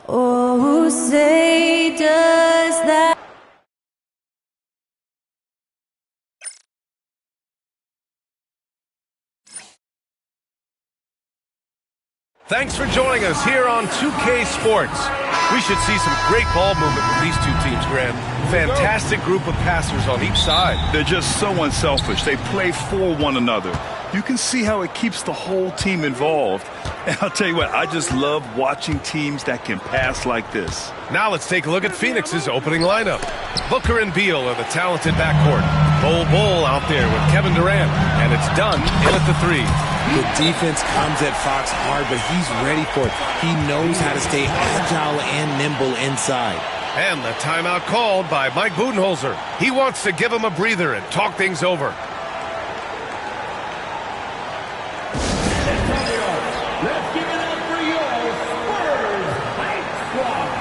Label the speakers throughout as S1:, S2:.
S1: Oh, say does that.
S2: Thanks for joining us here on 2K Sports. We should see some great ball movement with these two teams, Grant. Fantastic group of passers on each side.
S3: They're just so unselfish. They play for one another. You can see how it keeps the whole team involved. And I'll tell you what, I just love watching teams that can pass like this.
S2: Now let's take a look at Phoenix's opening lineup. Booker and Beal are the talented backcourt. Bol out there with Kevin Durant. And it's done in at the three.
S4: The defense comes at Fox hard, but he's ready for it. He knows how to stay agile and nimble inside.
S2: And the timeout called by Mike Budenholzer. He wants to give him a breather and talk things over.
S5: Let's give it up for your Spurs Hype Squad.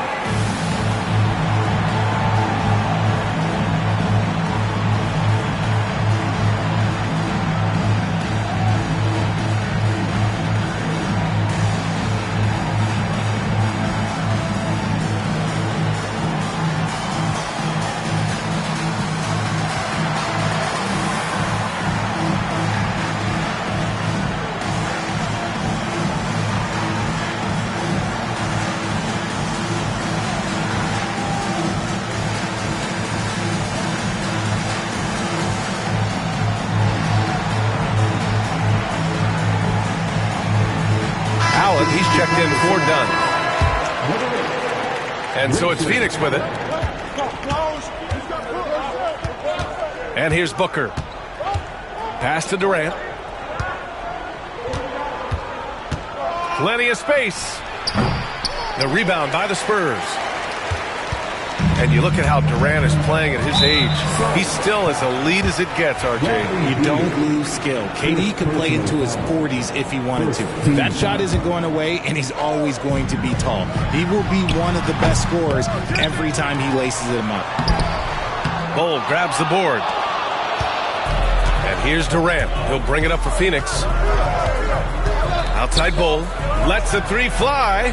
S2: He's checked in for done. And so it's Phoenix with it. And here's Booker. Pass to Durant. Plenty of space. The rebound by the Spurs. And you look at how Durant is playing at his age. He's still as elite as it gets, RJ.
S4: You don't lose skill. KD could play into his 40s if he wanted to. That shot isn't going away, and he's always going to be tall. He will be one of the best scorers every time he laces them up.
S2: Bol grabs the board. And here's Durant. He'll bring it up for Phoenix. Outside Bol. Lets the three fly.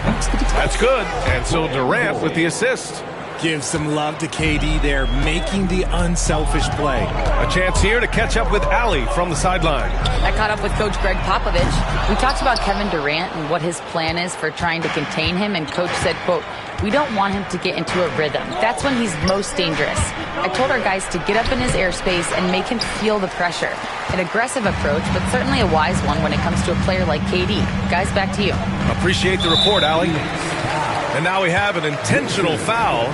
S2: That's good. And so Durant with the assist.
S4: Give some love to KD there, making the unselfish play.
S2: A chance here to catch up with Allie from the sideline.
S6: I caught up with Coach Greg Popovich. We talked about Kevin Durant and what his plan is for trying to contain him, and Coach said, quote, "We don't want him to get into a rhythm. That's when he's most dangerous." I told our guys to get up in his airspace and make him feel the pressure. An aggressive approach, but certainly a wise one when it comes to a player like KD. Guys, back to you.
S2: Appreciate the report, Allie. And now we have an intentional foul.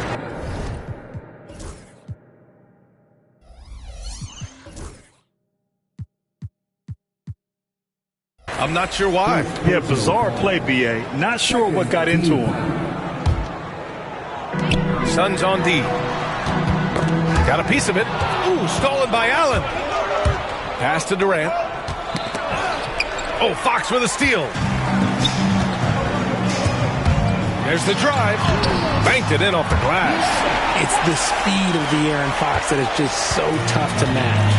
S2: I'm not sure why.
S3: Yeah, bizarre play, B.A. Not sure what got into him.
S2: Suns on D. Got a piece of it. Ooh, stolen by Allen. Pass to Durant. Oh, Fox with a steal. There's the drive. Banked it in off the glass.
S4: It's the speed of De'Aaron Fox that is just so tough to match.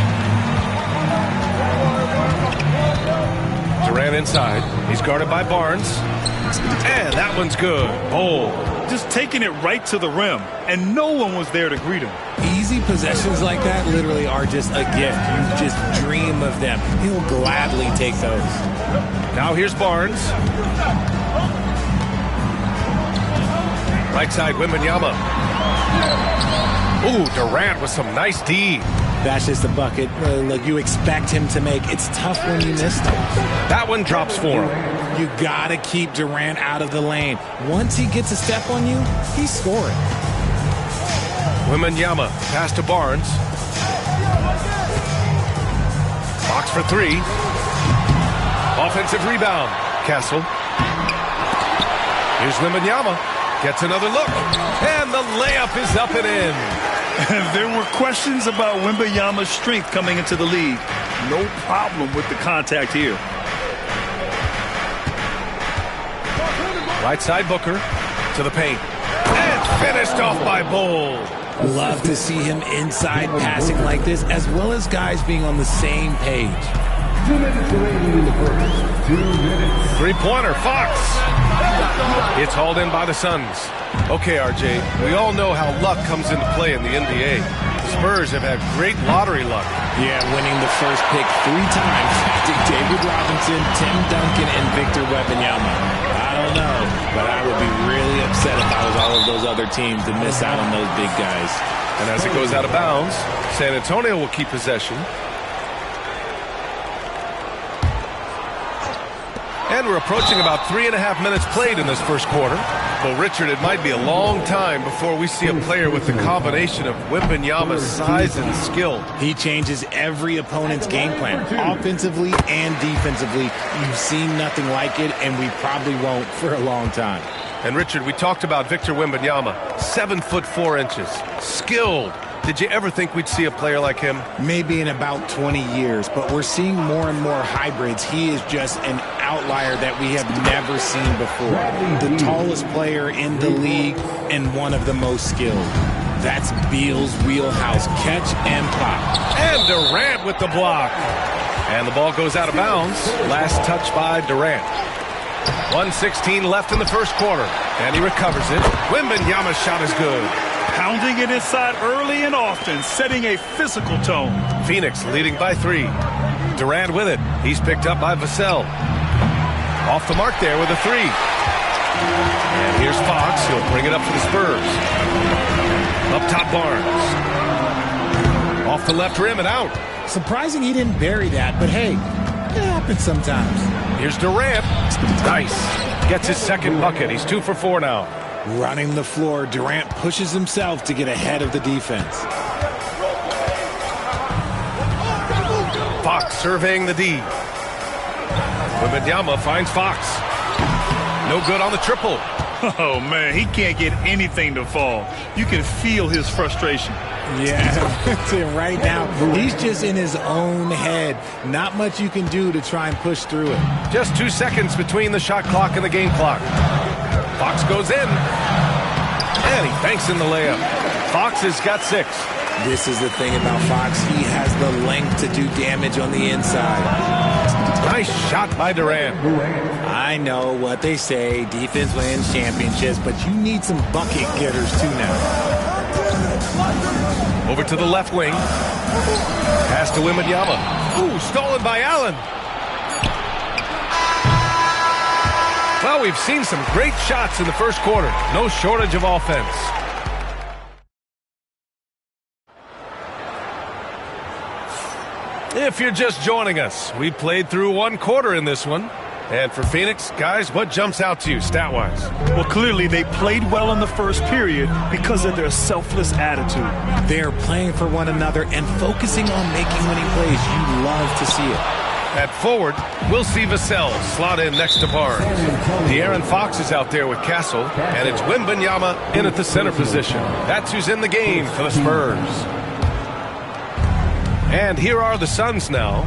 S2: Durant inside. He's guarded by Barnes. And that one's good. Oh.
S3: Just taking it right to the rim, and no one was there to greet him.
S4: Easy possessions like that literally are just a gift. You just dream of them. He'll gladly take those.
S2: Now here's Barnes. Right side, Wembanyama. Ooh, Durant with some nice D.
S4: That's just a bucket. Look, you expect him to make. It's tough when you miss them.
S2: That one drops for him.
S4: You gotta keep Durant out of the lane. Once he gets a step on you, he's scoring.
S2: Wembanyama, pass to Barnes. Fox for three. Offensive rebound. Castle. Here's Wembanyama. Gets another look. And the layup is up and in.
S3: There were questions about Wembanyama's strength coming into the league. No problem with the contact here.
S2: Right side Booker to the paint. And finished off by Bull.
S4: Love to see him inside passing like this, as well as guys being on the same page.
S5: 2 minutes remaining in the first. 2 minutes.
S2: Three-pointer, Fox. It's hauled in by the Suns. Okay, RJ, we all know how luck comes into play in the NBA. The Spurs have had great lottery luck.
S4: Yeah, winning the first pick 3 times. David Robinson, Tim Duncan, and Victor Wembanyama. I don't know, but I would be really upset if I was all of those other teams to miss out on those big guys.
S2: And as it goes out of bounds, San Antonio will keep possession. And we're approaching about 3.5 minutes played in this first quarter. Well, Richard, it might be a long time before we see a player with the combination of Wembanyama's size and skill.
S4: He changes every opponent's game plan, offensively and defensively. You've seen nothing like it, and we probably won't for a long time.
S2: And Richard, we talked about Victor Wembanyama, 7'4", skilled. Did you ever think we'd see a player like him?
S4: Maybe in about 20 years, but we're seeing more and more hybrids. He is just an outlier that we have never seen before. The tallest player in the league and one of the most skilled. That's Beal's wheelhouse. Catch and pop.
S2: And Durant with the block. And the ball goes out of bounds. Last touch by Durant. 1:16 left in the first quarter. And he recovers it. Wembanyama's shot is good.
S3: Pounding it inside early and often, setting a physical tone.
S2: Phoenix leading by 3. Durant with it. He's picked up by Vassell. Off the mark there with a 3. And here's Fox. He'll bring it up for the Spurs. Up top Barnes. Off the left rim and out.
S4: Surprising he didn't bury that, but hey, it happens sometimes.
S2: Here's Durant. Nice. Gets his second bucket. He's 2 for 4 now.
S4: Running the floor, Durant pushes himself to get ahead of the defense.
S2: Fox surveying the D. Wembanyama finds Fox. No good on the triple.
S3: Oh, man, he can't get anything to fall. You can feel his frustration.
S4: Yeah, right now, he's just in his own head. Not much you can do to try and push through it.
S2: Just 2 seconds between the shot clock and the game clock. Fox goes in. And he banks in the layup. Fox has got 6.
S4: This is the thing about Fox. He has the length to do damage on the inside.
S2: Nice shot by Durant.
S4: I know what they say. Defense wins championships, but you need some bucket getters too now.
S2: Over to the left wing. Pass to Wembanyama. Ooh, stolen by Allen. Well, we've seen some great shots in the first quarter. No shortage of offense. If you're just joining us, we played through one quarter in this one. And for Phoenix, guys, what jumps out to you stat-wise?
S3: Well, clearly they played well in the first period because of their selfless attitude.
S4: They're playing for one another and focusing on making winning plays. You love to see it.
S2: At forward, we'll see Vassell slot in next to Barnes. De'Aaron Fox is out there with Castle, and it's Wembanyama in at the center position. That's who's in the game for the Spurs. And here are the Suns now.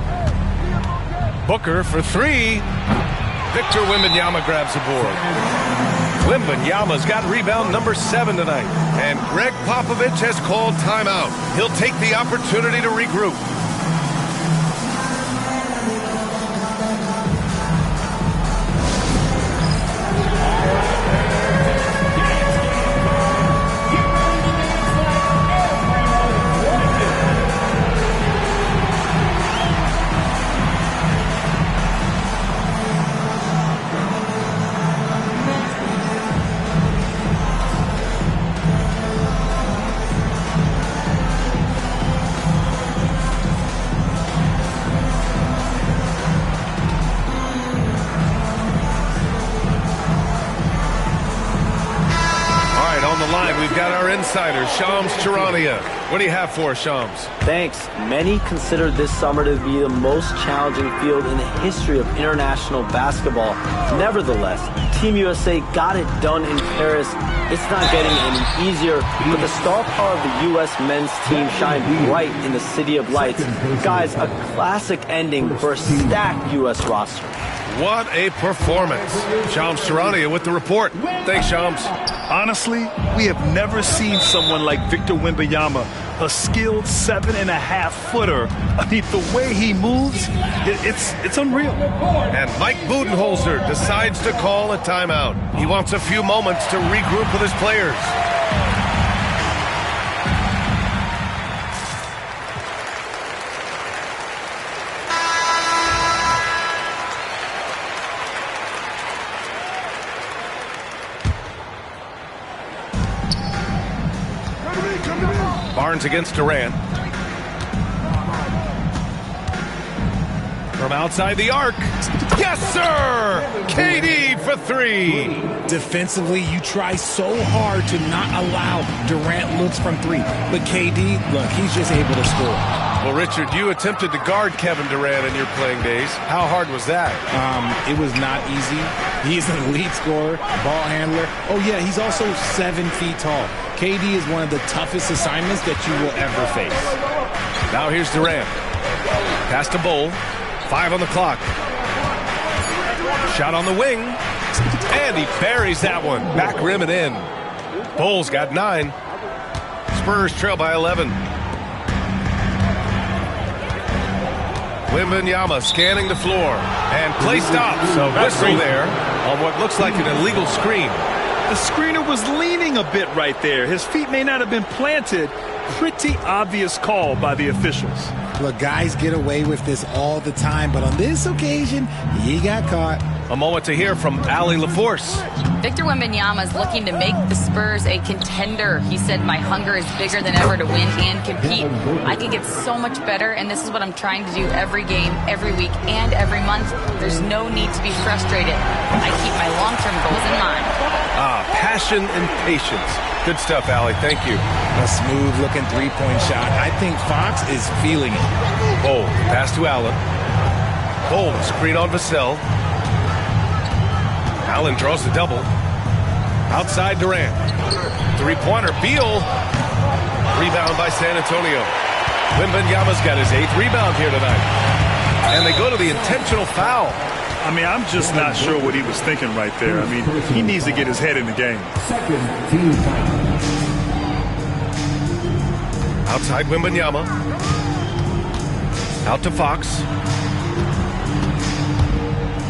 S2: Booker for three. Victor Wembanyama grabs the board. Wembanyama's got rebound number 7 tonight. And Greg Popovich has called timeout. He'll take the opportunity to regroup. We've got our insider, Shams Charania. What do you have for us, Shams?
S7: Thanks. Many consider this summer to be the most challenging field in the history of international basketball. Nevertheless, Team USA got it done in Paris. It's not getting any easier, but the star power of the U.S. men's team shined bright in the City of Lights. Guys, a classic ending for a stacked U.S. roster.
S2: What a performance. Shams Charania with the report. Thanks, Shams.
S3: Honestly, we have never seen someone like Victor Wembanyama, a skilled 7.5-footer. I mean, the way he moves, it's unreal.
S2: And Mike Budenholzer decides to call a timeout. He wants a few moments to regroup with his players. Barnes against Durant. From outside the arc. Yes, sir! KD for three.
S4: Defensively, you try so hard to not allow Durant looks from three. But KD, look, he's just able to score.
S2: Well, Richard, you attempted to guard Kevin Durant in your playing days. How hard was that?
S4: It was not easy. He's an elite scorer, ball handler. Oh, yeah, he's also 7 feet tall. KD is one of the toughest assignments that you will ever face.
S2: Now here's Durant. Pass to Bol. 5 on the clock. Shot on the wing. And he buries that one. Back rim and in. Bol's got 9. Spurs trail by 11. Wembanyama scanning the floor. And play stops. A whistle there on what looks like an illegal screen.
S3: The screener was leaning a bit right there. His feet may not have been planted. Pretty obvious call by the officials.
S4: Look, guys get away with this all the time, but on this occasion, he got caught.
S2: A moment to hear from Allie LaForce.
S6: Victor Wembanyama is looking to make the Spurs a contender. He said, my hunger is bigger than ever to win and compete. I can get so much better, and this is what I'm trying to do every game, every week, and every month. There's no need to be frustrated. I keep my long-term goals in mind.
S2: Passion and patience. Good stuff, Allie. Thank you.
S4: A smooth-looking three-point shot. I think Fox is feeling it.
S2: Bol, pass to Allen. Bol, screen on Vassell. Allen draws the double. Outside Durant. Three-pointer. Beal. Rebound by San Antonio. Wembanyama's got his 8th rebound here tonight. And they go to the intentional foul.
S3: I mean, I'm just not sure what he was thinking right there. I mean, he needs to get his head in the game.
S2: Outside Wembanyama. Out to Fox.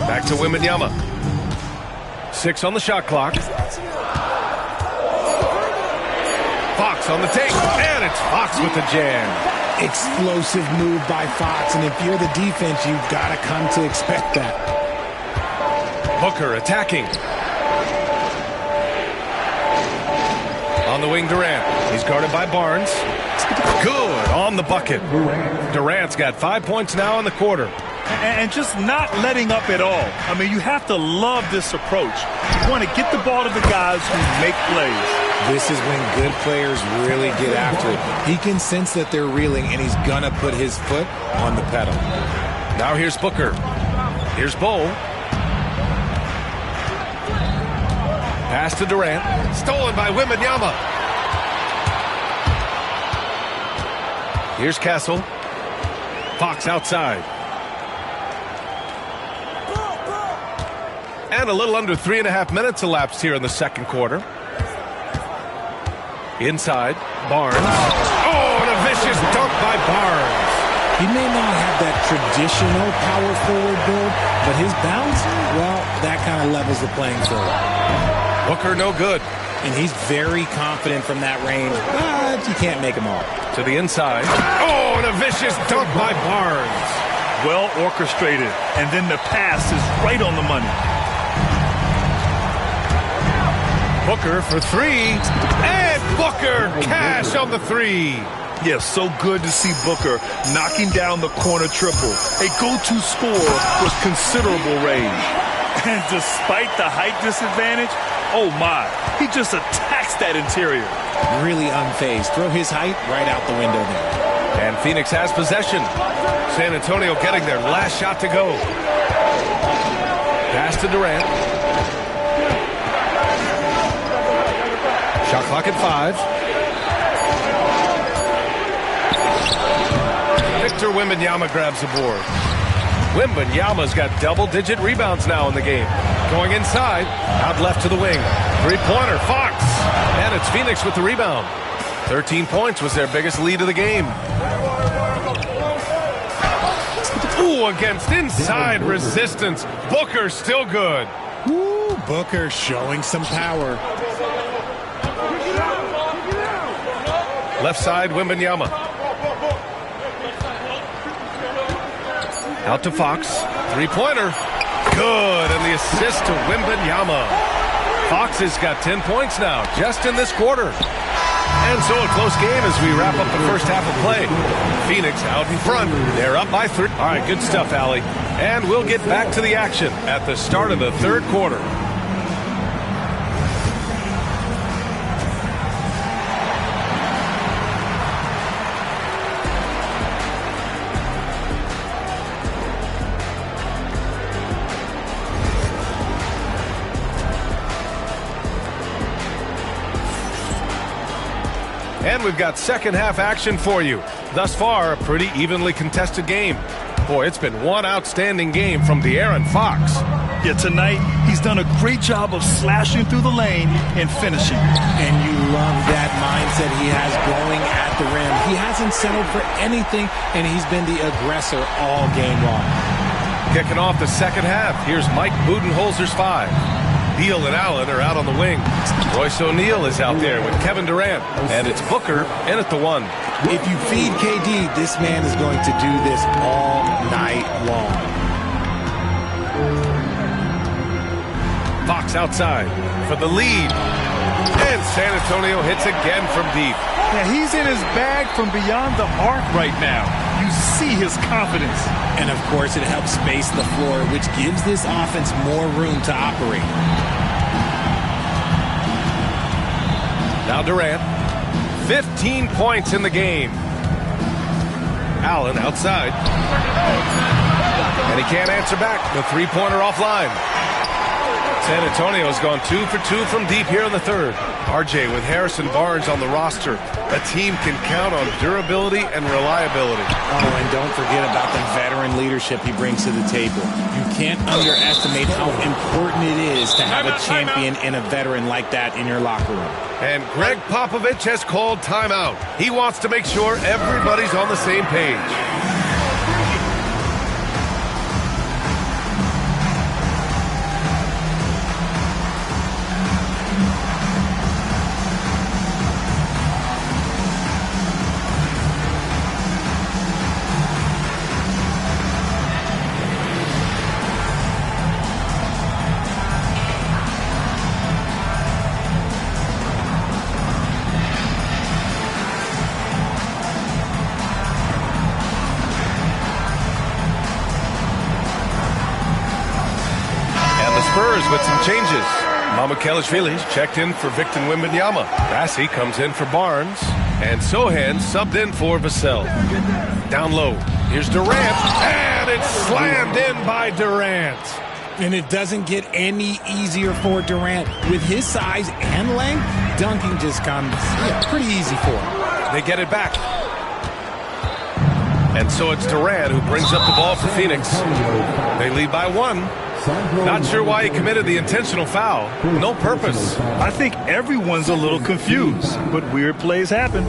S2: Back to Wembanyama. 6 on the shot clock. Fox on the take, and it's Fox with the jam.
S4: Explosive move by Fox, and if you're the defense, you've got to come to expect that.
S2: Booker attacking. On the wing, Durant. He's guarded by Barnes. Good on the bucket. Durant's got 5 points now in the quarter.
S3: And just not letting up at all. I mean, you have to love this approach. You want to get the ball to the guys who make plays.
S4: This is when good players really get after it. He can sense that they're reeling, and he's going to put his foot on the pedal.
S2: Now here's Booker. Here's Bol. Pass to Durant. Stolen by Wembanyama. Here's Castle. Fox outside. And a little under 3.5 minutes elapsed here in the second quarter. Inside, Barnes. Oh, and a vicious dunk by Barnes.
S4: He may not have that traditional power forward build, but his bounce, well, that kind of levels the playing field.
S2: Booker no good.
S4: And he's very confident from that range, but you can't make him all.
S2: To the inside. Oh, and a vicious dunk by Barnes.
S3: Well orchestrated, and then the pass is right on the money.
S2: Booker for three, and Booker cash on the three.
S3: Yes, so good to see Booker knocking down the corner triple. A go-to score with considerable range. And despite the height disadvantage, oh my, he just attacks that interior.
S4: Really unfazed. Throw his height right out the window there.
S2: And Phoenix has possession. San Antonio getting their last shot to go. Pass to Durant. Shot clock at 5. Victor Wembanyama grabs the board. Wembanyama's got double-digit rebounds now in the game. Going inside, out left to the wing. Three-pointer, Fox. And it's Phoenix with the rebound. 13 points was their biggest lead of the game. Ooh, against inside resistance. Booker still good.
S4: Ooh, Booker showing some power.
S2: Left side, Wembanyama. Out to Fox. Three-pointer. Good, and the assist to Wembanyama. Fox has got 10 points now, just in this quarter. And so a close game as we wrap up the first half of play. Phoenix out in front. They're up by 3. All right, good stuff, Allie. And we'll get back to the action at the start of the third quarter. And we've got second half action for you. Thus far, a pretty evenly contested game. Boy, it's been one outstanding game from De'Aaron Fox.
S3: Yeah, tonight, he's done a great job of slashing through the lane and finishing.
S4: And you love that mindset he has going at the rim. He hasn't settled for anything, and he's been the aggressor all game long.
S2: Kicking off the second half, here's Mike Budenholzer's 5. Beal and Allen are out on the wing. Royce O'Neal is out there with Kevin Durant. And it's Booker in at the 1.
S4: If you feed KD, this man is going to do this all night long.
S2: Fox outside for the lead. And San Antonio hits again from deep.
S3: Yeah, he's in his bag from beyond the arc right now. You see his confidence.
S4: And, of course, it helps space the floor, which gives this offense more room to operate.
S2: Now Durant, 15 points in the game. Allen outside. And he can't answer back. The three-pointer offline. San Antonio's gone 2 for 2 from deep here in the third. RJ with Harrison Barnes on the roster. A team can count on durability and reliability.
S4: Oh, and don't forget about the veteran leadership he brings to the table. You can't underestimate how important it is to have a champion and a veteran like that in your locker room.
S2: And Greg Popovich has called timeout. He wants to make sure everybody's on the same page. Spurs with some changes. Mamukelashvili's checked in for Victor Wembanyama. Bassey comes in for Barnes. And Sohan subbed in for Vassell. Down low. Here's Durant. And it's slammed in by Durant.
S4: And it doesn't get any easier for Durant. With his size and length, dunking just comes pretty easy for him.
S2: They get it back. And so it's Durant who brings up the ball for Phoenix. They lead by 1. Not sure why he committed the intentional foul. No purpose.
S3: I think everyone's a little confused, but weird plays happen.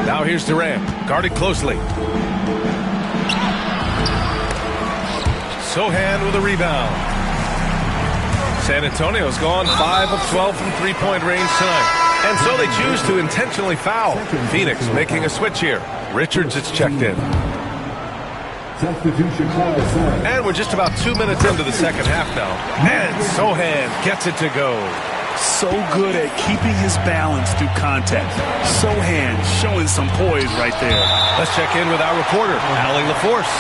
S2: Now here's Durant, guarded closely. Sohan with a rebound. San Antonio's gone 5 of 12 from three-point range tonight. And so they choose to intentionally foul. Phoenix making a switch here. Richards is checked in. And we're just about 2 minutes into the second half now. And Sohan gets it to go.
S3: So good at keeping his balance through contact. Sohan showing some poise right there.
S2: Let's check in with our reporter, Allie LaForce.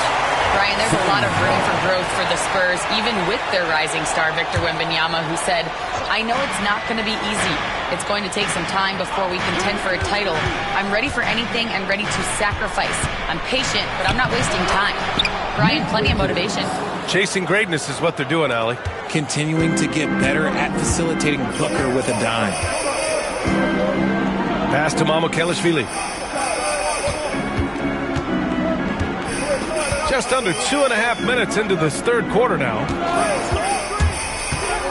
S6: Brian, there's a lot of room for growth for the Spurs, even with their rising star, Victor Wembanyama, who said, I know it's not going to be easy. It's going to take some time before we contend for a title. I'm ready for anything and ready to sacrifice. I'm patient, but I'm not wasting time. Brian, plenty of motivation.
S2: Chasing greatness is what they're doing, Allie.
S4: Continuing to get better at facilitating Booker with a dime.
S2: Pass to Mamukelashvili. Just under 2.5 minutes into this third quarter now.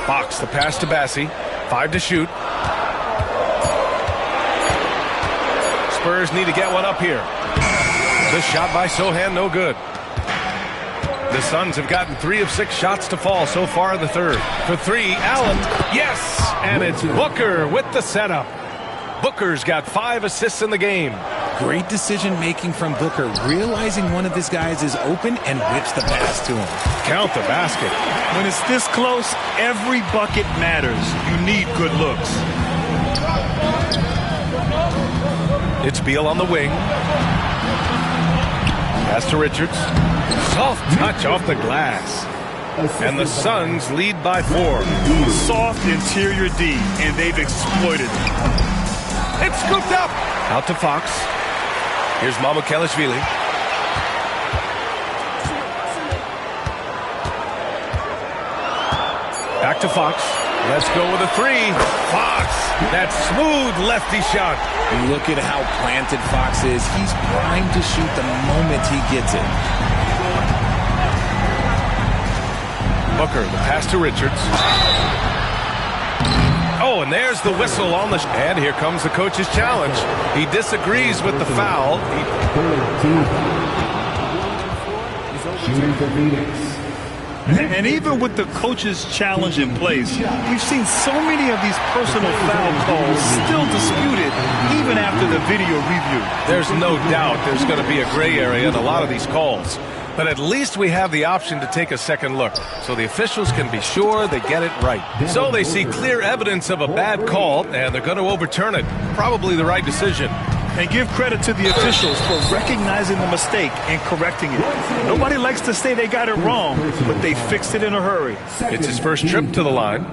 S2: Fox, the pass to Bassey. 5 to shoot. Spurs need to get one up here. The shot by Sohan, no good. The Suns have gotten 3 of 6 shots to fall so far in the third. For 3, Allen. Yes! And it's Booker with the setup. Booker's got 5 assists in the game.
S4: Great decision-making from Booker, realizing one of his guys is open and whips the pass to him.
S2: Count the basket.
S3: When it's this close, every bucket matters. You need good looks.
S2: It's Beal on the wing. Pass to Richards. Soft touch off the glass. And the Suns lead by 4.
S3: Soft interior D, and they've exploited it.
S2: It's scooped up. Out to Fox. Here's Mamukelashvili. Back to Fox. Let's go with a 3. Fox. That smooth lefty shot.
S4: Look at how planted Fox is. He's primed to shoot the moment he gets it.
S2: Booker, the pass to Richards. Oh, and there's the whistle on the... And here comes the coach's challenge. He disagrees with the foul.
S3: And even with the coach's challenge in place, we've seen so many of these personal foul calls still disputed even after the video review.
S2: There's no doubt there's going to be a gray area in a lot of these calls. But at least we have the option to take a second look, so the officials can be sure they get it right. So they see clear evidence of a bad call, and they're going to overturn it. Probably the right decision.
S3: And give credit to the officials for recognizing the mistake and correcting it. Nobody likes to say they got it wrong, but they fixed it in a hurry.
S2: It's his first trip to the line.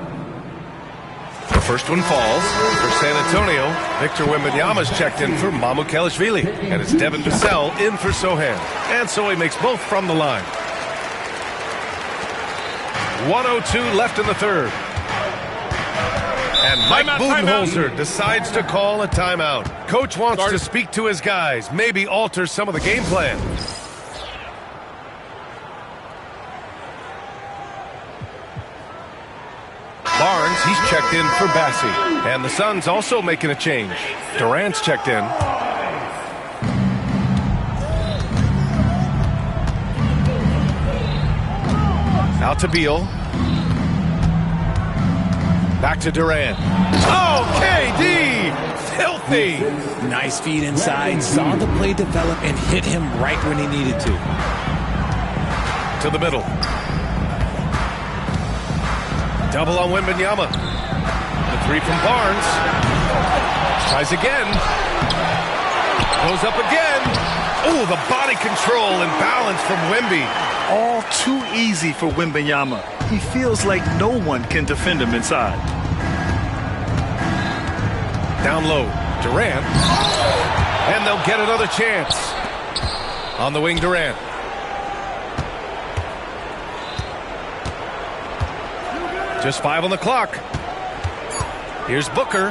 S2: The first one falls for San Antonio. Victor Wembanyama's checked in for Mamukelashvili. And it's Devin Vassell in for Sohan. And so he makes both from the line. 1:02 left in the third. And Mike Budenholzer decides to call a timeout. Coach wants to speak to his guys, maybe alter some of the game plan. Barnes, he's checked in for Bassey. And the Suns also making a change. Durant's checked in. Out to Beal. Back to Durant. Oh, KD! Filthy!
S4: Nice feed inside. Saw the play develop and hit him right when he needed to.
S2: To the middle. Double on Wembanyama. The 3 from Barnes. Tries again. Goes up again. Oh, the body control and balance from Wemby.
S3: all too easy for Wembanyama. He feels like no one can defend him inside.
S2: Down low, Durant. And they'll get another chance. On the wing, Durant. Just 5 on the clock. Here's Booker.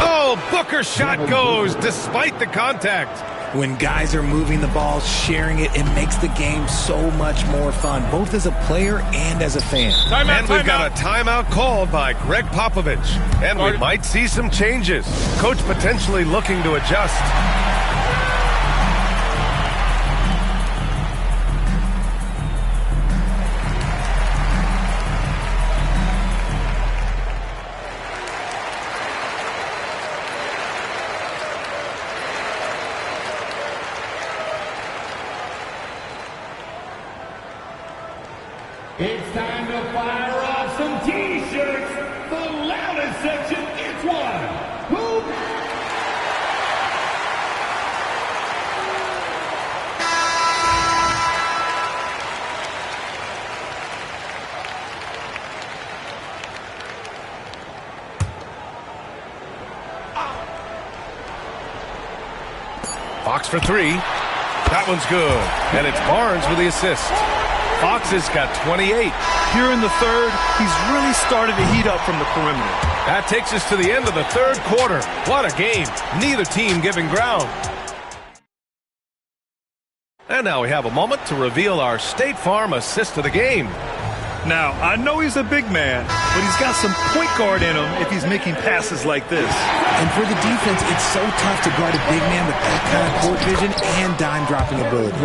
S2: Oh, Booker's shot goes despite the contact.
S4: When guys are moving the ball, sharing it, it makes the game so much more fun, both as a player and as a fan.
S2: And we've got a timeout called by Greg Popovich. And we might see some changes. Coach potentially looking to adjust.
S5: It's time to fire off some T-shirts. The loudest section gets one. Hoop!
S2: Fox for 3. That one's good. And it's Barnes with the assist. Fox has got 28.
S3: Here in the third, he's really started to heat up from the perimeter.
S2: That takes us to the end of the third quarter. What a game. Neither team giving ground. And now we have a moment to reveal our State Farm assist of the game.
S3: Now, I know he's a big man, but he's got some point guard in him if he's making passes like this.
S4: And for the defense, it's so tough to guard a big man with that kind of court vision and dime-dropping ability.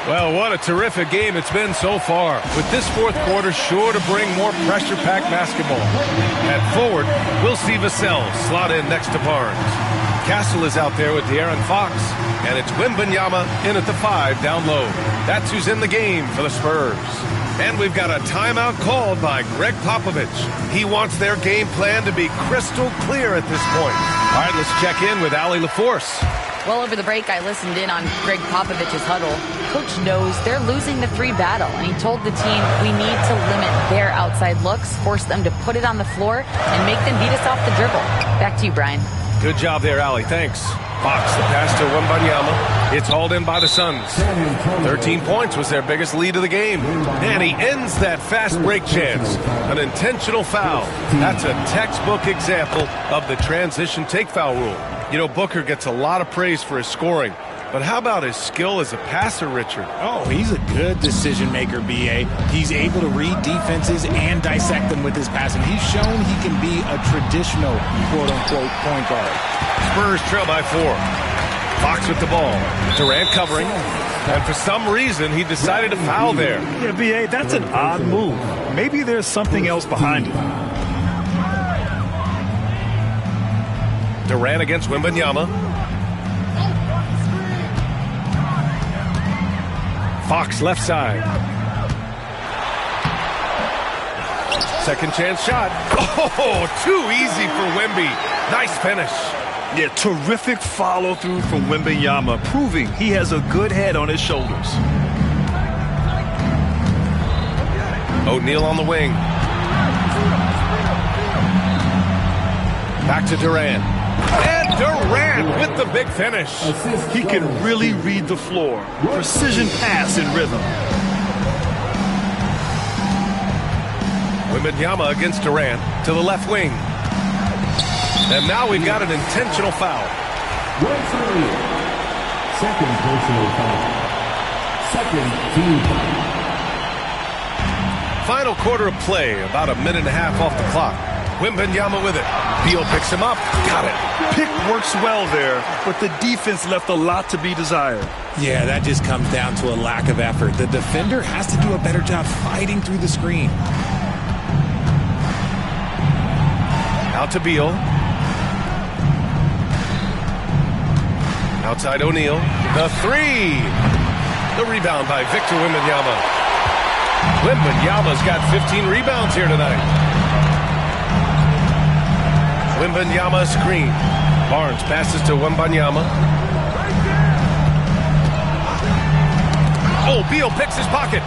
S2: Well, what a terrific game it's been so far, with this fourth quarter sure to bring more pressure-packed basketball. At forward, we'll see Vassell slot in next to Barnes. Castle is out there with De'Aaron Fox, and it's Wembanyama in at the 5 down low. That's who's in the game for the Spurs. And we've got a timeout called by Greg Popovich. He wants their game plan to be crystal clear at this point. All right, let's check in with Allie LaForce.
S6: Well, over the break, I listened in on Greg Popovich's huddle. Coach knows they're losing the 3 battle, and he told the team we need to limit their outside looks, force them to put it on the floor, and make them beat us off the dribble. Back to you, Brian.
S2: Good job there, Allie. Thanks. Fox, the pass to Wembanyama. It's hauled in by the Suns. 13 points was their biggest lead of the game. And he ends that fast break chance. An intentional foul. That's a textbook example of the transition take foul rule. You know, Booker gets a lot of praise for his scoring. But how about his skill as a passer, Richard?
S4: Oh, he's a good decision maker, B.A. He's able to read defenses and dissect them with his passing. He's shown he can be a traditional, quote-unquote, point guard.
S2: Spurs trail by 4. Fox with the ball. Durant covering. And for some reason, he decided to foul there.
S3: Yeah, B.A., that's an odd move. Maybe there's something else behind it.
S2: Durant against Wembanyama. Fox left side. Second chance shot. Oh, too easy for Wemby. Nice finish.
S3: Yeah, terrific follow through from Wembanyama, proving he has a good head on his shoulders.
S2: O'Neal on the wing. Back to Durant. And Durant with the big finish.
S3: He can really read the floor. Precision pass in rhythm.
S2: Wembanyama against Durant to the left wing. And now we've got an intentional foul.
S5: Second personal foul. Second team foul.
S2: Final quarter of play, about a minute and a half off the clock. Wembanyama with it. Beal picks him up. Got it.
S3: Pick works well there, but the defense left a lot to be desired.
S4: Yeah, that just comes down to a lack of effort. The defender has to do a better job fighting through the screen.
S2: Out to Beal. Outside O'Neal. The 3. The rebound by Victor Wembanyama. Wembanyama's got 15 rebounds here tonight. Wembanyama screen. Barnes passes to Wembanyama. Oh, Beal picks his pocket.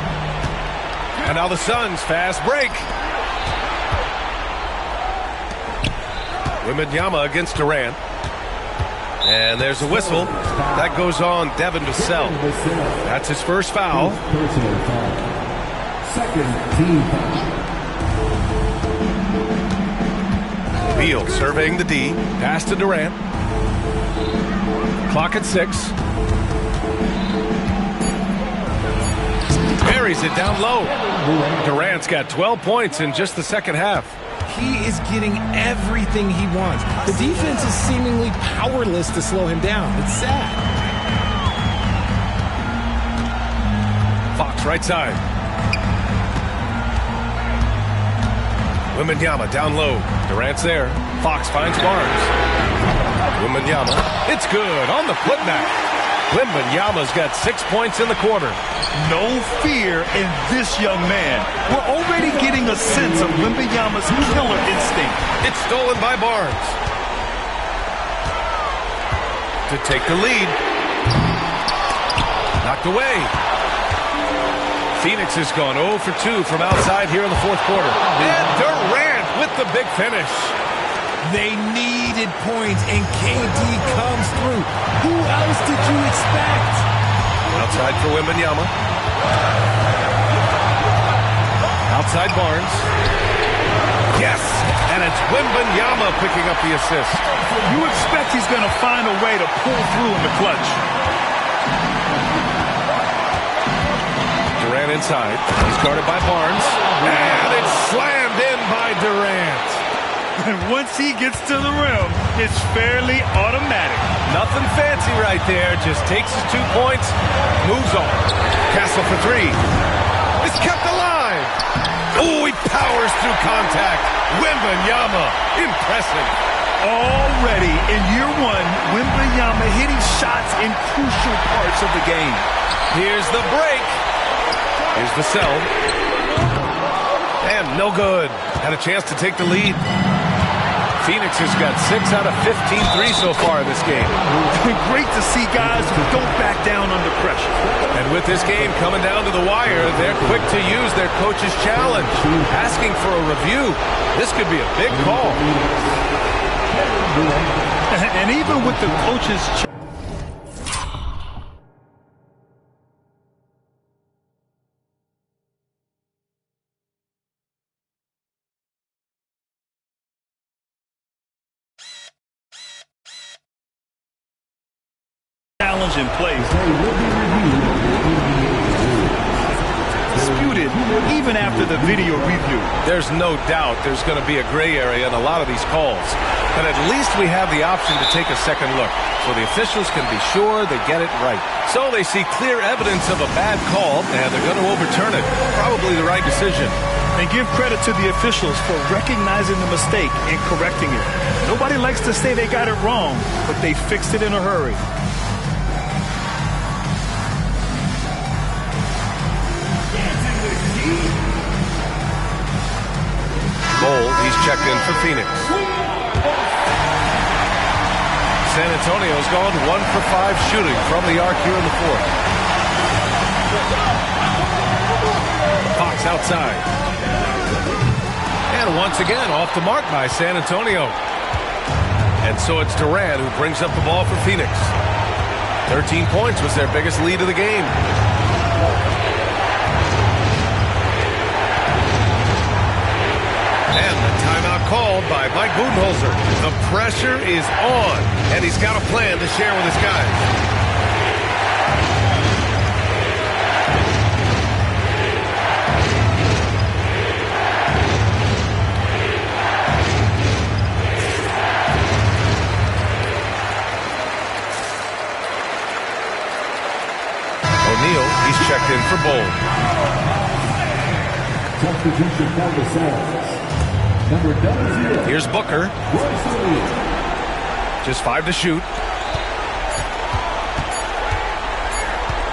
S2: And now the Suns fast break. Wembanyama against Durant. And there's a whistle. That goes on Devin Vassell. That's his first foul.
S5: Personal foul. Second team foul.
S2: Beal surveying the D. Pass to Durant. Clock at 6. Buries it down low. Durant's got 12 points in just the second half.
S4: He is getting everything he wants. The defense is seemingly powerless to slow him down. It's sad.
S2: Fox right side. Wembanyama down low. Durant's there. Fox finds Barnes. Wembanyama. It's good on the putback. Wembanyama's got 6 points in the quarter.
S3: No fear in this young man. We're already getting a sense of Wembanyama's killer instinct.
S2: It's stolen by Barnes. To take the lead. Knocked away. Phoenix has gone 0 for 2 from outside here in the fourth quarter. And Durant with the big finish.
S4: They needed points, and KD comes through. Who else did you expect?
S2: Outside for Wembanyama. Outside Barnes. Yes, and it's Wembanyama picking up the assist.
S3: You expect he's going to find a way to pull through in the clutch.
S2: Durant inside. He's guarded by Barnes. And it's slammed in by Durant.
S3: And once he gets to the rim, it's fairly automatic.
S2: Nothing fancy right there. Just takes his 2 points, moves on. Castle for 3. It's kept alive. Oh, he powers through contact. Wembanyama, impressive.
S3: Already in year one, Wembanyama hitting shots in crucial parts of the game.
S2: Here's the break. Here's Vassell. And no good. Had a chance to take the lead. Phoenix has got 6 out of 15 threes so far in this game.
S3: Great to see guys who don't back down under pressure.
S2: And with this game coming down to the wire, they're quick to use their coach's challenge, asking for a review. This could be a big call.
S3: And even with the coach's challenge in place. Disputed even after the video review.
S2: There's no doubt there's going to be a gray area in a lot of these calls. But at least we have the option to take a second look, so the officials can be sure they get it right. So they see clear evidence of a bad call, and they're going to overturn it. Probably the right decision.
S3: And give credit to the officials for recognizing the mistake and correcting it. Nobody likes to say they got it wrong, but they fixed it in a hurry.
S2: Bol, he's checked in for Phoenix. San Antonio's gone 1 for 5 shooting from the arc here in the fourth. Fox outside. And once again, off the mark by San Antonio. And so it's Durant who brings up the ball for Phoenix. 13 points was their biggest lead of the game. And the timeout called by Mike Budenholzer. The pressure is on, and he's got a plan to share with his guys. O'Neal, he's checked in for Bol.
S5: Substitution for the Suns. Number 0.
S2: Here's Booker. Just 5 to shoot.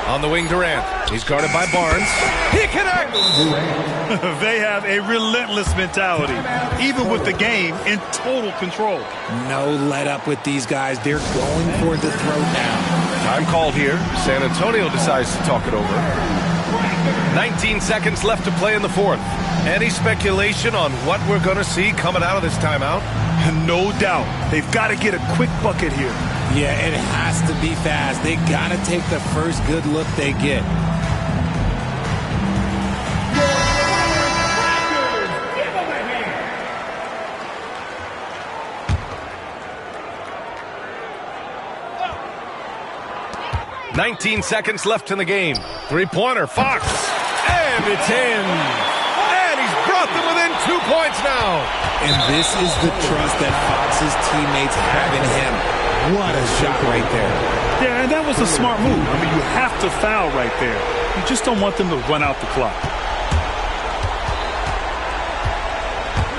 S2: On the wing, Durant. He's guarded by Barnes. He connects!
S3: They have a relentless mentality, even with the game in total control.
S4: No let up with these guys. They're going for the throat now.
S2: Time called here. San Antonio decides to talk it over. 19 seconds left to play in the fourth. Any speculation on what we're going to see coming out of this timeout?
S3: No doubt. They've got to get a quick bucket here.
S4: Yeah, it has to be fast. They got to take the first good look they get.
S5: Give him a hand.
S2: 19 seconds left in the game. Three-pointer, Fox. And it's in. And he's brought them within 2 points now.
S4: And this is the trust that Fox's teammates have in him. What a shot right there.
S3: Yeah, and that was a smart move. I mean, you have to foul right there. You just don't want them to run out the clock.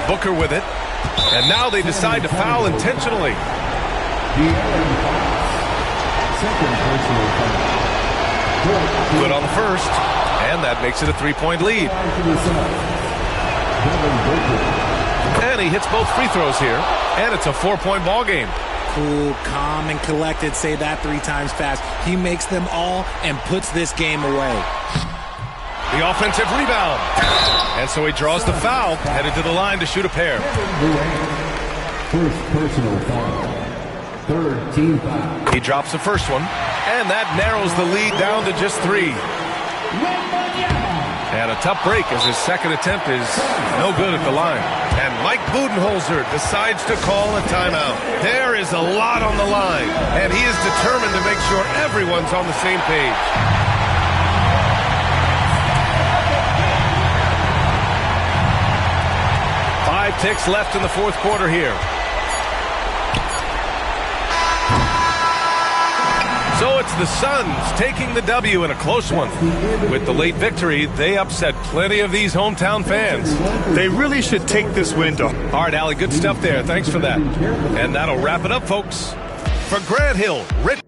S2: Booker with it. And now they decide to foul intentionally. Good on the first. And that makes it a 3-point lead. And he hits both free throws here. And it's a 4-point ball game.
S4: Cool, calm, and collected. Say that 3 times fast. He makes them all and puts this game away.
S2: The offensive rebound. And so he draws the foul, headed to the line to shoot a pair.
S5: First personal foul. Third team foul.
S2: He drops the first one, and that narrows the lead down to just 3. And a tough break as his second attempt is no good at the line. And Mike Budenholzer decides to call a timeout. There is a lot on the line, and he is determined to make sure everyone's on the same page. Five ticks left in the fourth quarter here. So it's the Suns taking the W in a close one. With the late victory, they upset plenty of these hometown fans.
S3: They really should take this win to...
S2: All right, Allie, good stuff there. Thanks for that. And that'll wrap it up, folks. For Grant Hill, Rich.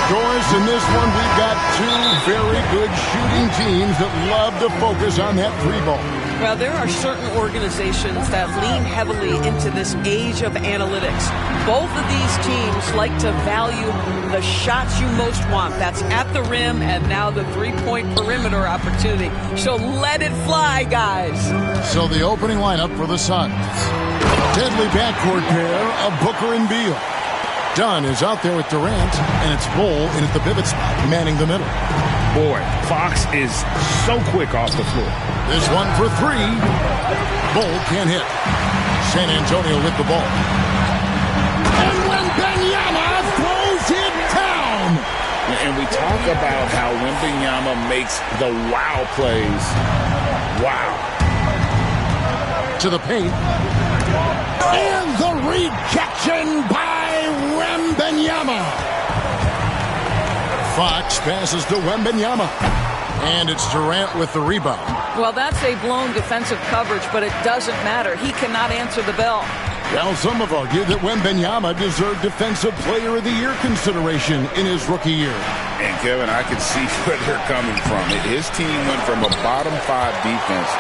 S8: Doris, in this one, we've got 2 very good shooting teams that love to focus on that 3 ball.
S9: Well, there are certain organizations that lean heavily into this age of analytics. Both of these teams like to value the shots you most want. That's at the rim and now the 3-point perimeter opportunity. So let it fly, guys.
S8: So the opening lineup for the Suns. Deadly backcourt pair of Booker and Beal. Dunn is out there with Durant, and it's Bull in at the pivot spot, manning the middle.
S3: Boy, Fox is so quick off the floor.
S8: This one for 3. Bull can't hit. San Antonio with the ball. And Wembanyama throws it down.
S10: And we talk about how Wembanyama makes the wow plays. Wow.
S8: To the paint. And the rejection by Wembanyama. Fox passes to Wembanyama. And it's Durant with the rebound.
S9: Well, that's a blown defensive coverage, but it doesn't matter. He cannot answer the bell.
S8: Now, some have argued that Wembanyama deserved Defensive Player of the Year consideration in his rookie year.
S10: And, Kevin, I can see where they're coming from. His team went from a bottom 5 defense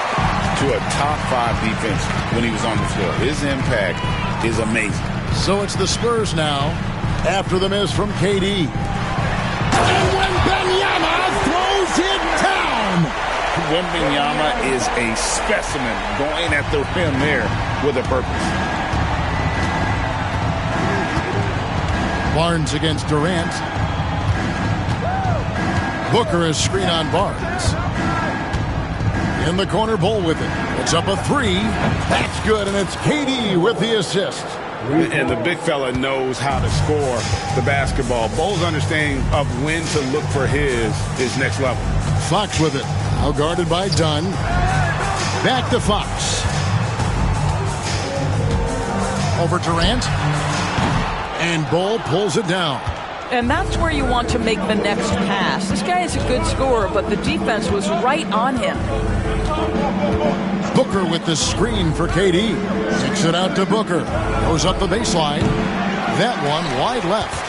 S10: to a top 5 defense when he was on the floor. His impact is amazing.
S8: So it's the Spurs now after the miss from KD. And Wembanyama throws it down.
S10: Wembanyama is a specimen going at the rim there with a purpose.
S8: Barnes against Durant. Booker is screen on Barnes. In the corner, Bull with it. It's up a 3. That's good, and it's KD with the assist.
S3: And the big fella knows how to score the basketball. Bull's understanding of when to look for his next level.
S8: Fox with it. Now guarded by Dunn. Back to Fox. Over Durant. And Bull pulls it down.
S9: And that's where you want to make the next pass. This guy is a good scorer, but the defense was right on him.
S8: Booker with the screen for KD. Kicks it out to Booker. Goes up the baseline. That one wide left.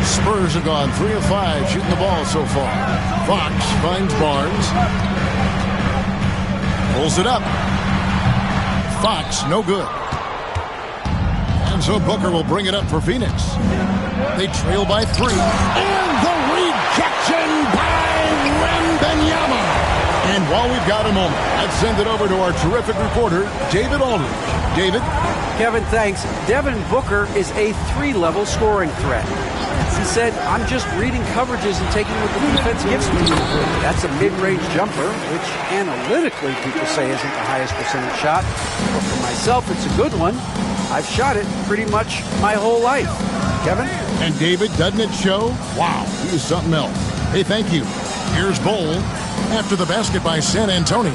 S8: Spurs have gone 3 of 5 shooting the ball so far. Fox finds Barnes. Pulls it up. Fox, no good. And so Booker will bring it up for Phoenix. They trail by 3. And the rejection by Wembanyama. And while we've got a moment, let's send it over to our terrific reporter, David Aldridge. David?
S11: Kevin, thanks. Devin Booker is a 3-level scoring threat. He said, I'm just reading coverages and taking what the defense gives me. That's a mid-range jumper, which analytically people say isn't the highest percentage shot. But for myself, it's a good one. I've shot it pretty much my whole life. Kevin?
S8: And David, doesn't it show? Wow, he's something else. Hey, thank you. Here's Bull after the basket by San Antonio.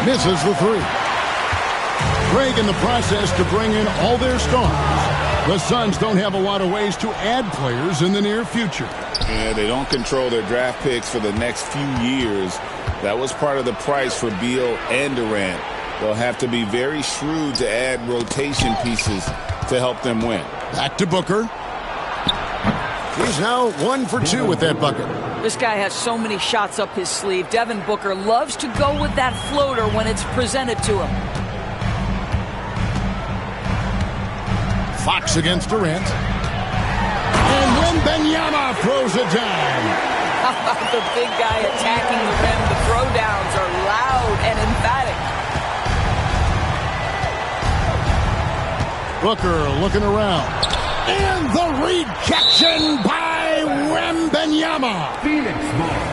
S8: Misses the 3. Greg in the process to bring in all their stars. The Suns don't have a lot of ways to add players in the near future.
S10: Yeah, they don't control their draft picks for the next few years. That was part of the price for Beal and Durant. They'll have to be very shrewd to add rotation pieces to help them win.
S8: Back to Booker. He's now 1 for 2 with that bucket.
S9: This guy has so many shots up his sleeve. Devin Booker loves to go with that floater when it's presented to him.
S8: Fox against Durant. And Wembanyama throws it down.
S9: How about the big guy attacking the rim? The throwdowns are loud and emphatic.
S8: Booker looking around. And the rejection by Wembanyama.
S5: Phoenix ball.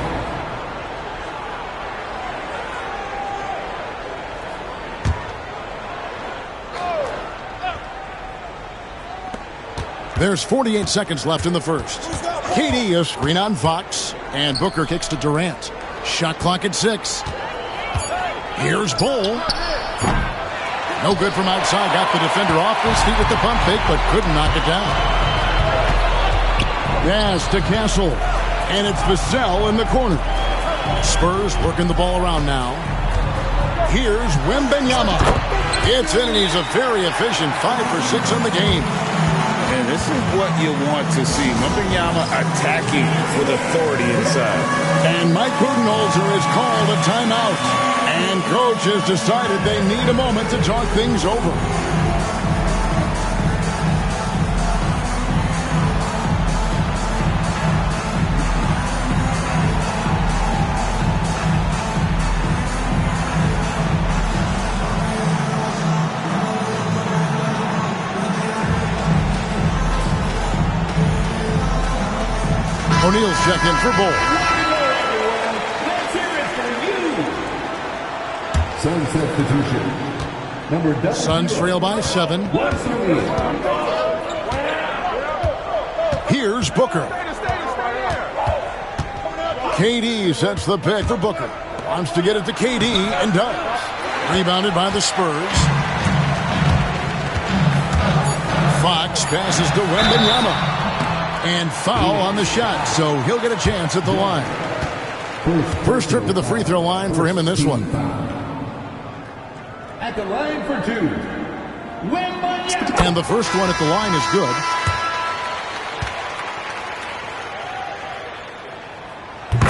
S8: There's 48 seconds left in the first. KD a screen on Fox. And Booker kicks to Durant. Shot clock at 6. Here's Bull. No good from outside. Got the defender off his feet with the pump fake, but couldn't knock it down. Pass to Castle. And it's Vassell in the corner. Spurs working the ball around now. Here's Wembanyama. It's in, and he's a very efficient 5 for 6 on the game.
S10: And this is what you want to see. Wembanyama attacking with authority inside.
S8: And Mike Budenholzer has called a timeout. And coach has decided they need a moment to talk things over. O'Neal's checked in for Bull.
S5: Sun substitution. Number
S8: Suns trail by 7. Here's Booker. KD sets the pick for Booker. Wants to get it to KD and does. Rebounded by the Spurs. Fox passes to Wembanyama. And foul on the shot, so he'll get a chance at the line. First trip to the free throw line for him in this one.
S5: At the line for 2,
S8: And the first one at the line is good.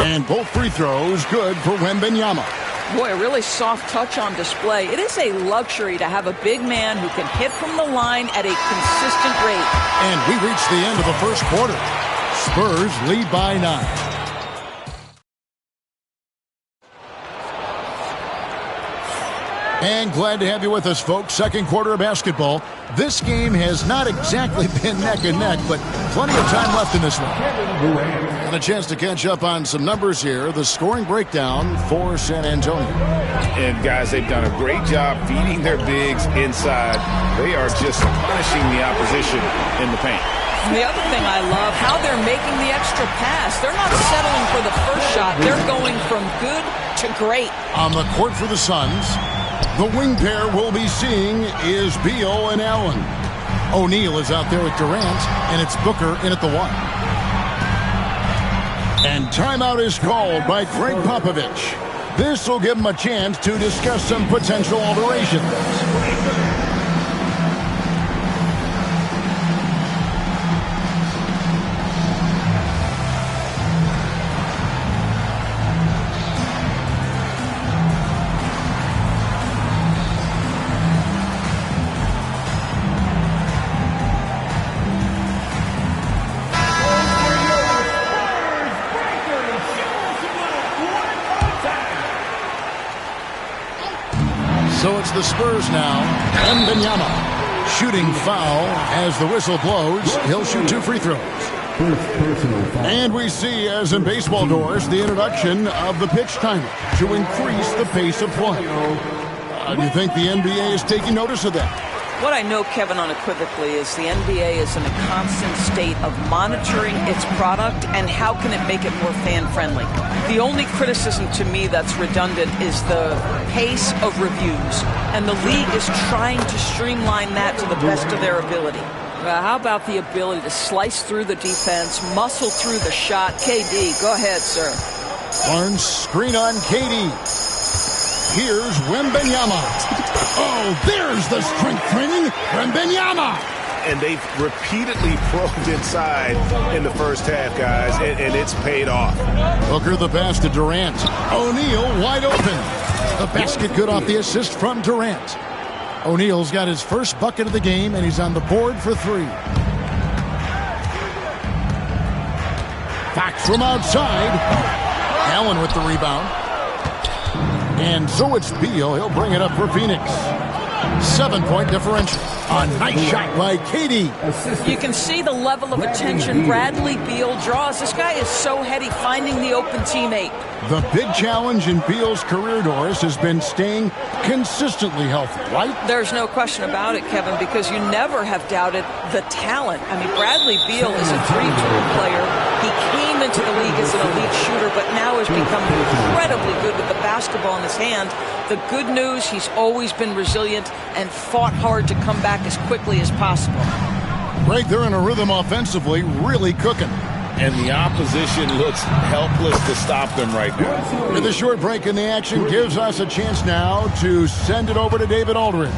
S8: And both free throws good for Wembanyama.
S9: Boy, a really soft touch on display. It is a luxury to have a big man who can hit from the line at a consistent rate.
S8: And we reach the end of the first quarter. Spurs lead by 9. And glad to have you with us, folks. Second quarter of basketball. This game has not exactly been neck and neck, but plenty of time left in this one. And a chance to catch up on some numbers here. The scoring breakdown for San Antonio.
S10: And guys, they've done a great job feeding their bigs inside. They are just punishing the opposition in the paint.
S9: The other thing I love, how they're making the extra pass. They're not settling for the first shot. They're going from good to great.
S8: On the court for the Suns, the wing pair we'll be seeing is Beal and Allen. O'Neal is out there with Durant, and it's Booker in at the 1. And timeout is called by Greg Popovich. This will give him a chance to discuss some potential alterations. So it's the Spurs now. Wembanyama shooting foul as the whistle blows. He'll shoot 2 free throws. And we see, as in baseball doors, the introduction of the pitch timer to increase the pace of play. Do you think the NBA is taking notice of that?
S9: What I know, Kevin, unequivocally is the NBA is in a constant state of monitoring its product and how can it make it more fan-friendly. The only criticism to me that's redundant is the pace of reviews, and the league is trying to streamline that to the best of their ability. How about the ability to slice through the defense, muscle through the shot? KD, go ahead, sir.
S8: Barnes screen on KD. Here's Wembanyama. Oh, there's the strength training. Wembanyama.
S2: And they've repeatedly probed inside in the first half, guys, and it's paid off.
S8: Booker the pass to Durant. O'Neal wide open. The basket good off the assist from Durant. O'Neal's got his first bucket of the game, and he's on the board for 3. Fox from outside. Allen with the rebound. And so it's Beal. He'll bring it up for Phoenix. 7-point differential. A nice shot by KD.
S9: You can see the level of attention Bradley Beal draws. This guy is so heady finding the open teammate.
S8: The big challenge in Beal's career, Doris, has been staying consistently healthy, right?
S9: There's no question about it, Kevin, because you never have doubted the talent. I mean, Bradley Beal is a 3-tool player. He came into the league as an elite shooter, but now has become incredibly good with the basketball in his hand. The good news, he's always been resilient and fought hard to come back as quickly as possible.
S8: Greg, they're in a rhythm offensively, really cooking.
S10: And the opposition looks helpless to stop them right now.
S8: With a short break in the action gives us a chance now to send it over to David Aldridge.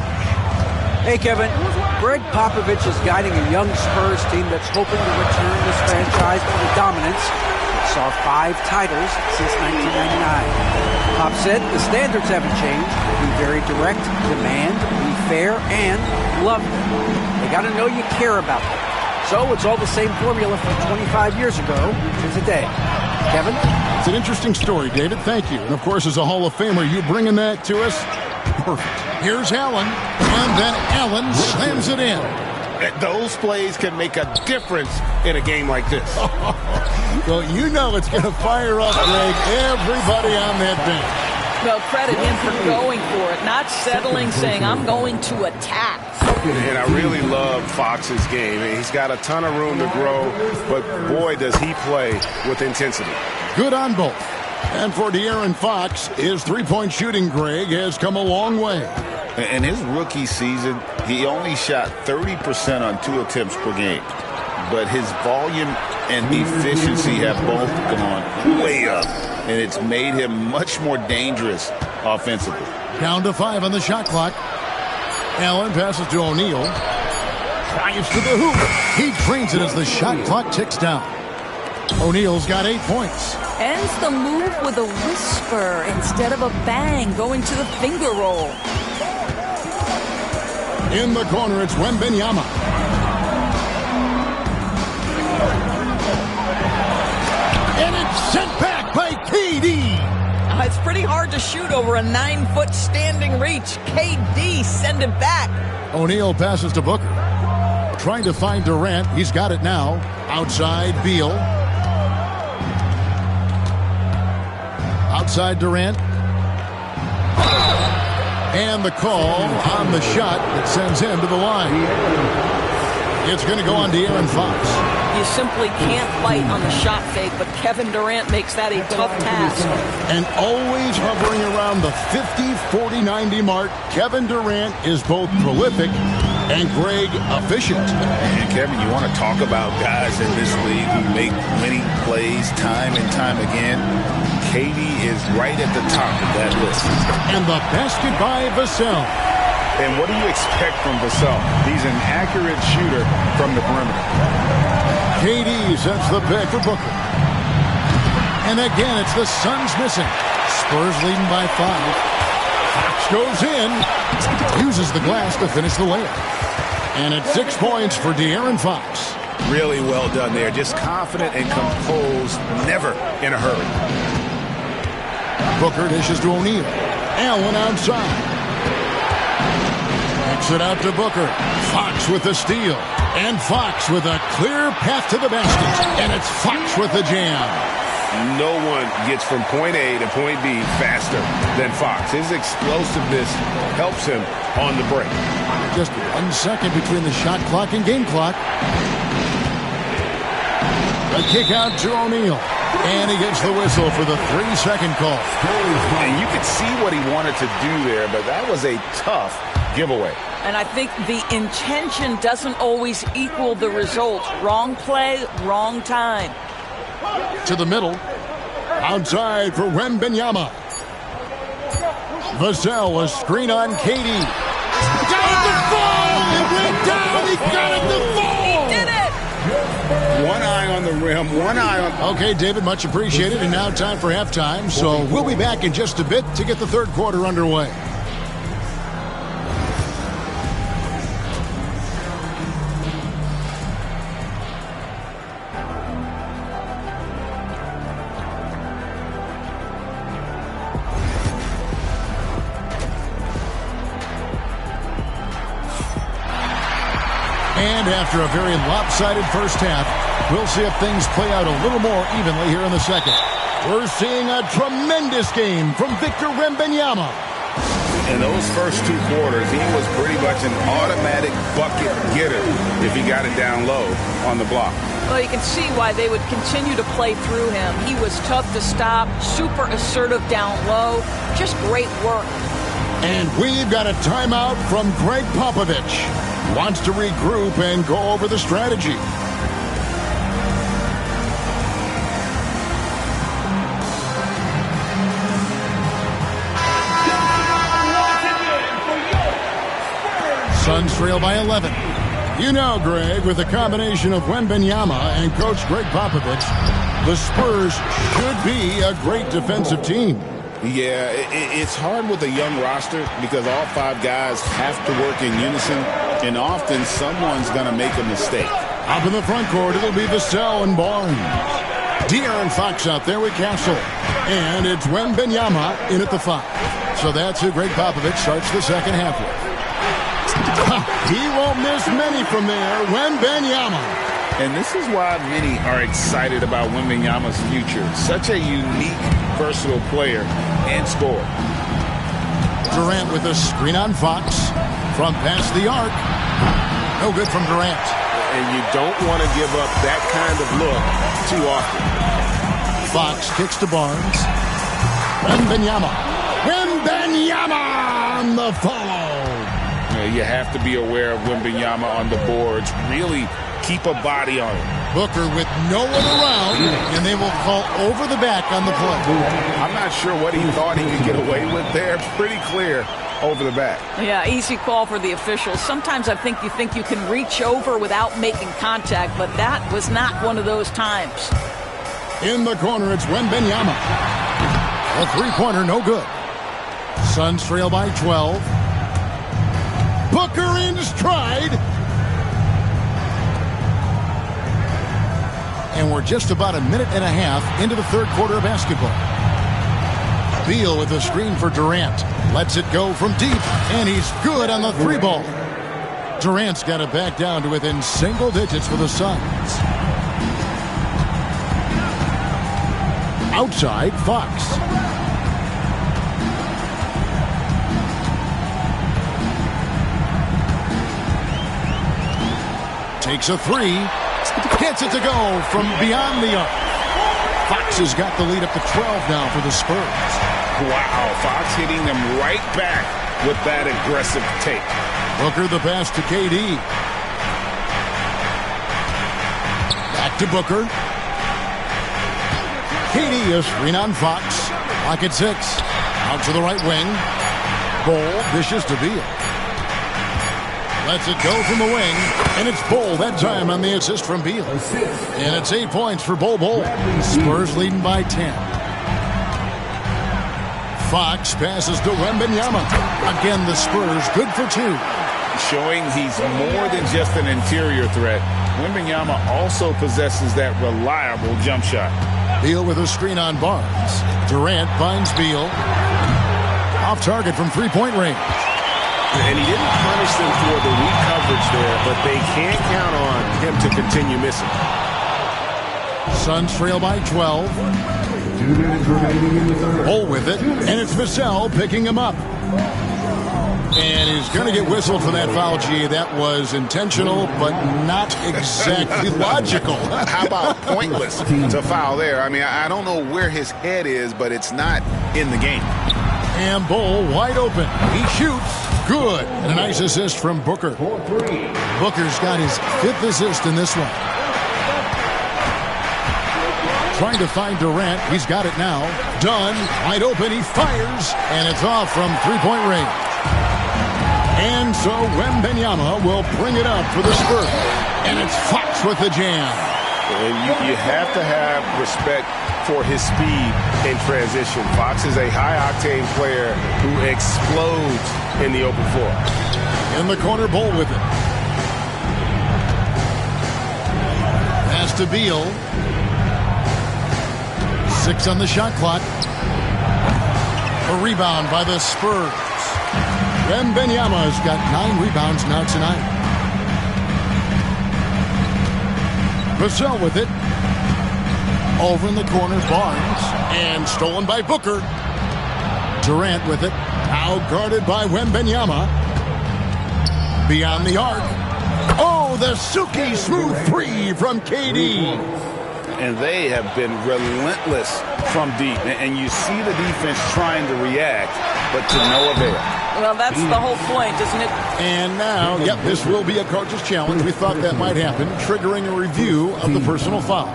S11: Hey, Kevin. Greg Popovich is guiding a young Spurs team that's hoping to return this franchise to the dominance that saw 5 titles since 1999. Pop said the standards haven't changed. Be very direct, demand, be fair, and love them. They got to know you care about them. So it's all the same formula from 25 years ago to today. Kevin?
S8: It's an interesting story, David. Thank you. And, of course, as a Hall of Famer, you bringing that to us? Perfect. Here's Allen, and then Allen slams it in.
S2: Those plays can make a difference in a game like this.
S8: Well, you know it's going to fire up, Greg, everybody on that bench.
S9: Well, credit him for going for it, not settling, saying, I'm going to attack.
S2: And I really love Fox's game. He's got a ton of room to grow, but boy, does he play with intensity.
S8: Good on both. And for De'Aaron Fox, his three-point shooting, Greg, has come a long way.
S10: In his rookie season, he only shot 30% on 2 attempts per game. But his volume and efficiency have both gone way up, and it's made him much more dangerous offensively.
S8: Down to 5 on the shot clock. Allen passes to O'Neal. Drives to the hoop. He drains it as the shot clock ticks down. O'Neal's got 8 points.
S12: Ends the move with a whisper instead of a bang, going to the finger roll.
S8: In the corner, it's Wembanyama. And it's sent back by KD.
S9: It's pretty hard to shoot over a 9-foot standing reach. KD send it back.
S8: O'Neal passes to Booker. Trying to find Durant. He's got it now. Outside, Beal. Outside Durant. And the call on the shot that sends him to the line. It's going to go on De'Aaron Fox.
S9: You simply can't fight on the shot fake, but Kevin Durant makes that a tough task.
S8: And always hovering around the 50, 40, 90 mark, Kevin Durant is both prolific and, Greg, efficient.
S10: And, Kevin, you want to talk about guys in this league who make winning plays time and time again. KD is right at the top of that list.
S8: And the basket by Vassell.
S10: And what do you expect from Vassell? He's an accurate shooter from the perimeter.
S8: KD sets the pick for Booker. And again, it's the Suns missing. Spurs leading by 5. Fox goes in. Uses the glass to finish the layup. And it's 6 points for De'Aaron Fox.
S10: Really well done there. Just confident and composed. Never in a hurry.
S8: Booker dishes to O'Neal. Allen outside. Kicks it out to Booker. Fox with the steal. And Fox with a clear path to the basket. And it's Fox with the jam.
S10: No one gets from point A to point B faster than Fox. His explosiveness helps him on the break.
S8: Just 1 second between the shot clock and game clock. A kick out to O'Neal. And he gets the whistle for the 3-second call.
S10: And you could see what he wanted to do there, but that was a tough giveaway.
S9: And I think the intention doesn't always equal the result. Wrong play, wrong time.
S8: To the middle. Outside for Wembanyama. Vassell, a screen on KD. Got it to fall! It went down! He got it to fall!
S9: He did it!
S10: One eye on the rim, one eye on...
S8: Okay, David, much appreciated. And now time for halftime. So we'll be back in just a bit to get the third quarter underway. And after a very lopsided first half, we'll see if things play out a little more evenly here in the second. We're seeing a tremendous game from Victor Wembanyama.
S10: In those first 2 quarters, he was pretty much an automatic bucket getter if he got it down low on the block.
S9: Well, you can see why they would continue to play through him. He was tough to stop, super assertive down low, just great work.
S8: And we've got a timeout from Greg Popovich. Wants to regroup and go over the strategy. Suns trail by 11. You know, Greg, with a combination of Wembanyama and Coach Greg Popovich, the Spurs should be a great defensive team.
S10: Yeah, it's hard with a young roster because all 5 guys have to work in unison, and often someone's going to make a mistake.
S8: Up in the front court, it'll be Vassell and Barnes. De'Aaron Fox out there with Castle. And it's Wembanyama in at the 5. So that's who Greg Popovich starts the second half with. He won't miss many from there. Wembanyama.
S10: And this is why many are excited about Wembanyama's future. Such a unique, versatile player and scorer.
S8: Durant with a screen on Fox. From past the arc. No good from Durant.
S10: And you don't want to give up that kind of look too often.
S8: Fox kicks to Barnes. Wembanyama. Wembanyama on the follow.
S10: You have to be aware of Wembanyama on the boards. Really keep a body on him.
S8: Booker with no one around, and they will call over the back on the play.
S10: I'm not sure what he thought he could get away with there. Pretty clear over the back.
S9: Yeah, easy call for the officials. Sometimes I think you can reach over without making contact, but that was not one of those times.
S8: In the corner, it's Wembanyama. A three-pointer, no good. Suns trail by 12. Booker in stride. And we're just about a minute and a half into the third quarter of basketball. Beal with a screen for Durant. Lets it go from deep, and he's good on the three ball. Durant's got it back down to within single digits for the Suns. Outside, Fox. Takes a three. Gets it to go from beyond the arc. Fox has got the lead up to 12 now for the Spurs.
S10: Wow, Fox hitting them right back with that aggressive take.
S8: Booker the pass to KD. Back to Booker. KD is screen on Fox. Lock at 6. Out to the right wing. Bol dishes to Beal. Lets it go from the wing, and it's Bol that time on the assist from Beal. And it's 8 points for Bol. Spurs leading by 10. Fox passes to Wembanyama. Again, the Spurs good for 2.
S10: Showing he's more than just an interior threat. Wembanyama also possesses that reliable jump shot.
S8: Beal with a screen on Barnes. Durant finds Beal. Off target from three-point range.
S2: And he didn't punish them for the weak coverage there, but they can't count on him to continue missing.
S8: Suns trail by 12.
S5: 2 minutes remaining in the third.
S8: Bol with it, and it's Vassell picking him up. And he's going to get whistled for that foul, G. That was intentional, but not exactly logical.
S10: How about pointless to foul there? I mean, I don't know where his head is, but it's not in the game.
S8: And Bol wide open. He shoots. Good. And a nice assist from Booker. Booker's got his 5th assist in this one. Trying to find Durant. He's got it now. Dunn, wide open. He fires. And it's off from three-point range. And so Wembanyama will bring it up for the Spurs. And it's Fox with the jam.
S2: And you have to have respect for his speed in transition. Fox is a high-octane player who explodes in the open floor.
S8: In the corner, Bol with it. Pass to Beal. 6 on the shot clock. A rebound by the Spurs. Wembanyama's got 9 rebounds now tonight. Vassell with it. Over in the corner, Barnes. And stolen by Booker. Durant with it. Now guarded by Wembanyama. Beyond the arc. Oh, the Suki smooth three from KD.
S10: And they have been relentless from deep. And you see the defense trying to react, but to no avail.
S9: Well, that's the whole point, isn't it?
S8: And now, yep, this will be a coach's challenge. We thought that might happen, triggering a review of the personal foul.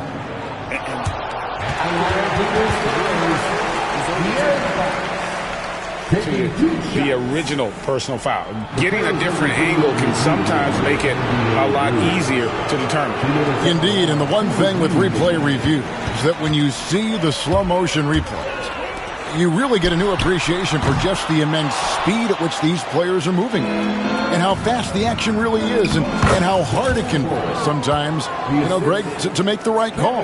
S10: The original personal foul. Getting a different angle can sometimes make it a lot easier to determine.
S8: Indeed, and the one thing with replay review is that when you see the slow motion replays, you really get a new appreciation for just the immense speed at which these players are moving and how fast the action really is and how hard it can be sometimes, you know, Greg, to make the right call.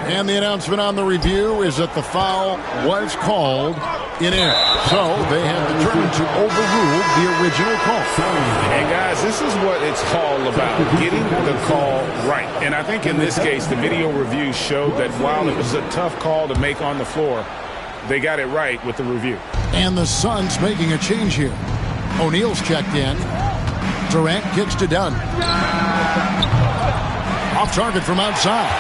S8: And the announcement on the review is that the foul was called in air. So they have determined to overrule the original call.
S10: And guys, this is what it's all about, getting the call right. And I think in this case, the video review showed that while it was a tough call to make on the floor, they got it right with the review.
S8: And the Suns making a change here. O'Neal's checked in. Durant kicks to Dunn. Off target from outside.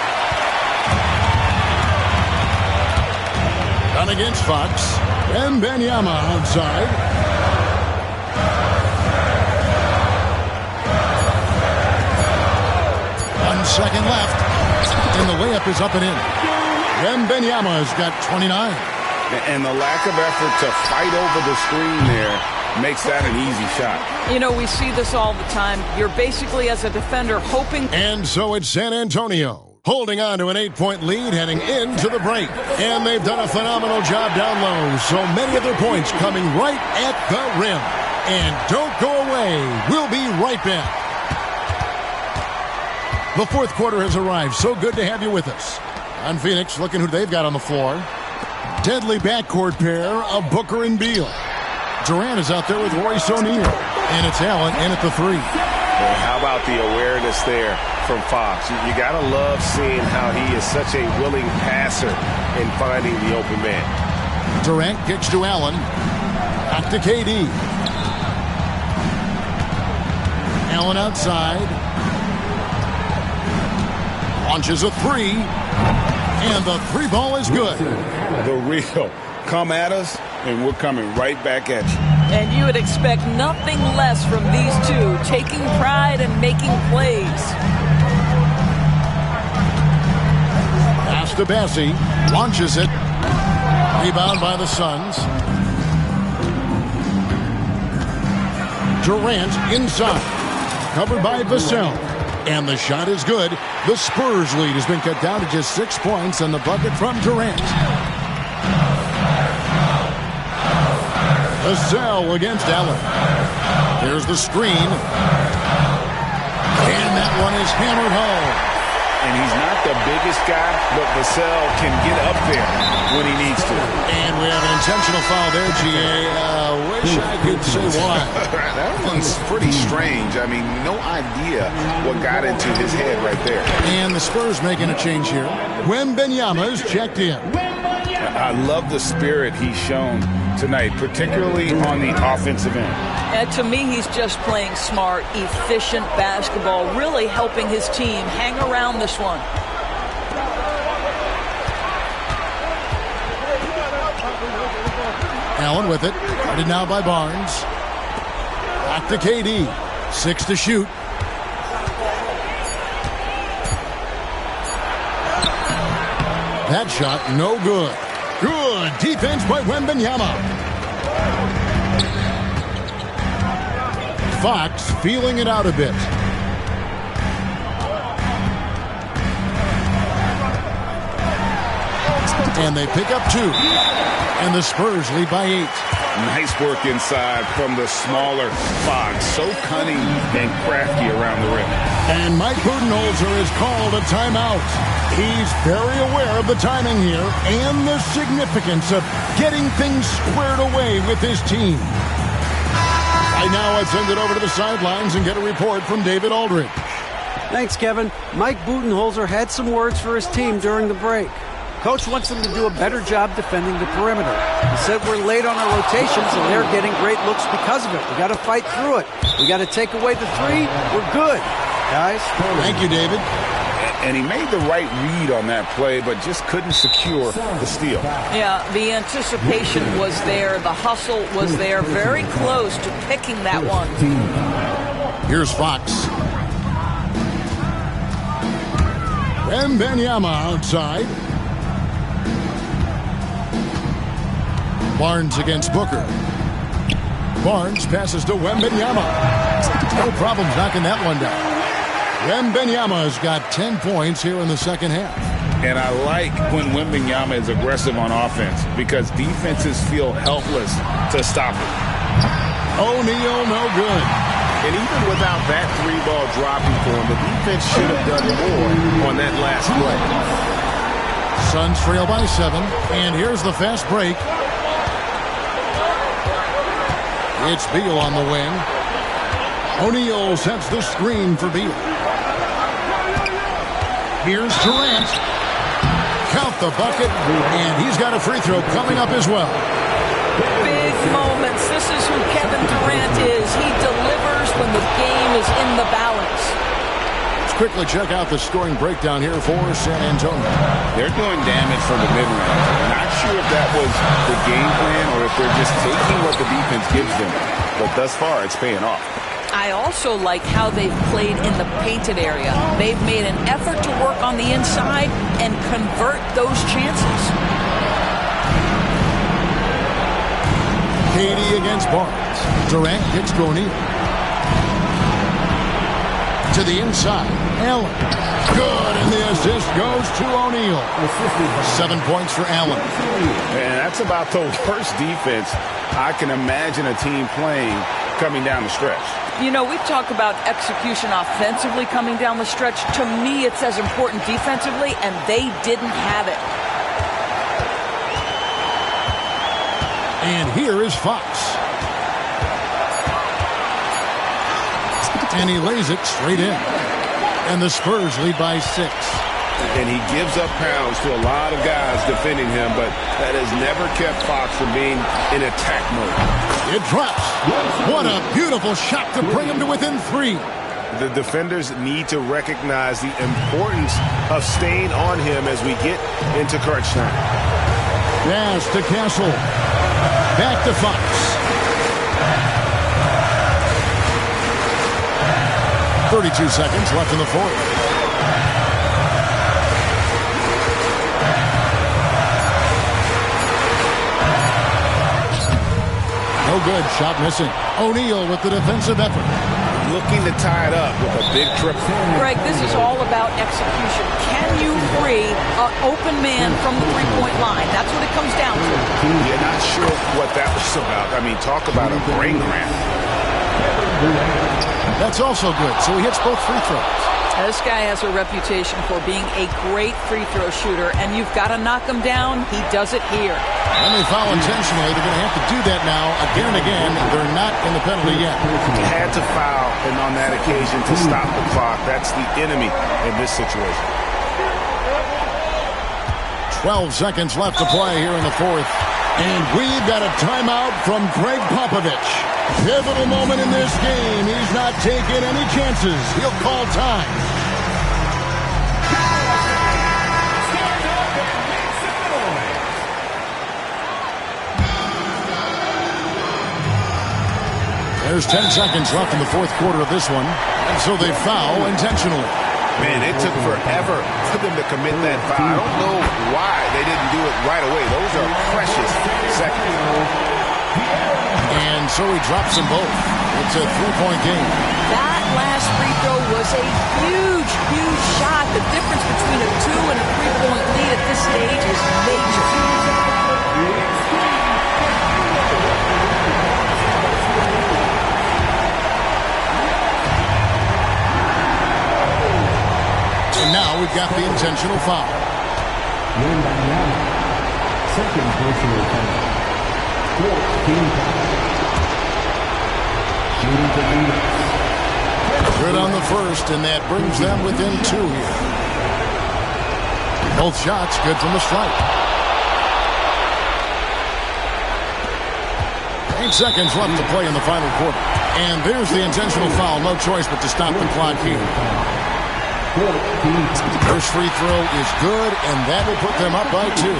S8: Dunn against Fox. And Wembanyama outside. One second left. And the layup is up and in. Wembanyama has got 29.
S10: And the lack of effort to fight over the screen there makes that an easy shot.
S9: You know, we see this all the time. You're basically, as a defender, hoping.
S8: And so it's San Antonio holding on to an 8-point lead heading into the break. And they've done a phenomenal job down low. So many of their points coming right at the rim. And don't go away. We'll be right back. The fourth quarter has arrived. So good to have you with us. On Phoenix, looking who they've got on the floor. Deadly backcourt pair of Booker and Beal. Durant is out there with Royce O'Neal. And it's Allen in at the three.
S2: Well, how about the awareness there from Fox? You got to love seeing how he is such a willing passer in finding the open man.
S8: Durant kicks to Allen. Back to KD. Allen outside. Launches a three. And the three ball is good.
S10: The real. Come at us, and we're coming right back at you.
S9: And you would expect nothing less from these two, taking pride and making plays.
S8: Pass to Bassie. Launches it. Rebound by the Suns. Durant inside. Covered by Vassell. And the shot is good. The Spurs lead has been cut down to just 6 points, and the bucket from Durant. Vassell against Allen. Here's the screen. And that one is hammered home.
S10: And he's not the biggest guy, but Vassell can get up there when he needs to.
S8: And we have an intentional foul there, G.A. Wish I could say why.
S10: That one's pretty strange. I mean, no idea what got into his head right there.
S8: And the Spurs making a change here. Wembanyama's checked in.
S10: I love the spirit he's shown tonight, particularly on the offensive end.
S9: And to me, he's just playing smart, efficient basketball, really helping his team hang around this one.
S8: Allen with it. Guarded now by Barnes. Back to KD. 6 to shoot. That shot, no good. Good defense by Wembanyama. Fox feeling it out a bit. And they pick up 2. And the Spurs lead by 8.
S10: Nice work inside from the smaller Fox. So cunning and crafty around the rim.
S8: And Mike Budenholzer has called a timeout. He's very aware of the timing here and the significance of getting things squared away with his team. Right now, I'd send it over to the sidelines and get a report from David Aldridge.
S11: Thanks, Kevin. Mike Budenholzer had some words for his team during the break. Coach wants them to do a better job defending the perimeter. He said we're late on our rotations and they're getting great looks because of it. We got to fight through it. We got to take away the three. We're good, guys.
S8: Thank you, David.
S10: And he made the right read on that play, but just couldn't secure the steal.
S9: Yeah, the anticipation was there. The hustle was there. Very close to picking that one.
S8: Here's Fox. Wembanyama outside. Barnes against Booker. Barnes passes to Wembanyama. No problems knocking that one down. Wembanyama's got 10 points here in the second half.
S10: And I like when Wembanyama is aggressive on offense because defenses feel helpless to stop it.
S8: O'Neal, no good.
S2: And even without that three ball dropping for him, the defense should have done more on that last play.
S8: Suns trail by 7. And here's the fast break. It's Beal on the wing. O'Neal sets the screen for Beal. Here's Durant. Count the bucket, and he's got a free throw coming up as well.
S9: Big moments. This is who Kevin Durant is. He delivers when the game is in the balance.
S8: Let's quickly check out the scoring breakdown here for San Antonio.
S10: They're doing damage from the mid-range. Not sure if that was the game plan or if they're just taking what the defense gives them. But thus far, it's paying off.
S9: I also like how they've played in the painted area. They've made an effort to work on the inside and convert those chances.
S8: KD against Barnes. Durant gets to O'Neal. To the inside. Allen. Good, and the assist goes to O'Neal. 7 points for Allen.
S10: And that's about the worst defense I can imagine a team playing coming down the stretch.
S12: You know, we've talked about execution offensively coming down the stretch. To me, it's as important defensively, and they didn't have it.
S8: And here is Fox. And he lays it straight in. And the Spurs lead by 6.
S10: And he gives up pounds to a lot of guys defending him, but that has never kept Fox from being in attack mode.
S8: It drops. What a beautiful shot to bring him to within 3.
S2: The defenders need to recognize the importance of staying on him as we get into crunch time.
S8: Pass to Castle. Back to Fox. .32 seconds left in the fourth. No good. Shot missing. O'Neal with the defensive effort.
S10: Looking to tie it up with a big triple.
S12: Greg, this is all about execution. Can you free an open man from the three-point line? That's what it comes down to.
S10: You're not sure what that was about. I mean, talk about a brain cramp.
S8: That's also good. So he hits both free throws.
S12: This guy has a reputation for being a great free throw shooter, and you've got to knock him down. He does it here.
S8: And they foul intentionally. They're going to have to do that now again and again. They're not in the penalty yet.
S10: He had to foul, and on that occasion to stop the clock. That's the enemy in this situation.
S8: 12 seconds left to play here in the fourth. And we've got a timeout from Greg Popovich. Pivotal moment in this game. He's not taking any chances. He'll call time. There's 10 seconds left in the fourth quarter of this one. And so they foul intentionally.
S2: Man, it took forever for them to commit that foul. I don't know why they didn't do it right away. Those are precious seconds.
S8: And so he drops them both. It's a three-point game.
S12: That last free throw was a huge, huge shot. The difference between a 2- and a 3-point lead at this stage is major.
S8: And now we've got the intentional foul.
S5: Second personal foul. 14 foul. Shooting for Phoenix.
S8: Good on the first, and that brings them within 2 here. Both shots good from the stripe. 8 seconds left to play in the final quarter. And there's the intentional foul. No choice but to stop the clock here. First free throw is good, and that will put them up by 2.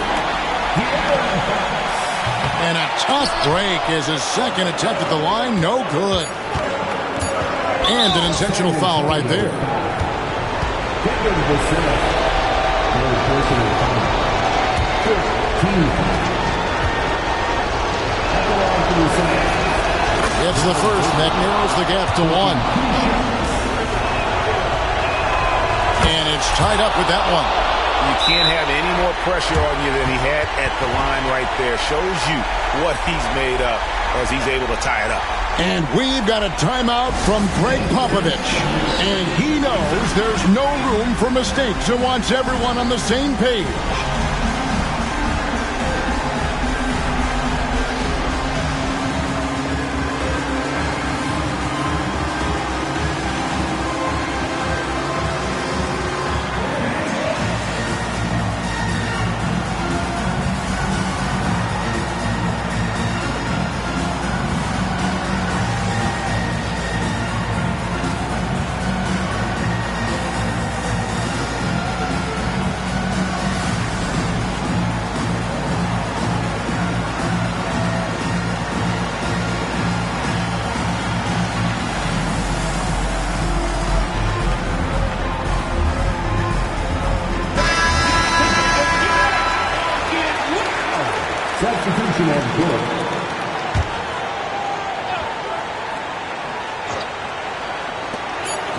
S8: And a tough break is his second attempt at the line. No good. And an intentional foul right there. It's the first that narrows the gap to 1. And it's tied up with that one.
S10: You can't have any more pressure on you than he had at the line right there. Shows you what he's made up as he's able to tie it up.
S8: And we've got a timeout from Greg Popovich. And he knows there's no room for mistakes and wants everyone on the same page.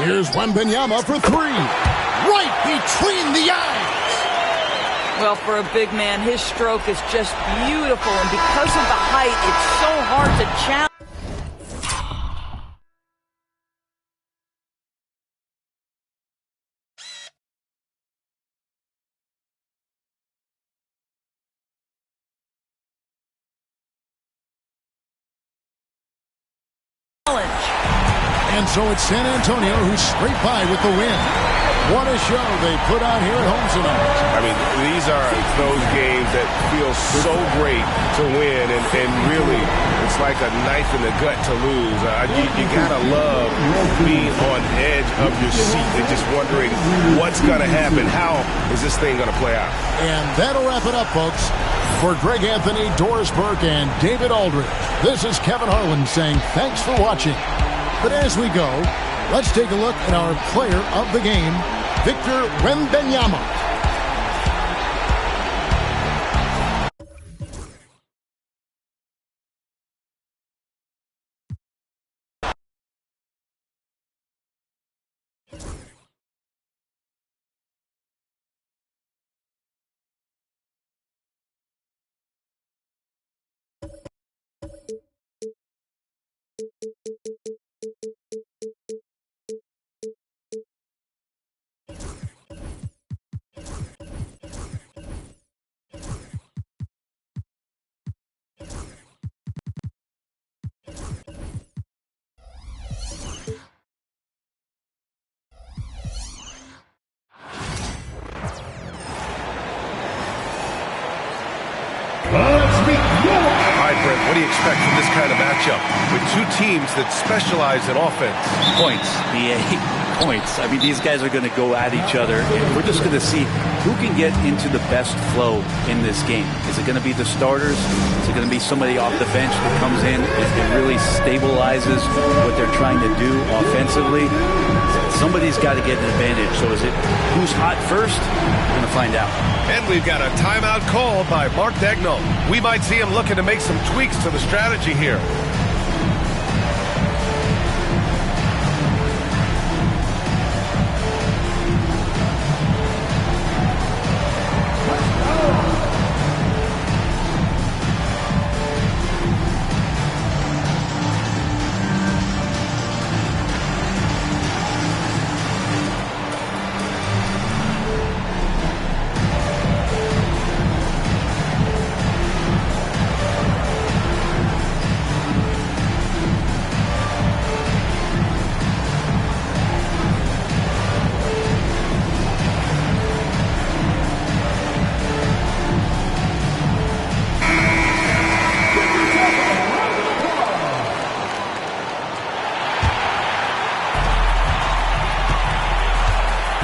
S8: Here's Wembanyama for three. Right between the eyes.
S12: Well, for a big man, his stroke is just beautiful. And because of the height, it's so hard to challenge.
S8: And so it's San Antonio who's scraped by with the win. What a show they put on here at home tonight.
S2: I mean, these are those games that feel so great to win, and really, it's like a knife in the gut to lose. You gotta love being on edge of your seat and just wondering what's gonna happen. How is this thing gonna play out?
S8: And that'll wrap it up, folks. For Greg Anthony, Doris Burke, and David Aldridge, this is Kevin Harlan saying thanks for watching. But as we go, let's take a look at our player of the game, Victor Wembanyama.
S2: All right, Brent, what do you expect from this kind of matchup with two teams that specialize in offense?
S13: Points, BA, points. I mean, these guys are going to go at each other, and we're just going to see who can get into the best flow in this game. Is it going to be the starters? Is it going to be somebody off the bench that comes in and really stabilizes what they're trying to do offensively? Somebody's got to get an advantage. So is it who's hot first? We're going to find out.
S2: And we've got a timeout called by Mark Daigneault. We might see him looking to make some tweaks to the strategy here.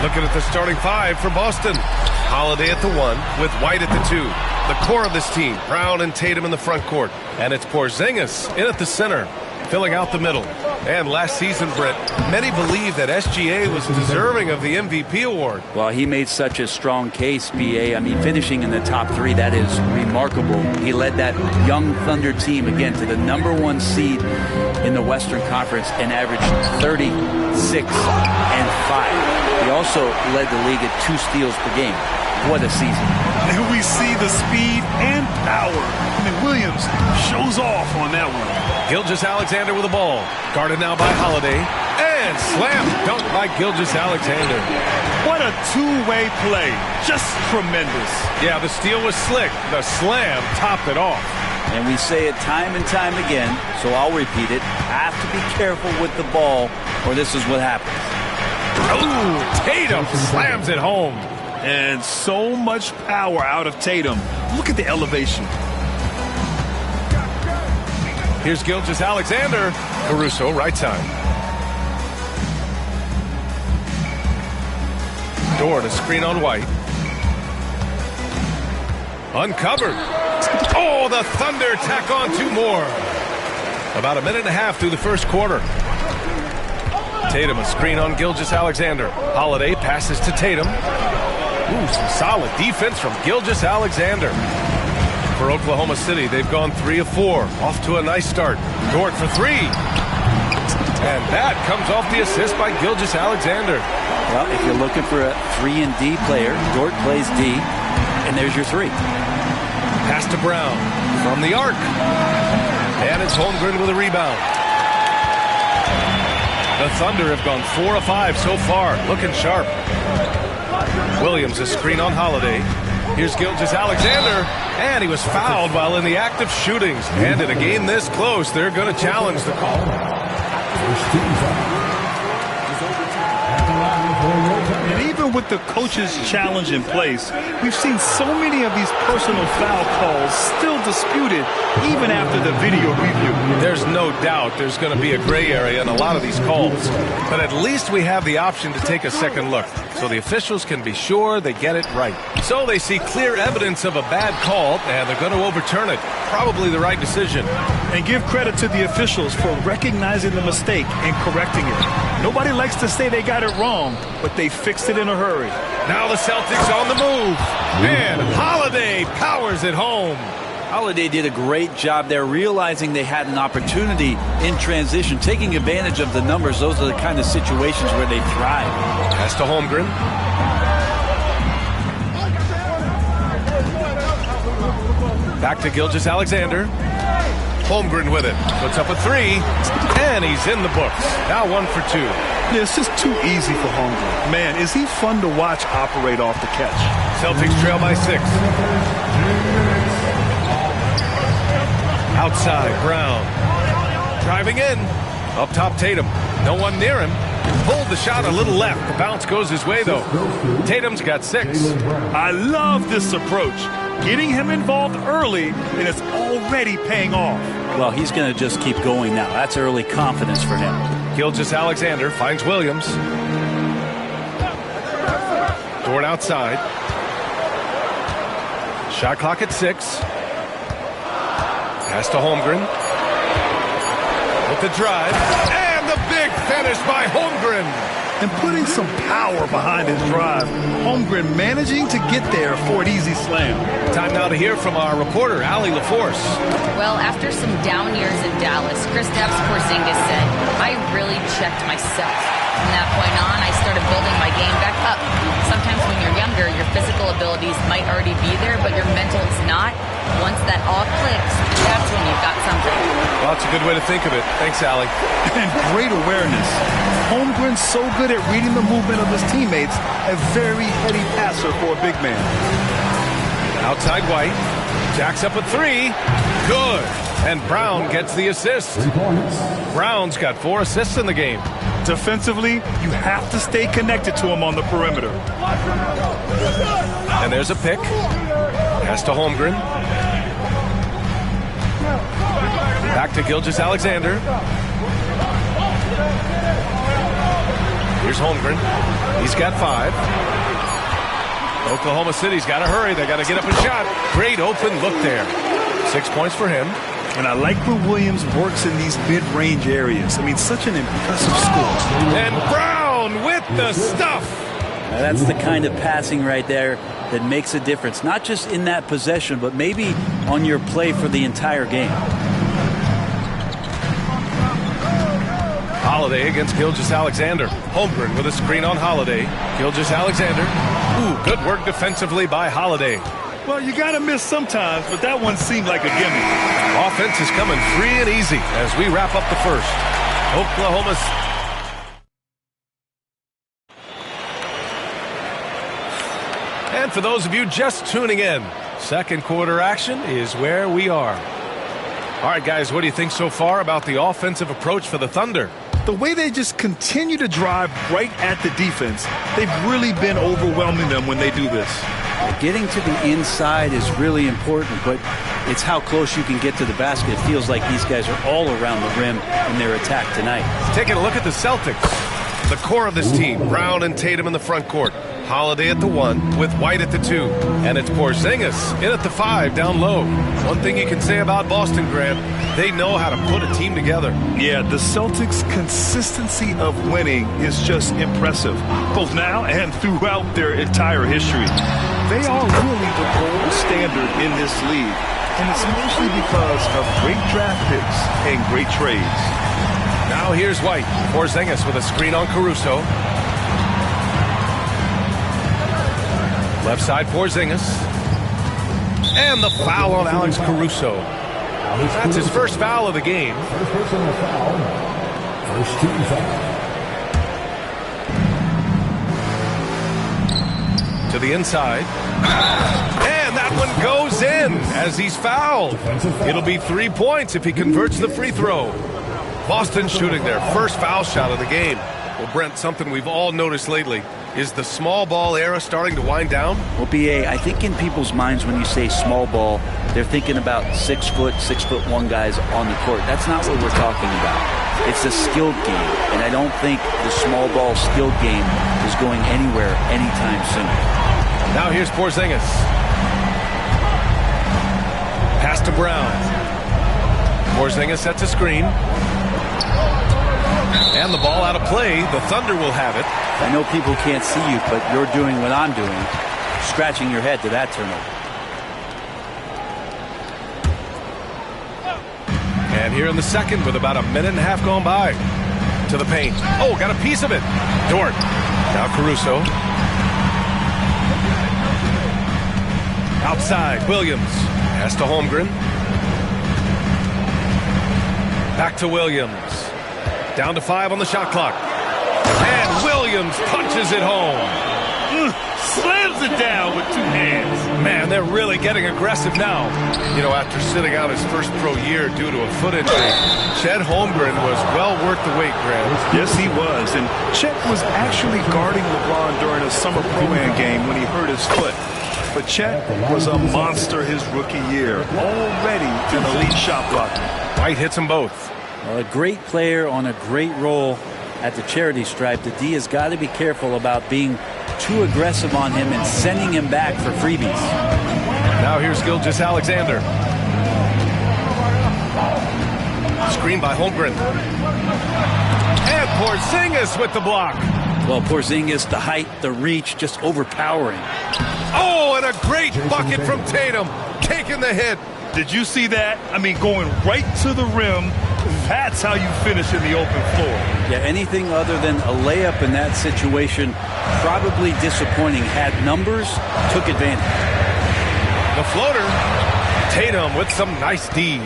S2: Looking at the starting five for Boston. Holiday at the 1 with White at the 2. The core of this team, Brown and Tatum in the front court. And it's Porzingis in at the center, filling out the middle. And last season, Brett, many believe that SGA was deserving of the MVP award.
S13: Well, he made such a strong case, BA. I mean, finishing in the top 3, that is remarkable. He led that young Thunder team, again, to the #1 seed in the Western Conference and averaged 36 and 5. He also led the league at 2 steals per game. What a season.
S3: And we see the speed and power. I mean, Williams shows off on that one.
S2: Gilgeous-Alexander with the ball. Guarded now by Holiday. And slam dunk by Gilgeous-Alexander.
S3: What a two-way play. Just tremendous.
S2: Yeah, the steal was slick. The slam topped it off.
S13: And we say it time and time again, so I'll repeat it. Have to be careful with the ball, or this is what happens.
S2: Oh, Tatum slams it home.
S3: And so much power out of Tatum. Look at the elevation.
S2: Here's Gilgeous-Alexander. Caruso, right side. Dort, a screen on White. Uncovered. Oh, the Thunder tack on 2 more. About a minute and a half through the first quarter. Tatum, a screen on Gilgeous-Alexander. Holiday passes to Tatum. Ooh, some solid defense from Gilgeous-Alexander. For Oklahoma City, they've gone 3 of 4. Off to a nice start. Dort for 3. And that comes off the assist by Gilgeous-Alexander.
S13: Well, if you're looking for a 3-and-D player, Dort plays D, and there's your 3.
S2: Pass to Brown from the arc. And it's Holmgren with a rebound. The Thunder have gone 4 of 5 so far, looking sharp. Williams, a screen on Holiday. Here's Gilgeous-Alexander, and he was fouled while in the act of shooting. And in a game this close, they're going to challenge the call.
S3: And even with the coach's challenge in place, we've seen so many of these personal foul calls still disputed even after the video review.
S2: There's no doubt there's going to be a gray area in a lot of these calls. But at least we have the option to take a second look, so the officials can be sure they get it right. So they see clear evidence of a bad call, and they're going to overturn it. Probably the right decision.
S3: And give credit to the officials for recognizing the mistake and correcting it. Nobody likes to say they got it wrong, but they fixed it in a hurry.
S2: Now the Celtics on the move, and Holiday powers it home.
S13: Holiday did a great job there, realizing they had an opportunity in transition, taking advantage of the numbers. Those are the kind of situations where they thrive.
S2: Pass to Holmgren. Back to Gilgeous-Alexander. Holmgren with it. Puts up a 3, and he's in the books. Now 1 for 2.
S3: Yeah, it's just too easy for Holmgren. Man, is he fun to watch operate off the catch.
S2: Celtics trail by 6. Outside, Brown. Driving in. Up top, Tatum. No one near him. Pulled the shot a little left. The bounce goes his way, though. Tatum's got 6.
S3: I love this approach. Getting him involved early, and it's already paying off.
S13: Well, he's going to just keep going now. That's early confidence for him.
S2: Gilgeous-Alexander finds Williams. Dort outside. Shot clock at 6. Pass to Holmgren. With the drive. And the big finish by Holmgren.
S3: And putting some power behind his drive. Holmgren managing to get there for an easy slam.
S2: Time now to hear from our reporter, Allie LaForce.
S6: Well, after some down years in Dallas, Kristaps Porzingis said, I really checked myself. From that point on, I started building my game back up. Sometimes when you're younger, your physical abilities might already be there, but your mental is not. Once that all clicks, that's when you've got something.
S2: Well, that's a good way to think of it. Thanks, Allie.
S3: And great awareness. Holmgren's so good at reading the movement of his teammates, a very heady passer for a big man.
S2: Outside White. Jacks up a 3. Good. And Brown gets the assist. Brown's got 4 assists in the game.
S3: Defensively, you have to stay connected to him on the perimeter.
S2: And there's a pick. Pass to Holmgren. Back to Gilgeous-Alexander. Here's Holmgren. He's got 5. Oklahoma City's got to hurry. They got to get up a shot. Great open look there. 6 points for him.
S3: And I like when Williams works in these mid-range areas. I mean, such an impressive score.
S2: And Brown with the stuff.
S13: Now that's the kind of passing right there that makes a difference. Not just in that possession, but maybe on your play for the entire game.
S2: Holiday against Gilgeous-Alexander. Holmgren with a screen on Holiday. Gilgeous-Alexander. Ooh, good work defensively by Holiday.
S3: Well, you got to miss sometimes, but that one seemed like a gimme.
S2: Offense is coming free and easy as we wrap up the first. Oklahoma's. And for those of you just tuning in, second quarter action is where we are. All right, guys, what do you think so far about the offensive approach for the Thunder?
S3: The way they just continue to drive right at the defense, they've really been overwhelming them when they do this.
S13: Getting to the inside is really important, but it's how close you can get to the basket. It feels like these guys are all around the rim in their attack tonight.
S2: Taking a look at the Celtics. The core of this team, Brown and Tatum in the front court. Holiday at the 1 with White at the 2. And it's Porzingis in at the 5 down low. One thing you can say about Boston, Grant, they know how to put a team together.
S3: Yeah, the Celtics' consistency of winning is just impressive, both now and throughout their entire history. They are really the gold standard in this league, and it's mostly because of great draft picks and great trades.
S2: Now here's White. Porzingis with a screen on Caruso. Left side Porzingis. And the foul on Alex Caruso. That's his first foul of the game.
S5: First personal foul. First team foul.
S2: To the inside. And that one goes in as he's fouled. It'll be 3 points if he converts the free throw. Boston shooting their first foul shot of the game. Well, Brent, something we've all noticed lately. Is the small ball era starting to wind down?
S13: Well, B.A., I think in people's minds when you say small ball, they're thinking about 6 foot, 6'1" guys on the court. That's not what we're talking about. It's a skilled game, and I don't think the small ball skilled game is going anywhere anytime soon.
S2: Now here's Porzingis. Pass to Brown. Porzingis sets a screen. And the ball out of play. The Thunder will have it.
S13: I know people can't see you, but you're doing what I'm doing, scratching your head to that turnover.
S2: And here in the second with about a minute and a half gone by. To the paint. Oh, got a piece of it. Dort. Now Caruso. Outside, Williams. Pass to Holmgren. Back to Williams. Down to 5 on the shot clock. And Williams punches it home.
S3: Slams it down with 2 hands.
S2: Man, they're really getting aggressive now. You know, after sitting out his first pro year due to a foot injury, Chet Holmgren was well worth the wait, Grant.
S3: Yes, he was. And Chet was actually guarding LeBron during a summer pro-am game when he hurt his foot. But Chet was a monster his rookie year. Already an elite shot blocker.
S2: White hits them both.
S13: Well, a great player on a great role at the charity stripe. The D has got to be careful about being too aggressive on him and sending him back for freebies.
S2: Now here's Gilgeous-Alexander. Screen by Holmgren. And Porzingis with the block.
S13: Well, Porzingis, the height, the reach, just overpowering.
S2: Oh, and a great bucket from Tatum. Taking the hit.
S3: Did you see that? I mean, going right to the rim. That's how you finish in the open floor.
S13: Yeah, anything other than a layup in that situation, probably disappointing. Had numbers, took advantage.
S2: The floater. Tatum with some nice D.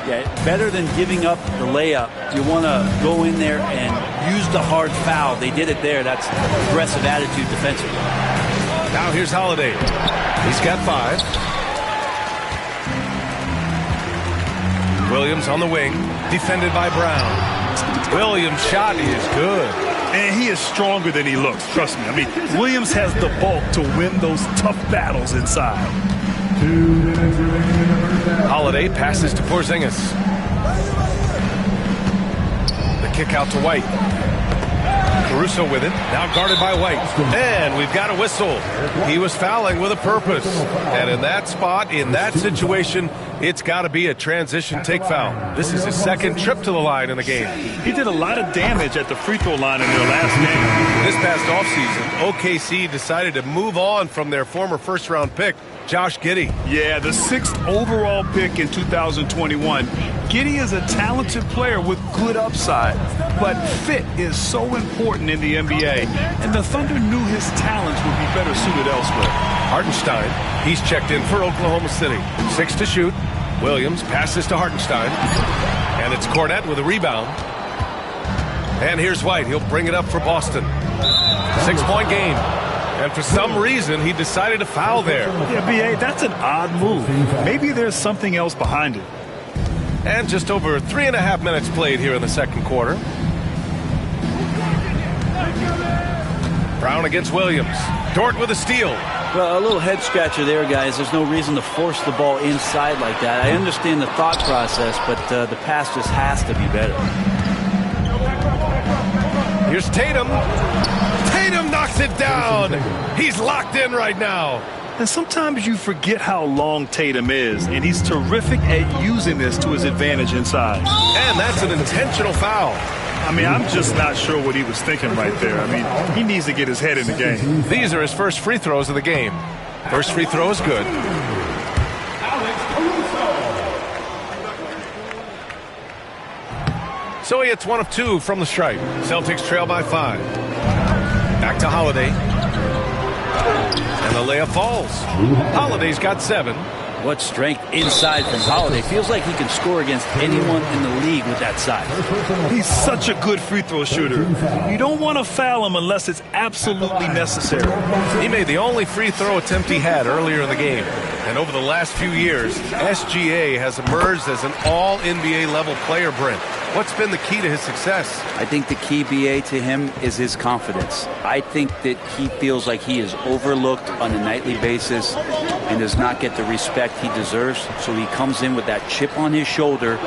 S13: Yeah, better than giving up the layup. You want to go in there and use the hard foul. They did it there. That's aggressive attitude defensively.
S2: Now here's Holiday. He's got 5. Williams on the wing, defended by Brown. Williams' shot is good.
S3: And he is stronger than he looks, trust me. I mean, Williams has the bulk to win those tough battles inside.
S2: Holiday passes to Porzingis. The kick out to White. Caruso with it, now guarded by White. And we've got a whistle. He was fouling with a purpose. And in that spot, in that situation, it's got to be a transition take foul. This is his second trip to the line in the game.
S3: He did a lot of damage at the free throw line in their last game.
S2: This past offseason, OKC decided to move on from their former first-round pick, Josh Giddey.
S3: Yeah, the 6th overall pick in 2021. Giddey is a talented player with good upside, but fit is so important in the NBA, and the Thunder knew his talents would be better suited elsewhere.
S2: Hartenstein, he's checked in for Oklahoma City. 6 to shoot. Williams passes to Hartenstein, and it's Cornette with a rebound. And here's White. He'll bring it up for Boston. 6-point game. And for some reason, he decided to foul there.
S3: Yeah, B.A., that's an odd move. Maybe there's something else behind it.
S2: And just over 3.5 minutes played here in the second quarter. Brown against Williams. Dort with a steal.
S13: Well, a little head scratcher there, guys. There's no reason to force the ball inside like that. I understand the thought process, but the pass just has to be better.
S2: Here's Tatum. Tatum knocks it down. He's locked in right now.
S3: And sometimes you forget how long Tatum is, and he's terrific at using this to his advantage inside.
S2: And that's an intentional foul.
S3: I mean, I'm just not sure what he was thinking right there. I mean, he needs to get his head in the game.
S2: These are his first free throws of the game. First free throw is good. So he hits 1 of 2 from the stripe. Celtics trail by 5. Back to Holiday. And the layup falls. Holiday's got 7.
S13: What strength inside from Holiday. Feels like he can score against anyone in the league with that size.
S3: He's such a good free throw shooter. You don't want to foul him unless it's absolutely necessary.
S2: He made the only free throw attempt he had earlier in the game. And over the last few years, SGA has emerged as an all-NBA level player, Brent. What's been the key to his success?
S13: I think the key, BA, to him is his confidence. I think that he feels like he is overlooked on a nightly basis and does not get the respect he deserves. So he comes in with that chip on his shoulder,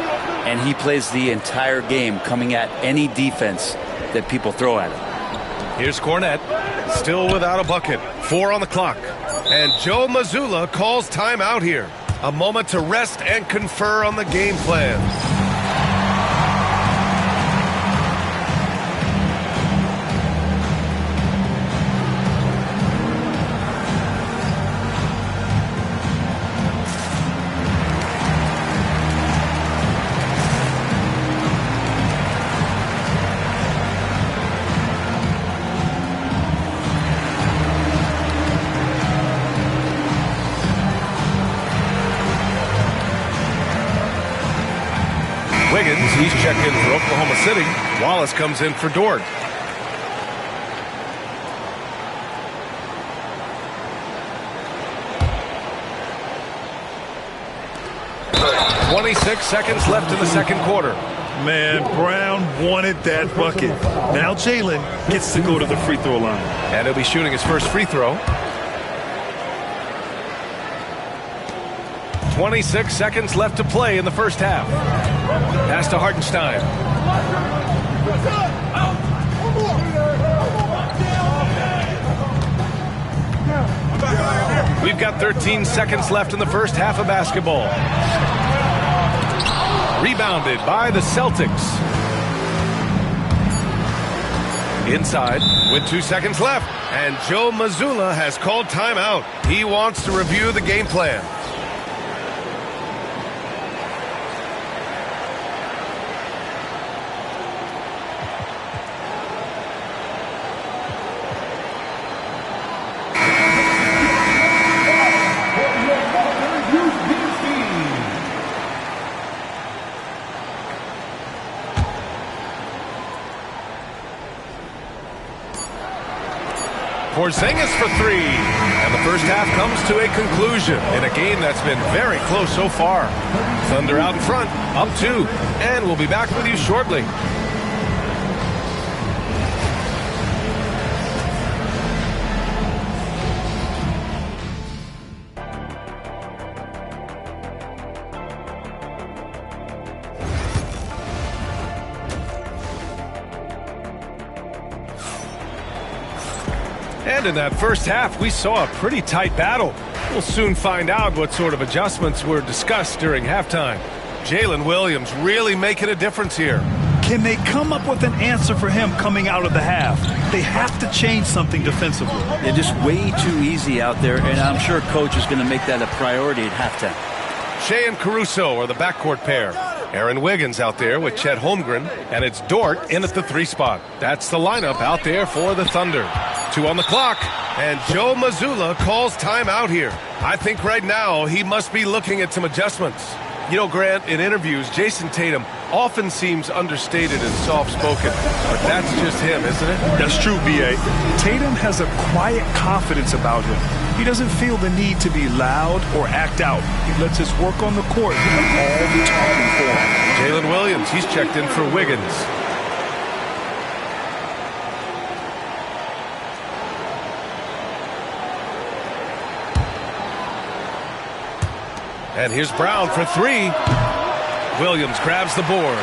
S13: and he plays the entire game coming at any defense that people throw at him.
S2: Here's Cornette, still without a bucket. 4 on the clock. And Joe Mazzulla calls timeout here. A moment to rest and confer on the game plan. Wiggins, he's checked in for Oklahoma City. Wallace comes in for Dort. .26 seconds left in the second quarter.
S3: Man, Brown wanted that bucket. Now Jalen gets to go to the free throw line.
S2: And he'll be shooting his first free throw. 26 seconds left to play in the first half. Pass to Hartenstein. We've got 13 seconds left in the first half of basketball. Rebounded by the Celtics. Inside with 2 seconds left. And Joe Mazzulla has called timeout. He wants to review the game plan. Porzingis for 3. And the first half comes to a conclusion in a game that's been very close so far. Thunder out in front, up 2. And we'll be back with you shortly. And in that first half, we saw a pretty tight battle. We'll soon find out what sort of adjustments were discussed during halftime. Jalen Williams really making a difference here.
S3: Can they come up with an answer for him coming out of the half? They have to change something defensively.
S13: They're just way too easy out there, and I'm sure Coach is going to make that a priority at halftime.
S2: Shea and Caruso are the backcourt pair. Aaron Wiggins out there with Chet Holmgren, and it's Dort in at the 3 spot. That's the lineup out there for the Thunder. 2 on the clock, and Joe Mazzulla calls timeout here. I think right now he must be looking at some adjustments. You know, Grant, in interviews, Jason Tatum often seems understated and soft-spoken, but that's just him, isn't it?
S3: That's true, B.A. Tatum has a quiet confidence about him. He doesn't feel the need to be loud or act out. He lets his work on the court do all the talking for him.
S2: Jalen Williams, he's checked in for Wiggins. And here's Brown for 3. Williams grabs the board.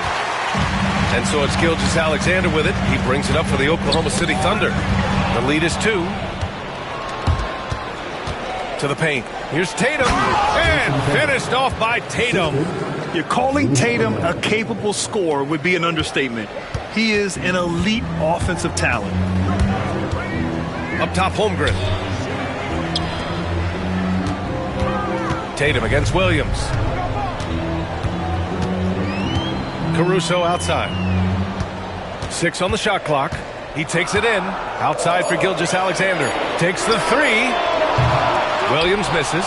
S2: And so it's Gilgeous-Alexander with it. He brings it up for the Oklahoma City Thunder. The lead is 2. To the paint. Here's Tatum. And finished off by Tatum.
S3: You're calling Tatum a capable scorer would be an understatement. He is an elite offensive talent.
S2: Up top, Holmgren. Tatum against Williams. Caruso outside. 6 on the shot clock. He takes it in. Outside for Gilgeous-Alexander. Takes the 3. Williams misses.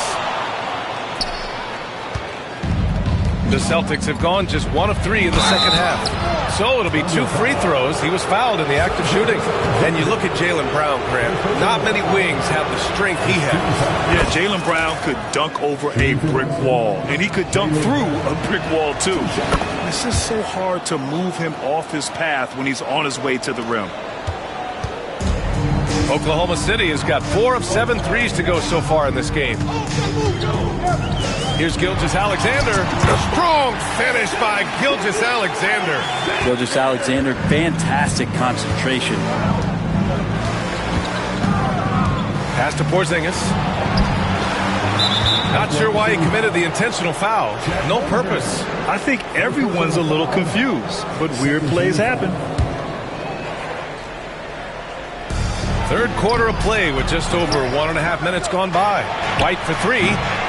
S2: The Celtics have gone just 1 of 3 in the second half. So it'll be 2 free throws. He was fouled in the act of shooting. And you look at Jaylen Brown, Grant. Not many wings have the strength he has.
S3: Yeah, Jaylen Brown could dunk over a brick wall. And he could dunk through a brick wall, too. It's just so hard to move him off his path when he's on his way to the rim.
S2: Oklahoma City has got 4 of 7 threes to go so far in this game. Here's Gilgeous-Alexander. A strong finish by Gilgeous-Alexander.
S13: Gilgeous-Alexander, fantastic concentration.
S2: Pass to Porzingis. Not sure why he committed the intentional foul. No purpose.
S3: I think everyone's a little confused, but weird plays happen.
S2: Third quarter of play with just over 1.5 minutes gone by. White for 3.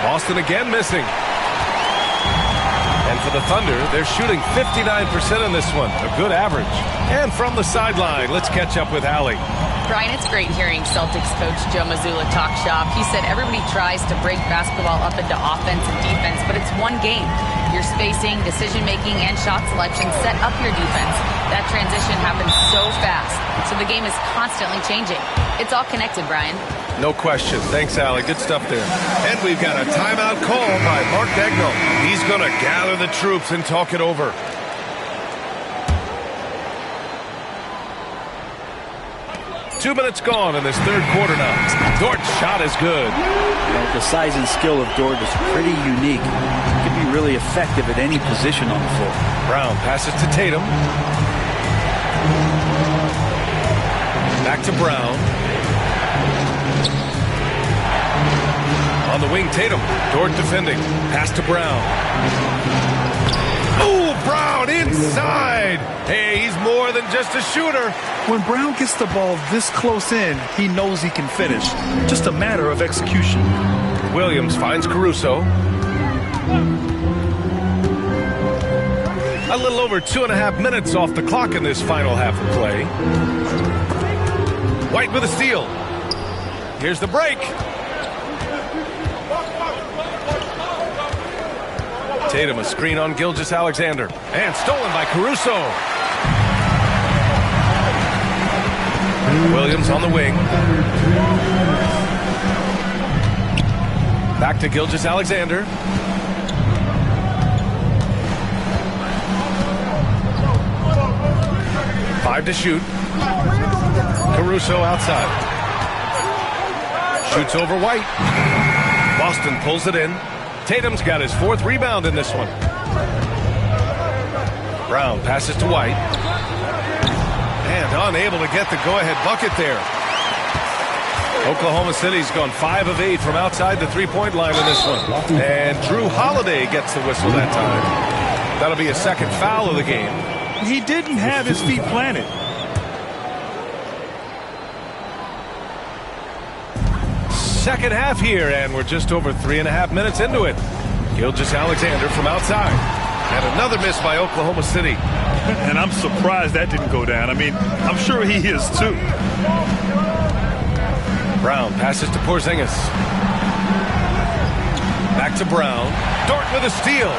S2: Boston again missing. And for the Thunder, they're shooting 59% in this one. A good average. And from the sideline, let's catch up with Allie.
S6: Brian, it's great hearing Celtics coach Joe Mazzulla talk shop. He said everybody tries to break basketball up into offense and defense, but it's one game. Your spacing, decision-making, and shot selection set up your defense. That transition happens so fast, so the game is constantly changing. It's all connected, Brian.
S2: No question. Thanks, Allie. Good stuff there. And we've got a timeout call by Mark Daigneault. He's going to gather the troops and talk it over. Two minutes gone in this third quarter now. Dort's shot is good.
S13: The size and skill of Dort is pretty unique. He can be really effective at any position on the floor.
S2: Brown passes to Tatum. Back to Brown. On the wing, Tatum. Dort defending. Pass to Brown. Oh, Brown inside. Hey, he's more than just a shooter.
S3: When Brown gets the ball this close in, he knows he can finish. Just a matter of execution.
S2: Williams finds Caruso. A little over 2.5 minutes off the clock in this final half of play. White with a steal. Here's the break. Tatum a screen on Gilgeous-Alexander. And stolen by Caruso. Williams on the wing. Back to Gilgeous-Alexander. Five to shoot. Caruso outside. Shoots over White. Boston pulls it in. Tatum's got his 4th rebound in this one. Brown passes to White. And unable to get the go-ahead bucket there. Oklahoma City's gone 5 of 8 from outside the three-point line in this one. And Drew Holiday gets the whistle that time. That'll be a second foul of the game.
S3: He didn't have his feet planted.
S2: Second half here, and we're just over 3.5 minutes into it. Gilgeous-Alexander from outside. And another miss by Oklahoma City.
S3: And I'm surprised that didn't go down. I mean, I'm sure he is too.
S2: Brown passes to Porzingis. Back to Brown. Dort with a steal.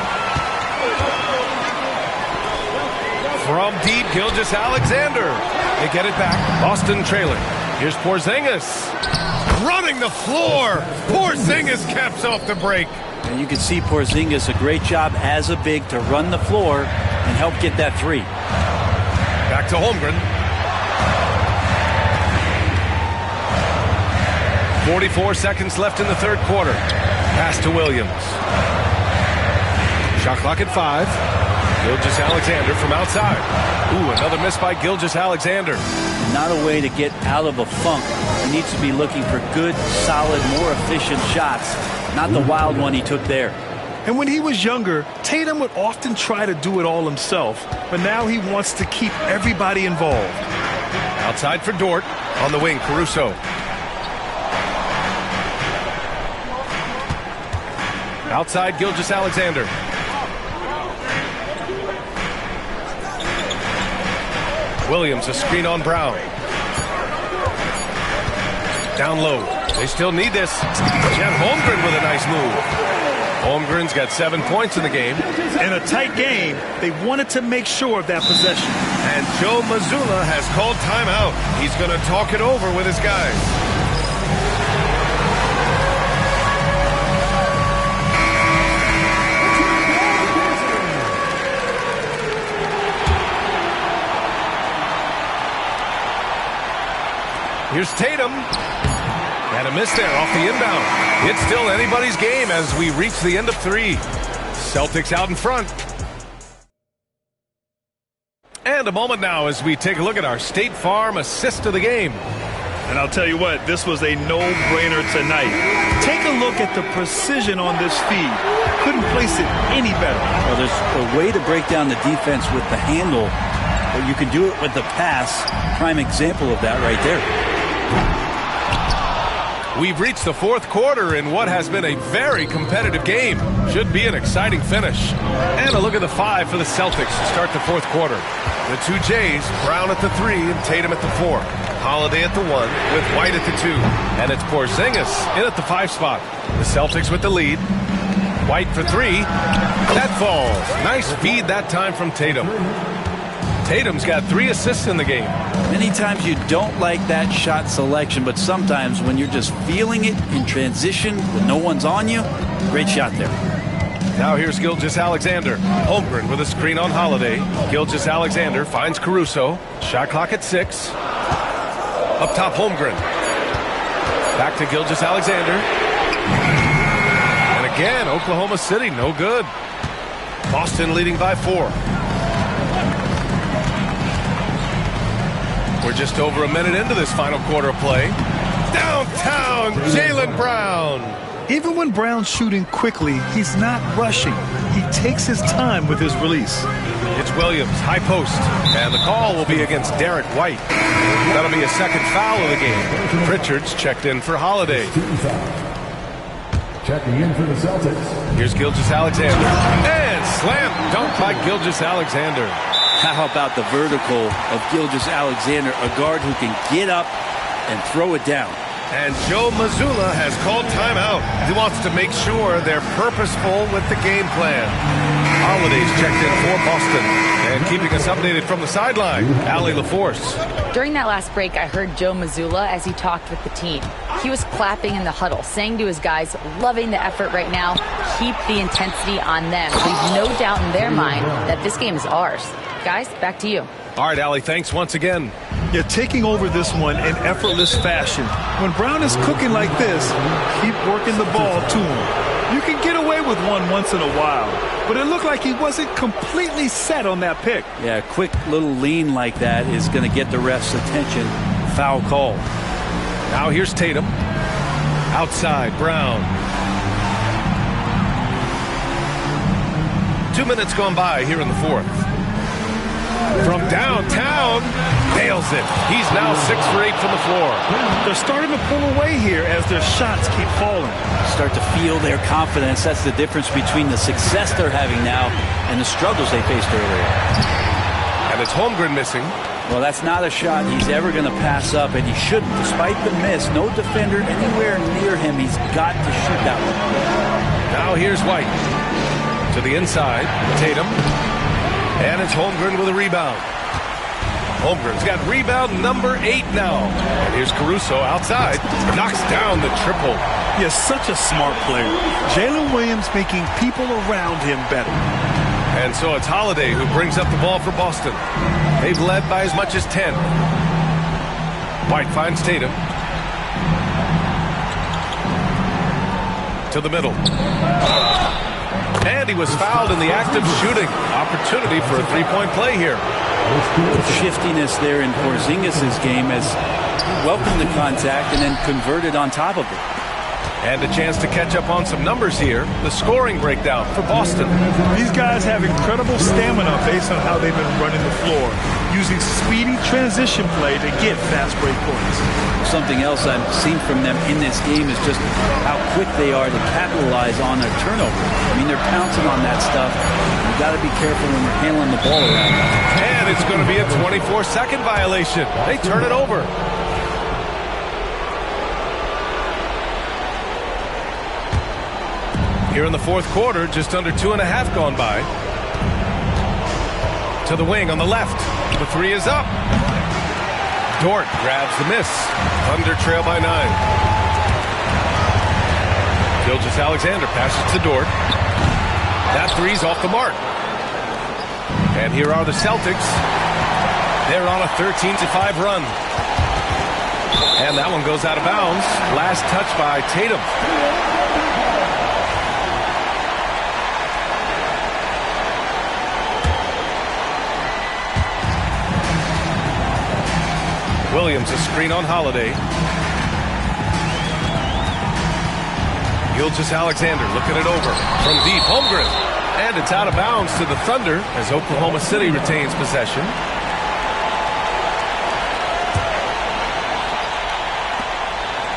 S2: From deep, Gilgeous-Alexander. They get it back. Boston trailing. Here's Porzingis. Running the floor. Porzingis caps off the break.
S13: And you can see Porzingis a great job as a big to run the floor and help get that 3.
S2: Back to Holmgren. 44 seconds left in the third quarter. Pass to Williams. Shot clock at 5. Gilgeous-Alexander from outside. Ooh, another miss by Gilgeous-Alexander.
S13: Not a way to get out of a funk. He needs to be looking for good, solid, more efficient shots. Not the wild one he took there.
S3: And when he was younger, Tatum would often try to do it all himself. But now he wants to keep everybody involved.
S2: Outside for Dort. On the wing, Caruso. Outside, Gilgeous-Alexander. Williams, a screen on Brown. Down low. They still need this. Chet Holmgren with a nice move. Holmgren's got 7 points in the game.
S3: In a tight game, they wanted to make sure of that possession.
S2: And Joe Mazzulla has called timeout. He's going to talk it over with his guys. Here's Tatum. And a miss there off the inbound. It's still anybody's game as we reach the end of 3. Celtics out in front. And a moment now as we take a look at our State Farm assist of the game.
S3: And I'll tell you what, this was a no-brainer tonight. Take a look at the precision on this feed. Couldn't place it any better.
S13: Well, there's a way to break down the defense with the handle, but you can do it with the pass. Prime example of that right there.
S2: We've reached the 4th quarter in what has been a very competitive game. Should be an exciting finish. And a look at the 5 for the Celtics to start the 4th quarter. The 2 Jays, Brown at the 3 and Tatum at the 4. Holiday at the 1 with White at the 2. And it's Porzingis in at the 5 spot. The Celtics with the lead. White for 3. That falls. Nice feed that time from Tatum. Tatum's got 3 assists in the game.
S13: Many times you don't like that shot selection, but sometimes when you're just feeling it in transition when no one's on you, great shot there.
S2: Now here's Gilgeous-Alexander. Holmgren with a screen on Holiday. Gilgeous-Alexander finds Caruso. Shot clock at 6. Up top, Holmgren. Back to Gilgeous-Alexander. And again, Oklahoma City, no good. Boston leading by 4. We're just over a minute into this final quarter of play. Downtown, Jaylen Brown.
S3: Even when Brown's shooting quickly, he's not rushing. He takes his time with his release.
S2: It's Williams, high post. And the call will be against Derek White. That'll be a second foul of the game. Pritchard's checked in for Holiday.
S5: Checking in for the Celtics.
S2: Here's Gilgeous-Alexander. And slam dunk by Gilgeous-Alexander.
S13: How about the vertical of Gilgeous-Alexander, a guard who can get up and throw it down.
S2: And Joe Mazzulla has called timeout. He wants to make sure they're purposeful with the game plan. Holiday's checked in for Boston. And keeping us updated from the sideline, Allie LaForce.
S6: During that last break, I heard Joe Mazzulla as he talked with the team. He was clapping in the huddle, saying to his guys, loving the effort right now, keep the intensity on them. Leave no doubt in their mind that this game is ours. Guys, back to you.
S2: All right, Allie, thanks once again.
S3: You're taking over this one in effortless fashion. When Brown is cooking like this, keep working the ball to him. You can get away with one once in a while, but it looked like he wasn't completely set on that pick.
S13: Yeah, a quick little lean like that is going to get the ref's attention. Foul call.
S2: Now here's Tatum. Outside, Brown. 2 minutes gone by here in the 4th. From downtown, nails it. He's now 6 for 8 from the floor.
S3: They're starting to pull away here as their shots keep falling.
S13: Start to feel their confidence. That's the difference between the success they're having now and the struggles they faced earlier.
S2: And it's Holmgren missing.
S13: Well, that's not a shot he's ever going to pass up, and he shouldn't. Despite the miss, no defender anywhere near him. He's got to shoot that one.
S2: Now here's White. To the inside, Tatum. And it's Holmgren with a rebound. Holmgren's got rebound number 8 now. And here's Caruso outside. Knocks down the triple.
S3: He's such a smart player. Jalen Williams making people around him better.
S2: And so it's Holiday who brings up the ball for Boston. They've led by as much as 10. White finds Tatum. To the middle. And he was fouled in the act of shooting. Opportunity for a three-point play here.
S13: Shiftiness there in Porzingis' game has welcomed the contact and then converted on top of it.
S2: And a chance to catch up on some numbers here. The scoring breakdown for Boston.
S3: These guys have incredible stamina based on how they've been running the floor, using speedy transition play to get fast break points.
S13: Something else I've seen from them in this game is just how quick they are to capitalize on their turnovers. I mean, they're pouncing on that stuff. You got to be careful when you're handling the ball around.
S2: And it's going to be a 24-second violation. They turn it over. Here in the fourth quarter, just under 2.5 gone by. To the wing on the left. The three is up. Dort grabs the miss. Thunder trail by 9. Gilgeous-Alexander passes to Dort. That three's off the mark. And here are the Celtics. They're on a 13-5 run. And that one goes out of bounds. Last touch by Tatum. Williams, a screen on Holiday. Gilgeous-Alexander looking it over from deep. Holmgren. And it's out of bounds to the Thunder as Oklahoma City retains possession.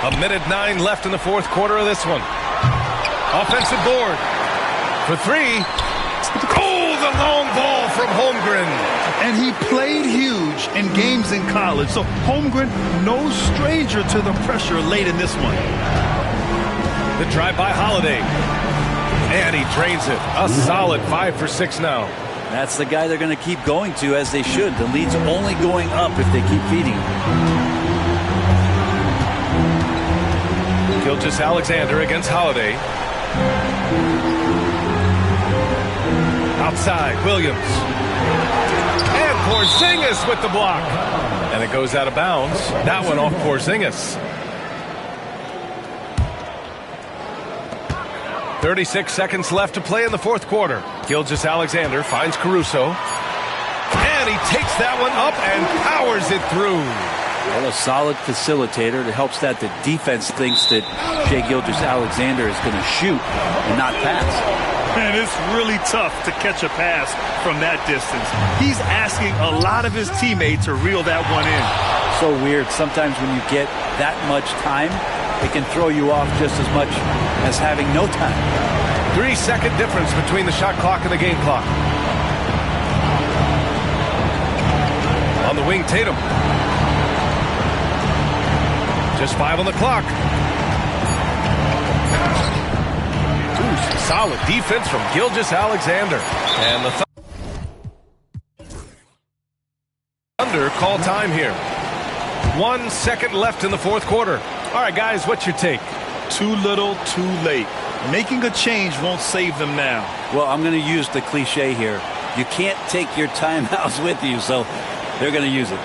S2: A minute 9 left in the fourth quarter of this one. Offensive board for 3. Oh, the long ball from Holmgren.
S3: And he played huge in games in college, so Holmgren, no stranger to the pressure late in this one.
S2: The drive by Holiday. And he drains it. A solid 5 for 6 now.
S13: That's the guy they're going to keep going to, as they should. The lead's only going up if they keep feeding him.
S2: Gilgeous-Alexander against Holiday. Outside, Williams. And Porzingis with the block. And it goes out of bounds. That one off Porzingis. 36 seconds left to play in the fourth quarter. Gilgeous-Alexander finds Caruso. And he takes that one up and powers it through.
S13: Well, a solid facilitator. It helps that the defense thinks that Shai Gilgeous-Alexander is going to shoot and not pass.
S3: And it's really tough to catch a pass from that distance. He's asking a lot of his teammates to reel that one in.
S13: So weird. Sometimes when you get that much time, it can throw you off just as much as having no time.
S2: 3-second difference between the shot clock and the game clock. On the wing, Tatum. Just 5 on the clock. Ooh, solid defense from Gilgeous-Alexander. And the Thunder call time here. 1 second left in the fourth quarter. All right, guys, what's your take?
S3: Too little, too late. Making a change won't save them now.
S13: Well, I'm going to use the cliche here. You can't take your timeouts with you, so they're going to use it.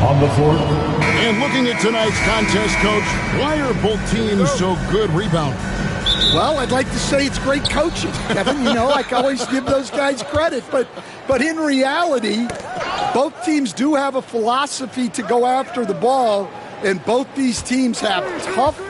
S8: On the floor. And looking at tonight's contest, Coach, why are both teams so good rebounding?
S14: Well, I'd like to say it's great coaching, Kevin. You know, I always give those guys credit. But in reality, both teams do have a philosophy to go after the ball, and both these teams have tough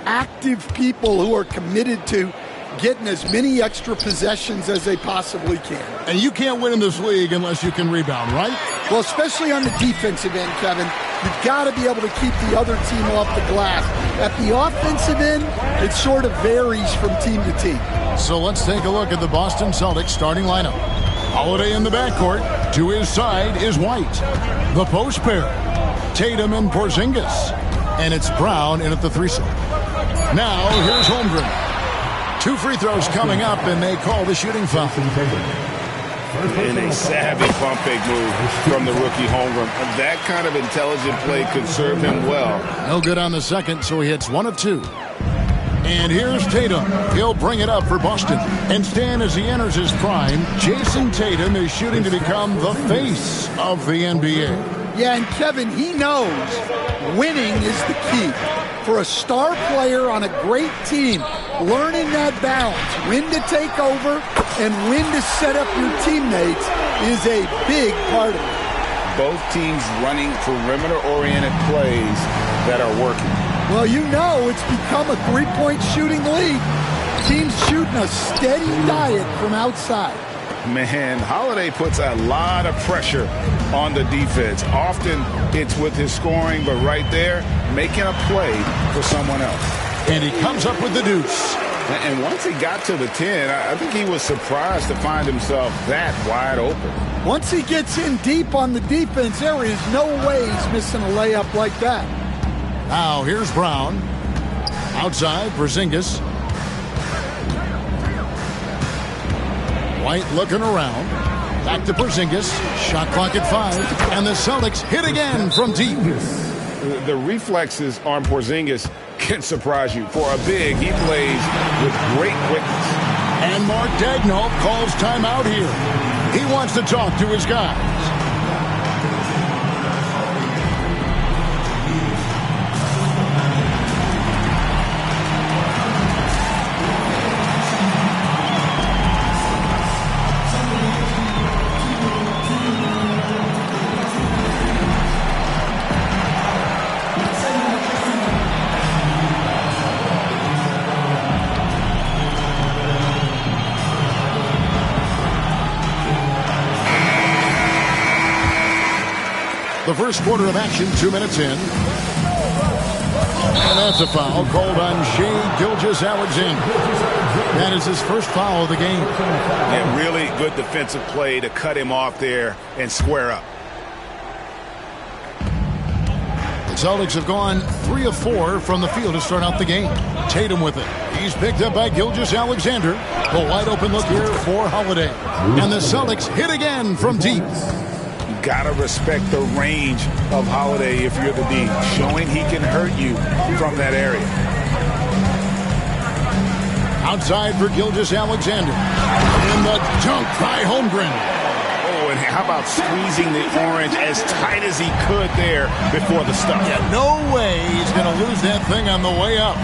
S14: active people who are committed to getting as many extra possessions as they possibly can.
S8: And you can't win in this league unless you can rebound, right?
S14: Well, especially on the defensive end, Kevin, you've got to be able to keep the other team off the glass. At the offensive end, it sort of varies from team to team.
S8: So let's take a look at the Boston Celtics starting lineup. Holiday in the backcourt. To his side is White. The post pair, Tatum and Porzingis. And it's Brown in at the threesome. Now, here's Holmgren. 2 free throws coming up, and they call the shooting foul.
S10: And a savvy pump fake move from the rookie Holmgren. That kind of intelligent play could serve him well.
S8: No good on the second, so he hits 1 of 2. And here's Tatum. He'll bring it up for Boston. And Stan, as he enters his prime, Jason Tatum is shooting to become the face of the NBA.
S14: Yeah, and Kevin, he knows winning is the key. For a star player on a great team, learning that balance, when to take over and when to set up your teammates is a big part of it.
S10: Both teams running perimeter-oriented plays that are working.
S14: Well, you know it's become a three-point shooting league. Teams shooting a steady diet from outside.
S10: Man, Holiday puts a lot of pressure on the defense. Often it's with his scoring, but right there, making a play for someone else.
S8: And he comes up with the deuce.
S10: And once he got to the 10, I think he was surprised to find himself that wide open.
S14: Once he gets in deep on the defense, there is no way he's missing a layup like that.
S8: Now, here's Brown. Outside, Porzingis. White looking around. Back to Porzingis. Shot clock at 5. And the Celtics hit again from deep.
S10: The reflexes on Porzingis can surprise you. For a big, he plays with great quickness.
S8: And Mark Daigneault calls timeout here. He wants to talk to his guys. The first quarter of action, 2 minutes in. And that's a foul called on Shai Gilgeous-Alexander. That is his first foul of the game.
S10: Yeah, really good defensive play to cut him off there and square up.
S8: The Celtics have gone 3 of 4 from the field to start out the game. Tatum with it. He's picked up by Gilgeous-Alexander. The wide open look here for Holiday. And the Celtics hit again from deep.
S10: Gotta respect the range of Holiday if you're the D, showing he can hurt you from that area.
S8: Outside for Gilgeous-Alexander. And the dunk by Holmgren.
S10: Oh, and how about squeezing the orange as tight as he could there before the stuff?
S8: Yeah, no way he's going to lose that thing on the way up.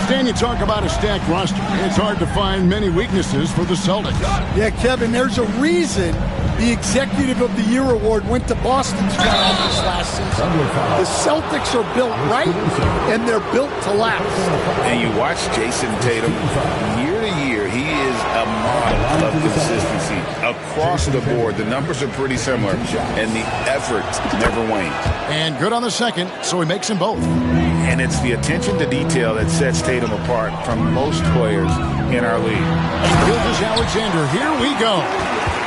S8: Stan, you talk about a stacked roster. It's hard to find many weaknesses for the Celtics.
S14: Yeah, Kevin, there's a reason the Executive of the Year award went to Boston's front office last season. The Celtics are built right, and they're built to last.
S10: And you watch Jason Tatum, year to year, he is a model of consistency. Across the board, the numbers are pretty similar, and the effort never wanes.
S8: And good on the second, so he makes them both.
S10: And it's the attention to detail that sets Tatum apart from most players in our league.
S8: And Gilgeous-Alexander, here we go.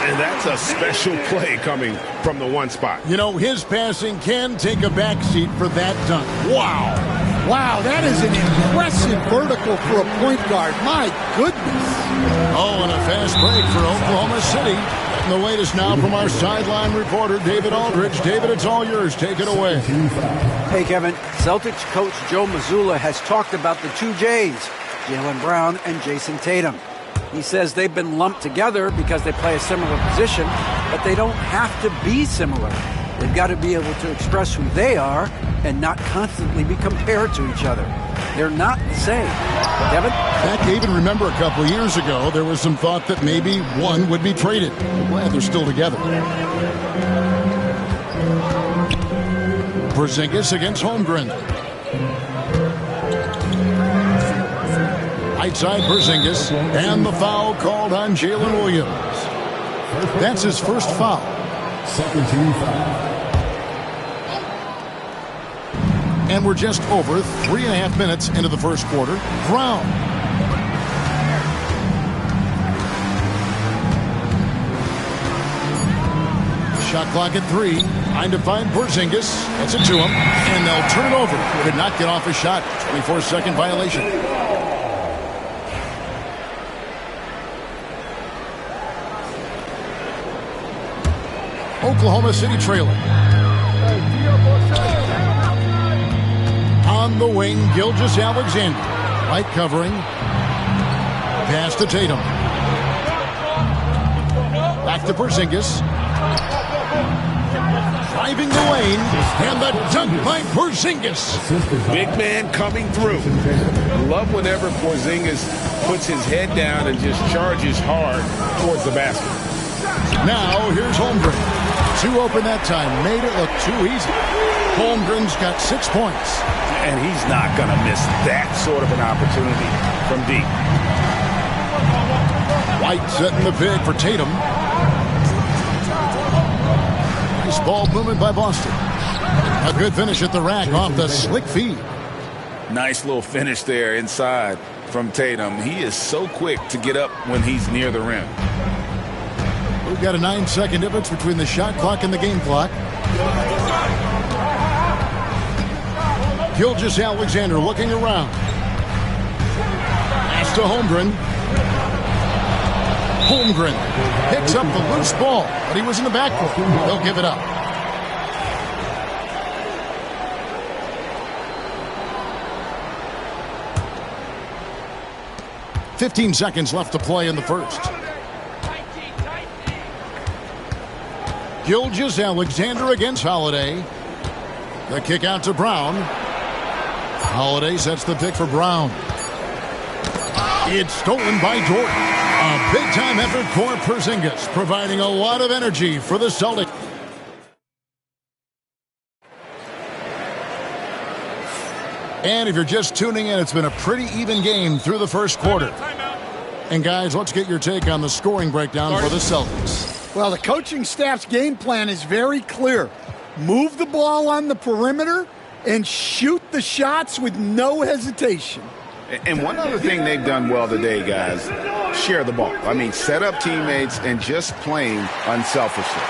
S2: And that's a special play coming from the one spot.
S8: You know, his passing can take a backseat for that dunk. Wow.
S14: Wow, that is an impressive vertical for a point guard. My goodness.
S8: Oh, and a fast break for Oklahoma City. And the latest now from our sideline reporter, David Aldridge. David, it's all yours. Take it away.
S11: Hey, Kevin. Celtics coach Joe Mazzulla has talked about the two J's, Jaylen Brown and Jason Tatum. He says they've been lumped together because they play a similar position, but they don't have to be similar. They've got to be able to express who they are and not constantly be compared to each other. They're not the same. Kevin?
S8: Back, I even remember a couple of years ago, there was some thought that maybe one would be traded. I'm glad they're still together. Porzingis against Holmgren. Right side, Porzingis. And the foul called on Jalen Williams. That's his first foul.
S5: Second team foul.
S8: And we're just over 3.5 minutes into the first quarter. Brown. Shot clock at 3. Trying to find Porzingis. Gets it to him. And they'll turn it over. Could not get off a shot. 24-second violation. Oklahoma City trailing. On the wing, Gilgeous-Alexander. Right covering. Pass to Tatum. Back to Porzingis. Driving the lane. And the dunk by Porzingis.
S10: Big man coming through. Love whenever Porzingis puts his head down and just charges hard towards the basket.
S8: Now, here's Holmgren. 2 open that time. Made it look too easy. Holmgren's got 6 points.
S10: And he's not going to miss that sort of an opportunity from deep.
S8: White setting the pick for Tatum. Nice ball movement by Boston. A good finish at the rack off the slick feed.
S10: Nice little finish there inside from Tatum. He is so quick to get up when he's near the rim.
S8: We've got a 9-second difference between the shot clock and the game clock. Gilgeous-Alexander looking around. Pass to Holmgren. Holmgren picks up the loose ball, but he was in the backcourt. They'll give it up. "15 seconds left to play in the first. Gilgeous-Alexander against Holiday. The kick out to Brown. Holiday sets the pick for Brown. It's stolen by Dort. A big-time effort for Porzingis, providing a lot of energy for the Celtics. And if you're just tuning in, it's been a pretty even game through the first quarter. And guys, let's get your take on the scoring breakdown for the Celtics.
S14: Well, the coaching staff's game plan is very clear. Move the ball on the perimeter and shoot the shots with no hesitation.
S10: And one other thing they've done well today, guys, share the ball. I mean, set up teammates and just playing unselfishly.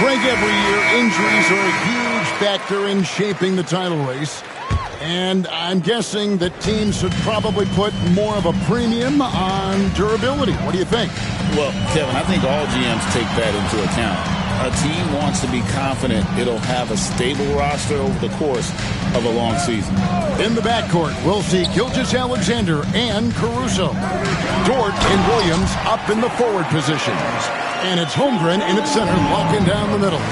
S8: Greg, every year, injuries are a huge factor in shaping the title race. And I'm guessing that teams should probably put more of a premium on durability. What do you think?
S10: Well, Kevin, I think all GMs take that into account. A team wants to be confident it'll have a stable roster over the course of a long season.
S8: In the backcourt, we'll see Gilgeous-Alexander and Caruso. Dort and Williams up in the forward positions. And it's Holmgren in its center, locking down the middle.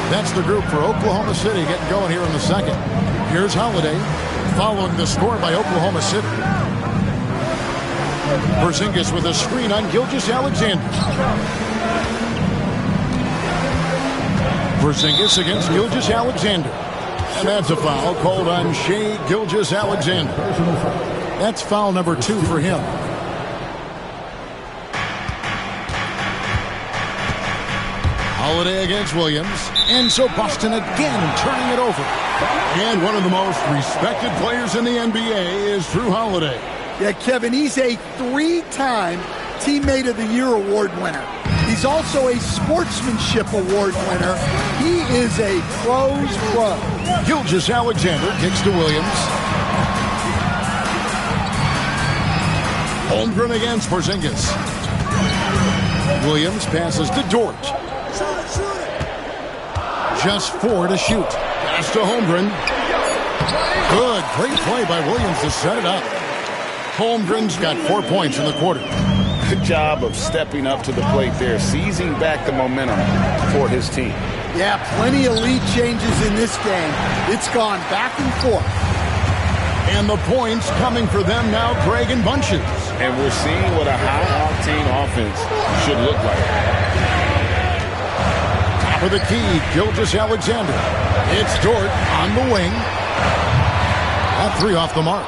S8: That's the group for Oklahoma City getting going here in the second. Here's Holiday, following the score by Oklahoma City. Porzingis with a screen on Gilgeous-Alexander. Porzingis against Gilgeous-Alexander. And that's a foul called on Shai Gilgeous-Alexander. That's foul number 2 for him. Holiday against Williams. And so Boston again turning it over. And one of the most respected players in the NBA is Drew Holiday.
S14: Yeah, Kevin, he's a 3-time Teammate of the Year award winner. He's also a Sportsmanship Award winner. He is a pro's pro.
S8: Gilgeous-Alexander kicks to Williams. Holmgren against Porzingis. Williams passes to Dort. Just 4 to shoot. Pass to Holmgren. Good, great play by Williams to set it up. Holmgren's got 4 points in the quarter.
S10: Good job of stepping up to the plate there, seizing back the momentum for his team.
S14: Yeah, plenty of lead changes in this game. It's gone back and forth.
S8: And the points coming for them now, Greg, in bunches.
S10: And we're seeing what a high-octane offense should look like.
S8: Top of the key, Gilgeous-Alexander. It's Dort on the wing. That 3 off the mark.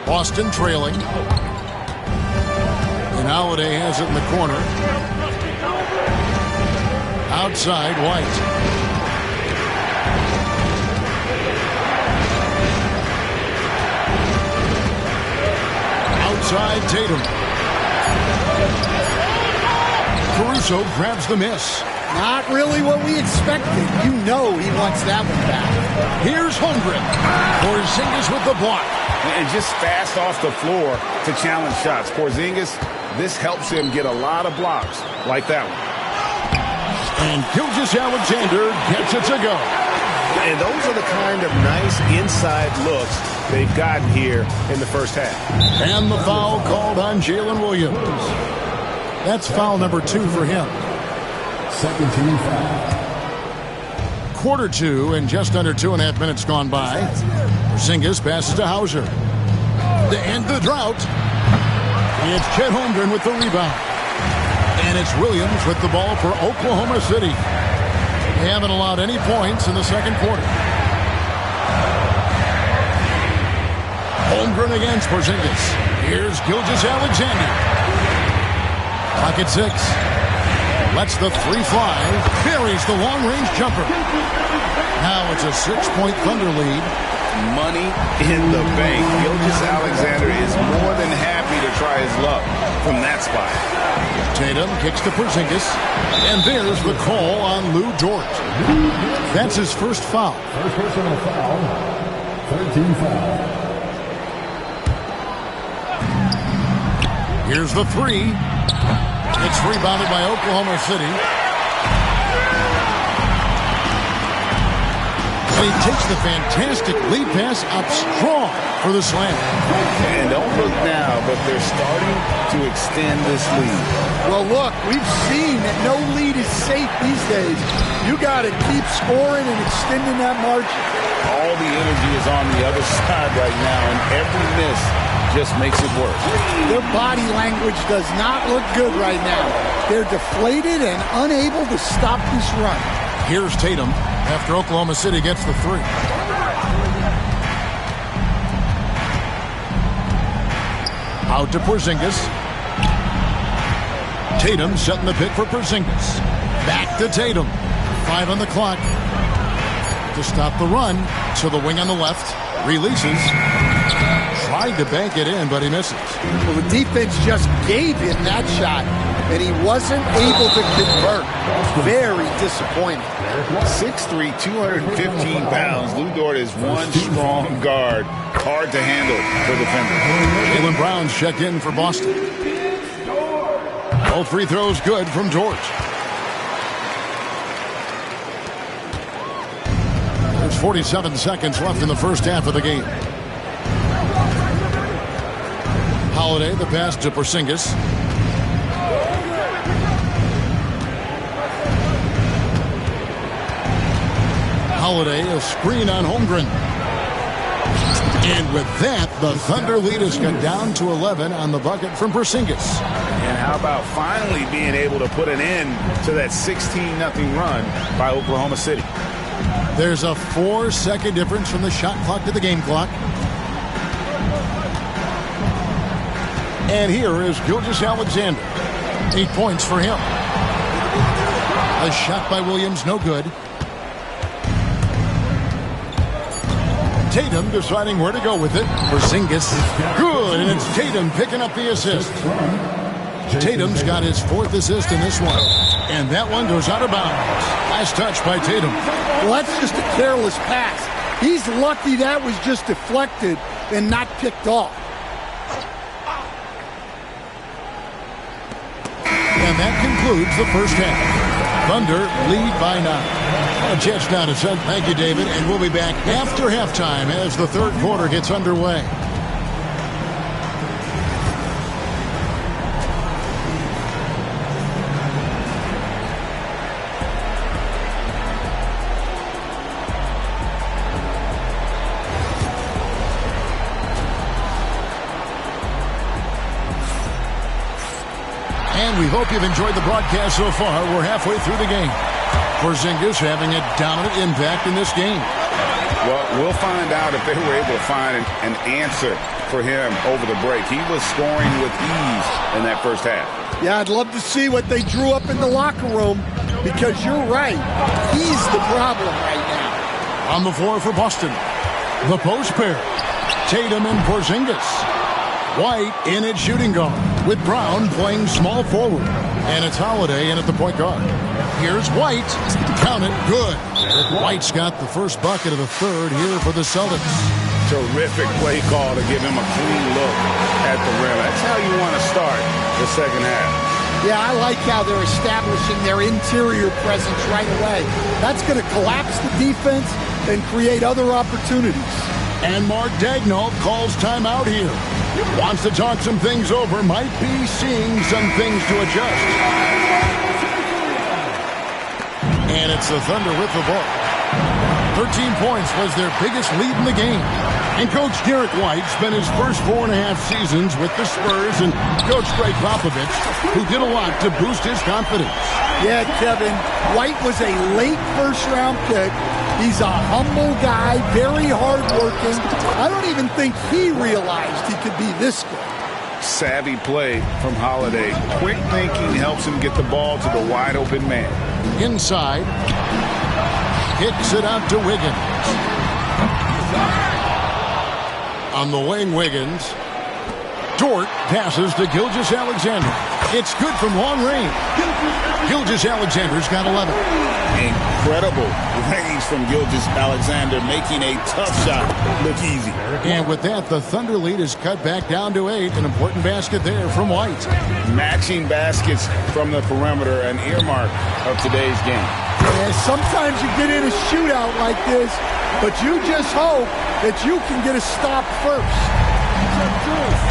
S8: Boston trailing. And Holiday has it in the corner. Outside, White. Outside, Tatum. Caruso grabs the miss.
S14: Not really what we expected. You know he wants that one back.
S8: Here's Holmgren. Porzingis with the block.
S10: And just fast off the floor to challenge shots. Porzingis, this helps him get a lot of blocks like that one.
S8: And Gilgeous-Alexander gets it to go.
S10: And those are the kind of nice inside looks they've gotten here in the first half.
S8: And the foul called on Jalen Williams. That's foul number 2 for him.
S5: Second team foul.
S8: Quarter 2 and just under 2.5 minutes gone by. Porzingis passes to Hauser. To end the drought. It's Chet Holmgren with the rebound. And it's Williams with the ball for Oklahoma City. They haven't allowed any points in the second quarter. Holmgren against Porzingis. Here's Gilgeous-Alexander. Clock at 6. Lets the 3 fly. Buries the long-range jumper. Now it's a 6-point Thunder lead.
S10: Money in the bank. Gilgeous-Alexander is more than happy to try his luck from that spot.
S8: Tatum kicks to Porzingis. And there's the call on Lou Dort. That's his first foul.
S5: First personal foul. 13 foul.
S8: Here's the 3. It's rebounded by Oklahoma City. And he takes the fantastic lead pass up strong for the slam.
S10: And don't look now, but they're starting to extend this lead.
S14: Well, look, we've seen that no lead is safe these days. You got to keep scoring and extending that margin.
S10: All the energy is on the other side right now, and every miss just makes it worse.
S14: Their body language does not look good right now. They're deflated and unable to stop this run.
S8: Here's Tatum after Oklahoma City gets the 3. Out to Porzingis. Tatum setting the pick for Porzingis. Back to Tatum. 5 on the clock. To stop the run. To the wing on the left. Releases. Tried to bank it in, but he misses.
S14: Well, the defense just gave him that shot, and he wasn't able to convert. Very disappointing.
S10: 6'3", 215 pounds. Lou Dort is one strong guard. Hard to handle for defenders.
S8: Jaylen Brown's checked in for Boston. All free throws good from Dort. There's 47 seconds left in the first half of the game. Holiday, the pass to Porzingis. Holiday, a screen on Holmgren. And with that, the Thunder lead has got down to 11 on the bucket from Porzingis.
S10: And how about finally being able to put an end to that 16-0 run by Oklahoma City?
S8: There's a 4-second difference from the shot clock to the game clock. And here is Gilgeous-Alexander. 8 points for him. A shot by Williams, no good. Tatum deciding where to go with it. Porzingis, good, and it's Tatum picking up the assist. Tatum's got his 4th assist in this one. And that one goes out of bounds. Nice touch by Tatum.
S14: Well, that's just a careless pass. He's lucky that was just deflected and not picked off.
S8: And that concludes the first half. Thunder lead by 9. A chance now to set. Thank you, David. And we'll be back after halftime as the third quarter gets underway. And we hope you've enjoyed the broadcast so far. We're halfway through the game. Porzingis having a dominant impact in this game.
S10: Well, we'll find out if they were able to find an answer for him over the break. He was scoring with ease in that first half.
S14: Yeah, I'd love to see what they drew up in the locker room, because you're right. He's the problem right now.
S8: On the floor for Boston, the post pair, Tatum and Porzingis. White in at shooting guard, with Brown playing small forward. And it's Holiday in at the point guard. Here's White. Count it. Good. White's got the first bucket of the third here for the Celtics.
S10: Terrific play call to give him a clean look at the rim. That's how you want to start the second half.
S14: Yeah, I like how they're establishing their interior presence right away. That's going to collapse the defense and create other opportunities.
S8: And Mark Daigneault calls timeout here. Wants to talk some things over. Might be seeing some things to adjust. And it's the Thunder with the ball. 13 points was their biggest lead in the game. And Coach Derek White spent his first 4.5 seasons with the Spurs and Coach Greg Popovich, who did a lot to boost his confidence.
S14: Yeah, Kevin, White was a late first-round pick. He's a humble guy, very hard-working. I don't even think he realized he could be this good.
S10: Savvy play from Holiday. Quick thinking helps him get the ball to the wide-open man.
S8: Inside. Kicks it out to Wiggins. On the wing, Wiggins. Dort passes to Gilgeous-Alexander. It's good from long range. Gilgeous-Alexander's got 11.
S10: Incredible range from Gilgeous-Alexander, making a tough shot look easy.
S8: And with that, the Thunder lead is cut back down to 8. An important basket there from White.
S10: Matching baskets from the perimeter, an earmark of today's game.
S14: Yeah, sometimes you get in a shootout like this, but you just hope that you can get a stop first.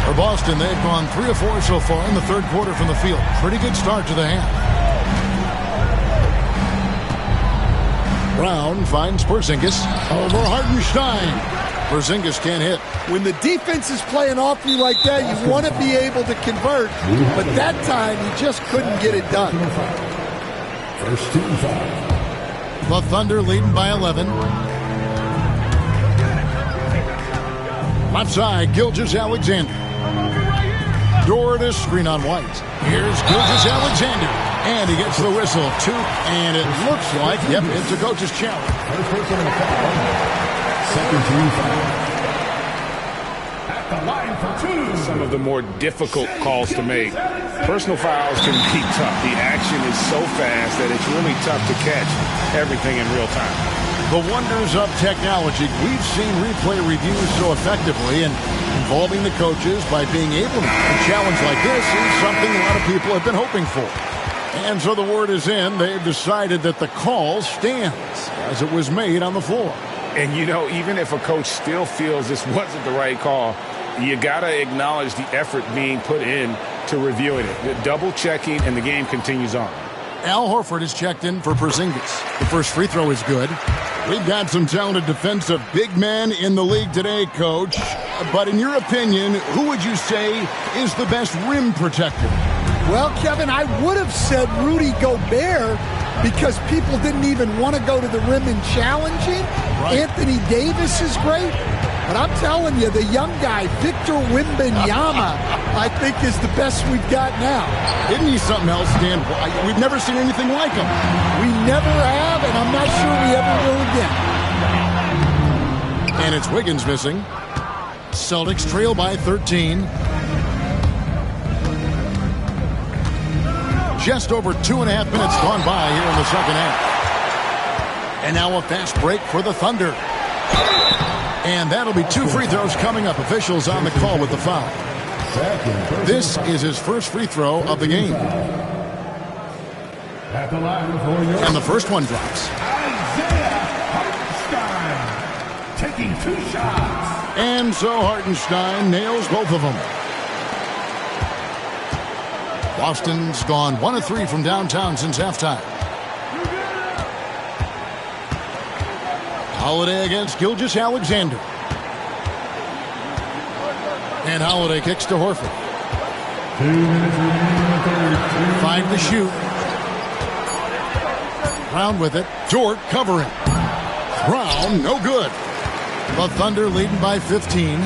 S8: For Boston, they've gone 3 of 4 so far in the third quarter from the field. Pretty good start to the half. Brown finds Porzingis over Hartenstein. Porzingis can't hit.
S14: When the defense is playing off you like that, you want to be able to convert, but that time he just couldn't get it done.
S8: First team foul. The Thunder leading by 11. Left side, Gilgeous-Alexander. Dort is screen on White. Here's Gilgeous-Alexander. And he gets the whistle. 2. And it looks like, yep, it's a coach's challenge.
S5: Second team foul. At the line for 2.
S10: Some of the more difficult calls to make. Personal fouls can be tough. The action is so fast that it's really tough to catch everything in real time.
S8: The wonders of technology. We've seen replay reviews so effectively, and involving the coaches by being able to a challenge like this is something a lot of people have been hoping for. And so the word is in. They've decided that the call stands as it was made on the floor.
S10: And, you know, even if a coach still feels this wasn't the right call, you got to acknowledge the effort being put in to reviewing it. The double checking, and the game continues on.
S8: Al Horford is checked in for Porzingis. The first free throw is good. We've got some talented defensive big men in the league today, Coach. But in your opinion, who would you say is the best rim protector?
S14: Well, Kevin, I would have said Rudy Gobert because people didn't even want to go to the rim and challenge him. Right. Anthony Davis is great. But I'm telling you, the young guy, Victor Wembanyama, I think is the best we've got now.
S8: Isn't he something else, Dan? We've never seen anything like him.
S14: We never have, and I'm not sure we ever will again.
S8: And it's Wiggins missing. Celtics trail by 13. Just over 2.5 minutes gone by here in the second half. And now a fast break for the Thunder. And that'll be 2 free throws coming up. Officials on the call with the foul. This is his first free throw of the game. And the first one drops.
S5: Isaiah Hartenstein taking 2 shots.
S8: And so Hartenstein nails both of them. Boston's gone 1 of 3 from downtown since halftime. Holiday against Gilgeous-Alexander. And Holiday kicks to Horford.
S5: 2 minutes remaining.
S8: 5 to shoot. Brown with it. Dort covering. Brown, no good. The Thunder leading by 15.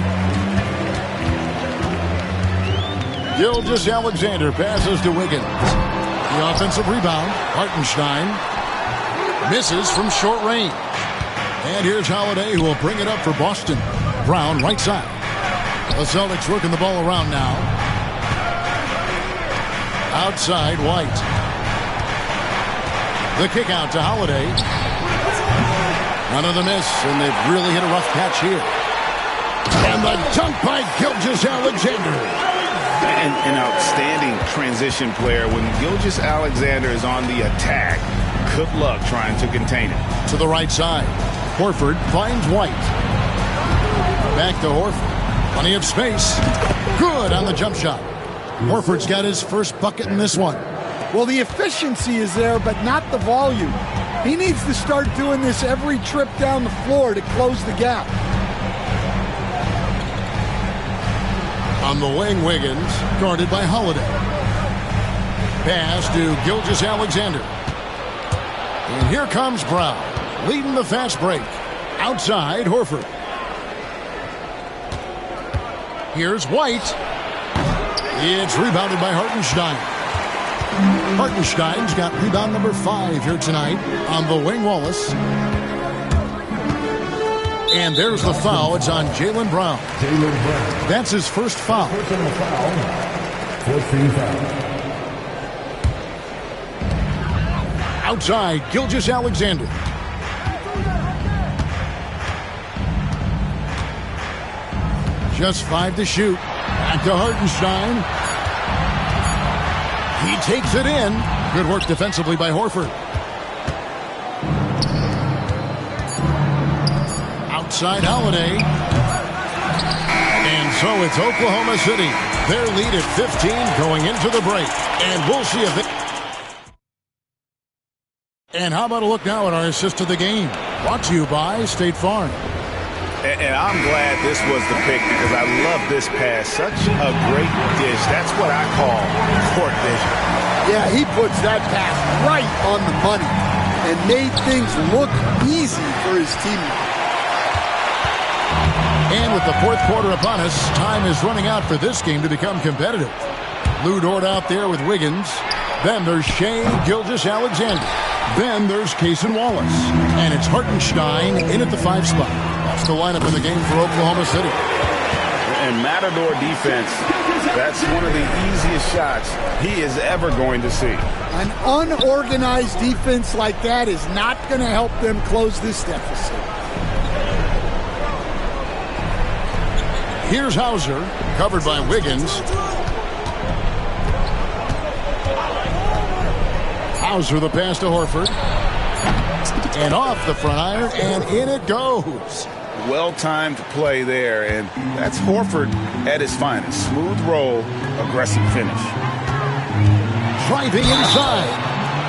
S8: Gilgeous-Alexander passes to Wiggins. The offensive rebound. Hartenstein misses from short range. And here's Holiday, who will bring it up for Boston. Brown, right side. The Celtics working the ball around now. Outside, White. The kick out to Holiday. Another miss, and they've really hit a rough patch here. And the dunk by Gilgeous-Alexander.
S10: An outstanding transition player. When Gilgeous-Alexander is on the attack, good luck trying to contain it.
S8: To the right side. Horford finds White. Back to Horford. Plenty of space. Good on the jump shot. Horford's got his first bucket in this one.
S14: Well, the efficiency is there, but not the volume. He needs to start doing this every trip down the floor to close the gap.
S8: On the wing, Wiggins, guarded by Holiday. Pass to Gilgeous-Alexander. And here comes Brown, leading the fast break. Outside, Horford. Here's White. It's rebounded by Hartenstein. Hartenstein's got rebound number 5 here tonight on the wing, Wallace. And there's the foul. It's on Jaylen Brown. That's his first foul.
S5: Personal foul. 14 foul.
S8: Outside, Gilgeous-Alexander. Just 5 to shoot. Back to Hartenstein. He takes it in. Good work defensively by Horford. Outside Holiday. And so it's Oklahoma City. Their lead at 15 going into the break. And we'll see if they... And how about a look now at our assist to the game? Brought to you by State Farm.
S10: And I'm glad this was the pick because I love this pass. Such a great dish. That's what I call court vision.
S14: Yeah, he puts that pass right on the money and made things look easy for his teammates.
S8: And with the fourth quarter upon us, time is running out for this game to become competitive. Lou Dort out there with Wiggins. Then there's Shai Gilgeous-Alexander. Then there's Cason Wallace. And it's Hartenstein in at the 5 spot. That's the lineup in the game for Oklahoma City.
S10: And Matador defense, that's one of the easiest shots he is ever going to see.
S14: An unorganized defense like that is not going to help them close this deficit.
S8: Here's Hauser, covered by Wiggins. Hauser the pass to Horford. And off the front iron, and in it goes.
S10: Well-timed play there, and that's Horford at his finest. Smooth roll, aggressive finish.
S8: Driving inside.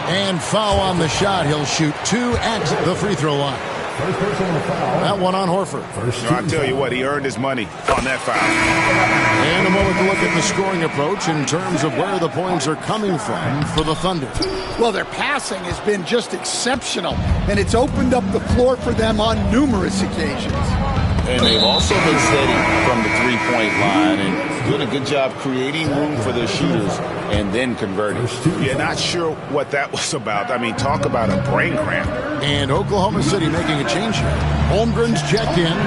S8: And foul on the shot. He'll shoot 2 at the free throw line. That one on Horford.
S10: I'll tell you what, he earned his money on that foul.
S8: And a moment to look at the scoring approach in terms of where the points are coming from for the Thunder.
S14: Well, their passing has been just exceptional, and it's opened up the floor for them on numerous occasions.
S10: And they've also been steady from the three-point line and doing a good job creating room for their shooters and then converting. You're not sure what that was about. I mean, talk about a brain cramp.
S8: And Oklahoma City making a change here. Holmgren's checked in.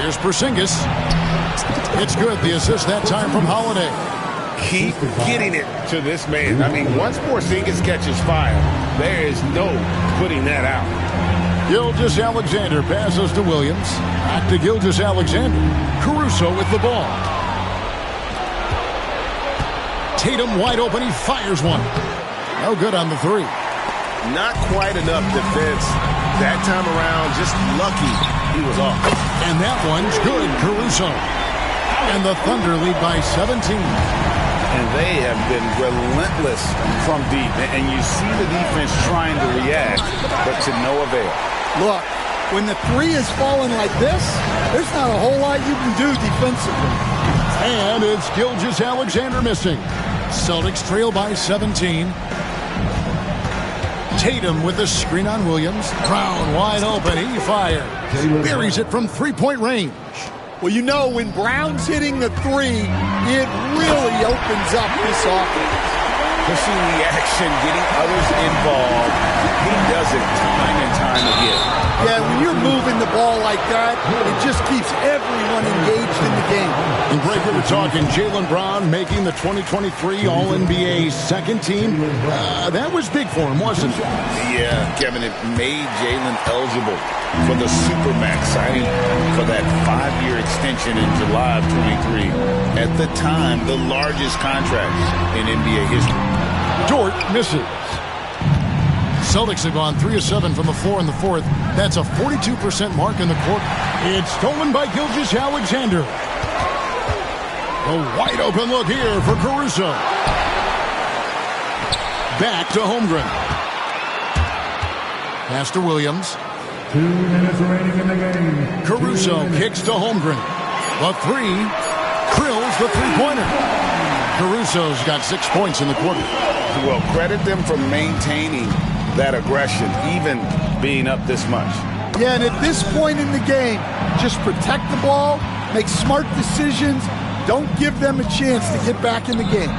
S8: Here's Porzingis. It's good. The assist that time from Holiday.
S10: Keep getting it to this man. I mean, once Porzingis catches fire, there is no putting that out.
S8: Gilgeous-Alexander passes to Williams. Back to Gilgeous-Alexander. Caruso with the ball. Tatum wide open. He fires one. No good on the 3.
S10: Not quite enough defense that time around. Just lucky he was off.
S8: And that one's good. Caruso. And the Thunder lead by 17.
S10: And they have been relentless from deep. And you see the defense trying to react, but to no avail.
S14: Look, when the 3 is falling like this, there's not a whole lot you can do defensively.
S8: And it's Gilgeous-Alexander missing. Celtics trail by 17. Tatum with the screen on Williams. Brown wide open. He fires. Buries it from three-point range.
S14: Well, you know, when Brown's hitting the three, it really opens up this offense.
S10: Pushing the action, getting others involved. He does it time and time again.
S14: Yeah, when you're moving the ball like that, it just keeps everyone engaged in the game.
S8: And Greg, we were talking Jaylen Brown making the 2023 All-NBA second team. That was big for him, wasn't it?
S10: Yeah, Kevin, it made Jaylen eligible for the Supermax signing for that 5-year extension in July of 23. At the time, the largest contract in NBA history.
S8: Dort misses. Celtics have gone 3 of 7 from the floor in the fourth. That's a 42% mark in the quarter. It's stolen by Gilgeous-Alexander. A wide open look here for Caruso. Back to Holmgren. Pass to Williams.
S5: 2 minutes remaining in the game.
S8: Caruso kicks to Holmgren. The three. Krills the three-pointer. Caruso's got 6 points in the quarter.
S10: Well, credit them for maintaining that aggression, even being up this much.
S14: Yeah, and at this point in the game, just protect the ball, make smart decisions, don't give them a chance to get back in the game.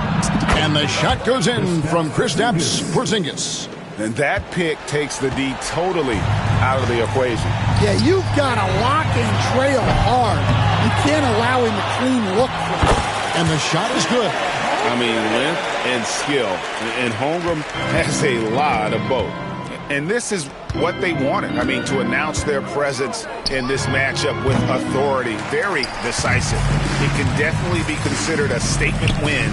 S8: And the shot goes in from Kristaps Porzingis.
S10: And that pick takes the D totally out of the equation.
S14: Yeah, you've got to lock and trail hard. You can't allow him a clean look for it.
S8: And the shot is good.
S10: I mean, length and skill. And Holmgren has a lot of both. And this is what they wanted. I mean, to announce their presence in this matchup with authority. Very decisive. It can definitely be considered a statement win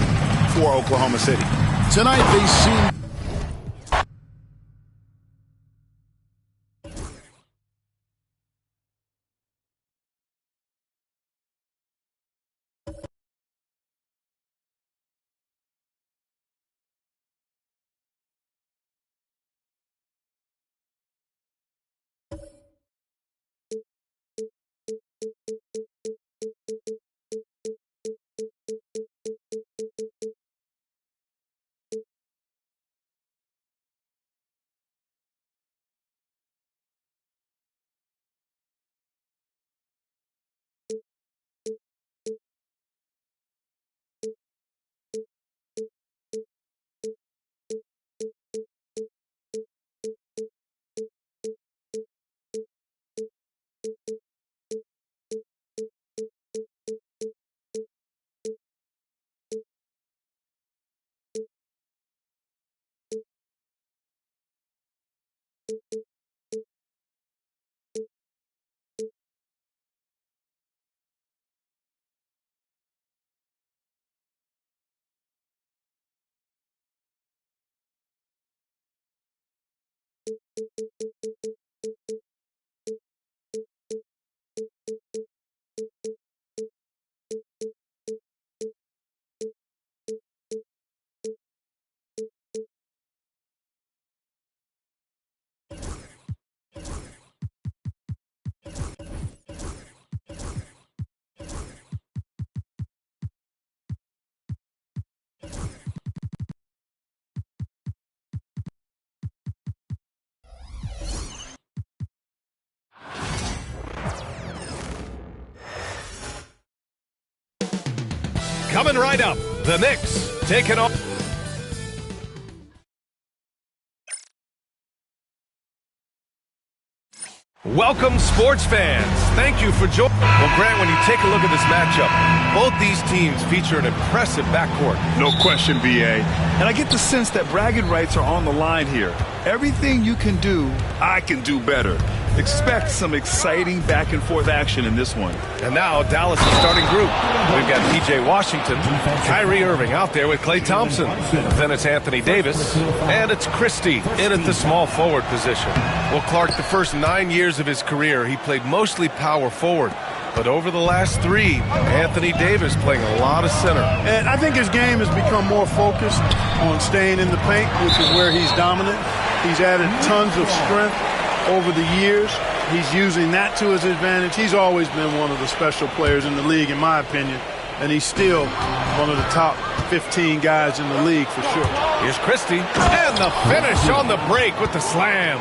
S10: for Oklahoma City.
S8: Tonight they seem...
S2: Coming right up, the Knicks taking on... Welcome, sports fans. Thank you for joining. Well, Grant, when you take a look at this matchup, both these teams feature an impressive backcourt.
S3: No question, BA. And I get the sense that bragging rights are on the line here. Everything you can do, I can do better. Expect some exciting back-and-forth action in this one.
S2: And now, Dallas' starting group. We've got P.J. Washington, Kyrie Irving out there with Klay Thompson. Then it's Anthony Davis, and it's Christie in at the small forward position. Well, Clark, the first 9 years of his career, he played mostly power forward. But over the last 3, Anthony Davis playing a lot of center.
S15: And I think his game has become more focused on staying in the paint, which is where he's dominant. He's added tons of strength over the years. He's using that to his advantage. He's always been one of the special players in the league, in my opinion, and he's still one of the top 15 guys in the league for sure.
S2: Here's Christie, and the finish on the break with the slam.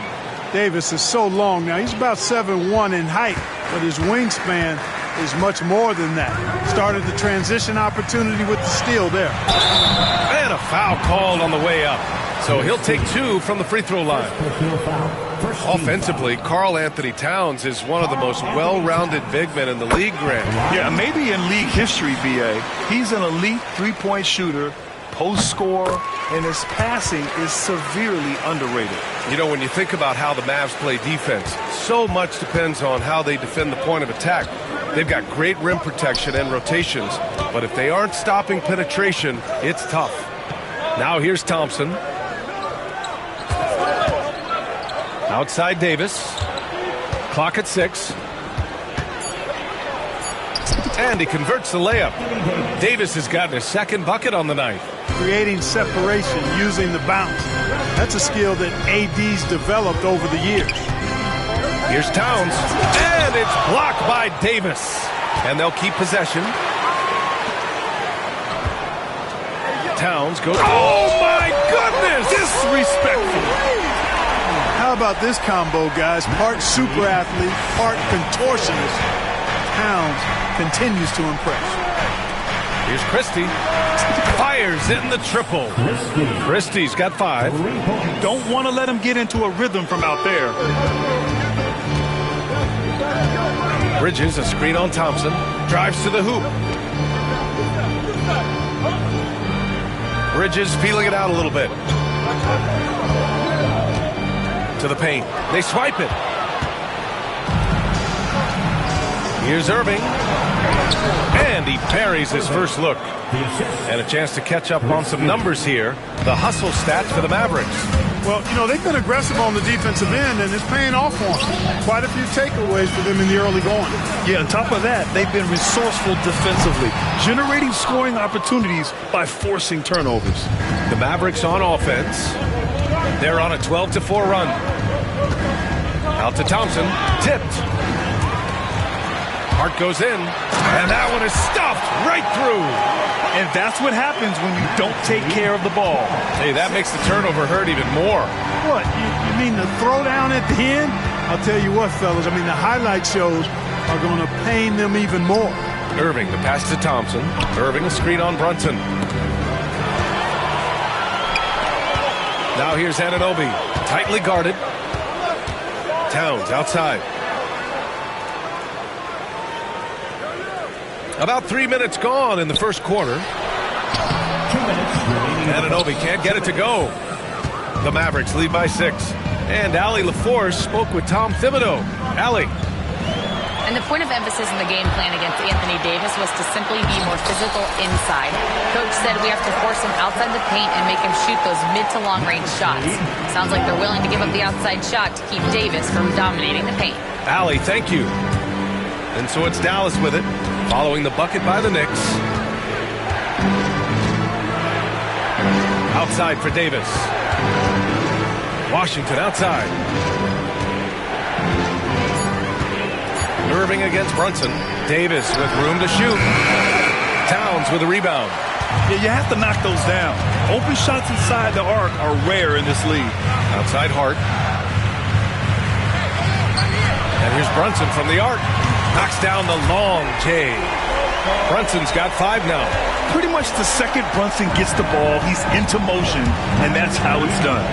S15: Davis is so long now. He's about 7'1" in height, but his wingspan is much more than that. Started the transition opportunity with the steal there.
S2: And a foul called on the way up. So he'll take 2 from the free throw line. Offensively, Karl Anthony Towns is one of the most well-rounded big men in the league, Grant.
S3: Yeah, maybe in league history, B.A. He's an elite three-point shooter, post scorer, and his passing is severely underrated.
S2: You know, when you think about how the Mavs play defense, so much depends on how they defend the point of attack. They've got great rim protection and rotations, but if they aren't stopping penetration, it's tough. Now here's Thompson. Outside Davis. Clock at 6. And he converts the layup. Davis has gotten his second bucket on the night.
S15: Creating separation using the bounce. That's a skill that AD's developed over the years.
S2: Here's Towns. And it's blocked by Davis. And they'll keep possession. Towns goes. Oh, my goodness!
S15: Disrespectful. How about this combo, guys? Part super athlete, part contortionist. Towns continues to impress.
S2: Here's Christie. Fires in the triple. Christie's got 5.
S3: You don't want to let him get into a rhythm from out there.
S2: Bridges, a screen on Thompson. Drives to the hoop. Bridges feeling it out a little bit. To the paint. They swipe it. Here's Irving. And he parries his first look. And a chance to catch up on some numbers here. The hustle stats for the Mavericks.
S15: Well, you know, they've been aggressive on the defensive end, and it's paying off for them. Quite a few takeaways for them in the early going.
S3: Yeah, on top of that, they've been resourceful defensively, generating scoring opportunities by forcing turnovers.
S2: The Mavericks on offense. They're on a 12-4 run. Out to Thompson. Tipped. Hart goes in. And that one is stuffed right through.
S3: And that's what happens when you don't take care of the ball.
S2: Hey, that makes the turnover hurt even more.
S15: What? You mean the throwdown at the end? I'll tell you what, fellas. I mean, the highlight shows are going to pain them even more.
S2: Irving, the pass to Thompson. Irving, a screen on Brunson. Now here's Anunoby, tightly guarded. Towns outside. About 3 minutes gone in the first quarter. Anunoby can't get it to go. The Mavericks lead by 6. And Allie LaForce spoke with Tom Thibodeau. Allie.
S6: And the point of emphasis in the game plan against Anthony Davis was to simply be more physical inside. Coach said we have to force him outside the paint and make him shoot those mid to long range shots. Sounds like they're willing to give up the outside shot to keep Davis from dominating the paint.
S2: Allie, thank you. And so it's Dallas with it, following the bucket by the Knicks. Outside for Davis. Washington outside. Irving against Brunson. Davis with room to shoot. Towns with a rebound.
S3: Yeah, you have to knock those down. Open shots inside the arc are rare in this league.
S2: Outside Hart. And here's Brunson from the arc. Knocks down the long J. Brunson's got 5 now.
S3: Pretty much the second Brunson gets the ball, he's into motion, and that's how it's done.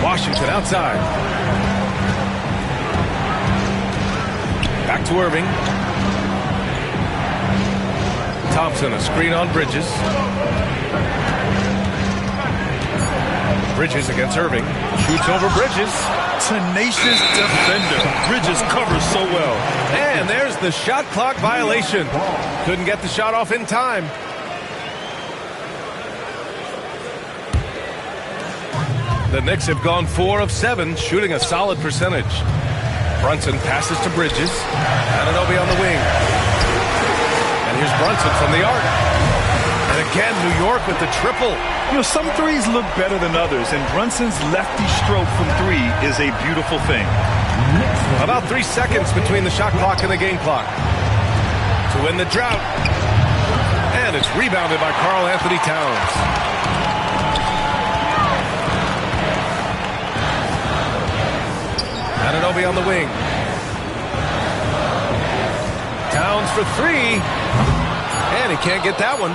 S2: Washington outside. Back to Irving. Thompson, a screen on Bridges. Bridges against Irving. Shoots over Bridges.
S3: Tenacious defender. Bridges covers so well.
S2: And there's the shot clock violation. Couldn't get the shot off in time. The Knicks have gone 4 of 7, shooting a solid percentage. Brunson passes to Bridges. Anunoby on the wing. And here's Brunson from the arc. And again, New York with the triple.
S3: You know, some threes look better than others, and Brunson's lefty stroke from 3 is a beautiful thing.
S2: About 3 seconds between the shot clock and the game clock. To win the drought. And it's rebounded by Karl Anthony Towns. Anunoby on the wing. Towns for three. And he can't get that one.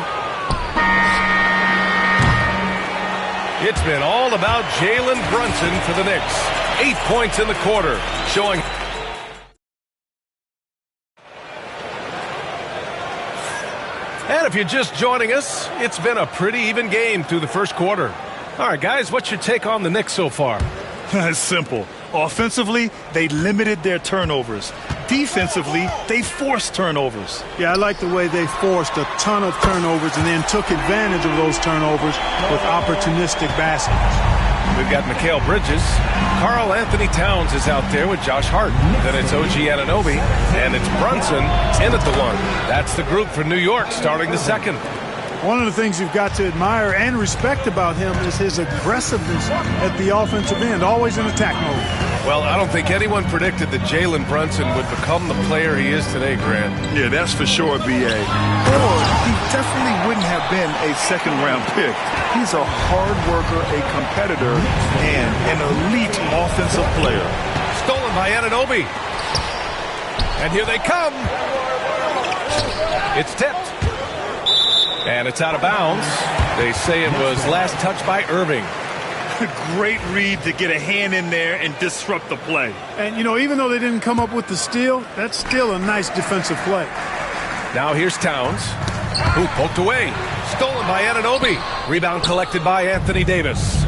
S2: It's been all about Jalen Brunson for the Knicks. 8 points in the quarter, showing. And if you're just joining us, it's been a pretty even game through the first quarter. All right, guys, what's your take on the Knicks so far?
S3: It's simple. Offensively, they limited their turnovers. Defensively, they forced turnovers.
S15: Yeah, I like the way they forced a ton of turnovers and then took advantage of those turnovers with opportunistic baskets.
S2: We've got Mikal Bridges. Karl Anthony Towns is out there with Josh Hart. Then it's OG Anunoby, and it's Brunson in at the one. That's the group for New York starting the second.
S15: One of the things you've got to admire and respect about him is his aggressiveness at the offensive end, always in attack mode.
S2: Well, I don't think anyone predicted that Jalen Brunson would become the player he is today, Grant.
S3: Yeah, that's for sure, B.A. Or he definitely wouldn't have been a second-round pick. He's a hard worker, a competitor, and an elite offensive player.
S2: Stolen by Anunoby. And here they come. It's tipped. And it's out of bounds. They say it was last touched by Irving.
S3: Great read to get a hand in there and disrupt the play.
S15: And, you know, even though they didn't come up with the steal, that's still a nice defensive play.
S2: Now here's Towns, who poked away. Stolen by Anunoby. Rebound collected by Anthony Davis.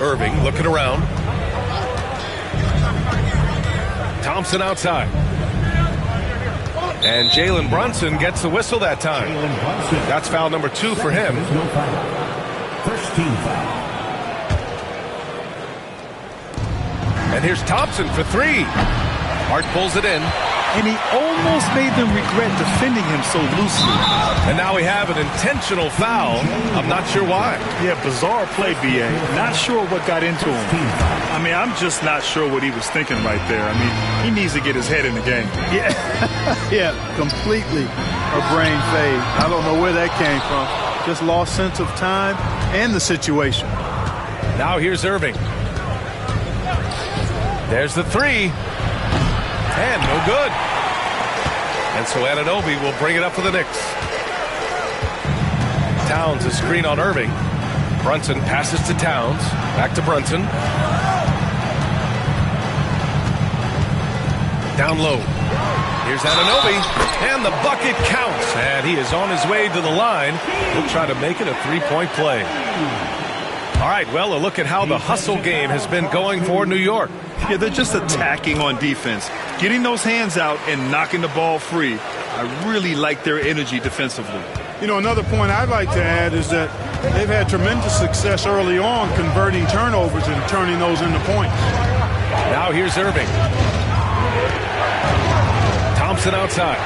S2: Irving looking around. Thompson outside. And Jalen Brunson gets the whistle that time. That's foul number 2 for him.
S5: First team foul.
S2: And here's Thompson for 3. Hart pulls it in.
S3: And he almost made them regret defending him so loosely.
S2: And now we have an intentional foul. I'm not sure why.
S3: Yeah, bizarre play, B.A. Not sure what got into him. I mean, I'm just not sure what he was thinking right there. I mean, he needs to get his head in the game.
S15: Yeah, yeah, completely a brain fade. I don't know where that came from. Just lost sense of time and the situation.
S2: Now here's Irving. There's the 3. And no good. And so Anunoby will bring it up for the Knicks. Towns a screen on Irving. Brunson passes to Towns. Back to Brunson. Down low. Here's Anunoby. And the bucket counts. And he is on his way to the line. He'll try to make it a 3-point play. All right, well, a look at how the hustle game has been going for New York.
S3: Yeah, they're just attacking on defense, getting those hands out and knocking the ball free. I really like their energy defensively.
S15: You know, another point I'd like to add is that they've had tremendous success early on converting turnovers and turning those into points.
S2: Now here's Irving. Thompson outside.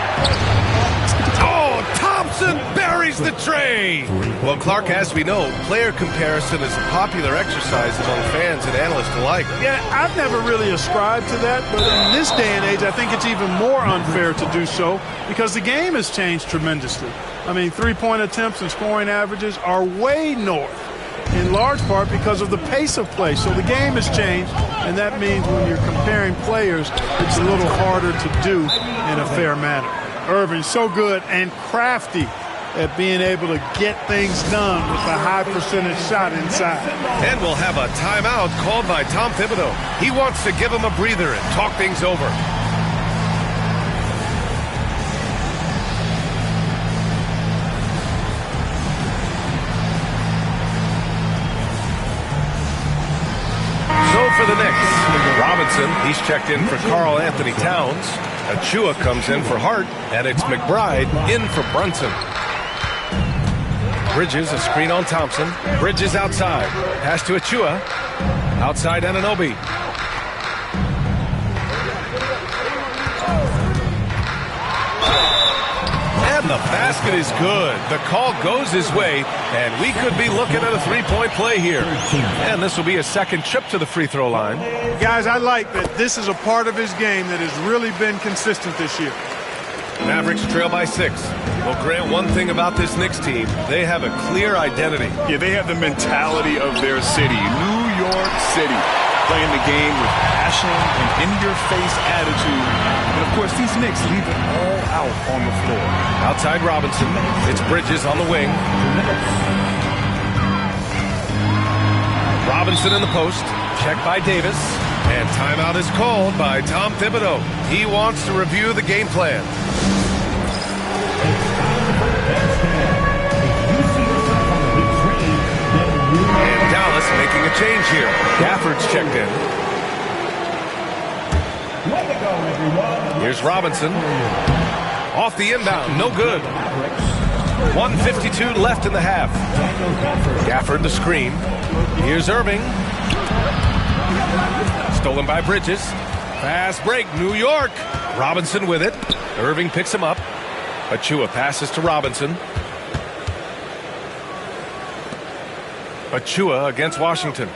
S2: Oh, Thompson buries the tray. Well, Clark, as we know, player comparison is a popular exercise among fans and analysts alike.
S15: Yeah, I've never really ascribed to that, but in this day and age, I think it's even more unfair to do so because the game has changed tremendously. I mean, three-point attempts and scoring averages are way north, in large part because of the pace of play. So the game has changed, and that means when you're comparing players, it's a little harder to do in a fair manner. Irving, so good and crafty at being able to get things done with a high percentage shot inside.
S2: And we'll have a timeout called by Tom Thibodeau. He wants to give him a breather and talk things over. So for the Knicks, Robinson, he's checked in for Karl Anthony Towns. Achua comes in for Hart, and it's McBride in for Brunson. Bridges, a screen on Thompson. Bridges outside. Pass to Achua. Outside Anunoby. And the basket is good. The call goes his way, and we could be looking at a three-point play here. And this will be a second trip to the free throw line.
S15: Guys, I like that this is a part of his game that has really been consistent this year.
S2: Mavericks trail by 6. Well, Grant, one thing about this Knicks team, they have a clear identity.
S3: Yeah, they have the mentality of their city. New York City, playing the game with passion and in-your-face attitude. And, of course, these Knicks leave it all out on the floor.
S2: Outside Robinson. It's Bridges on the wing. Robinson in the post. Check by Davis. And timeout is called by Tom Thibodeau. He wants to review the game plan. And Dallas making a change here. Gafford's checked in. Here's Robinson. Off the inbound. No good. 1:52 left in the half. Gafford the screen. Here's Irving. Stolen by Bridges. Fast break. New York. Robinson with it. Irving picks him up. Achua passes to Robinson. Achua against Washington.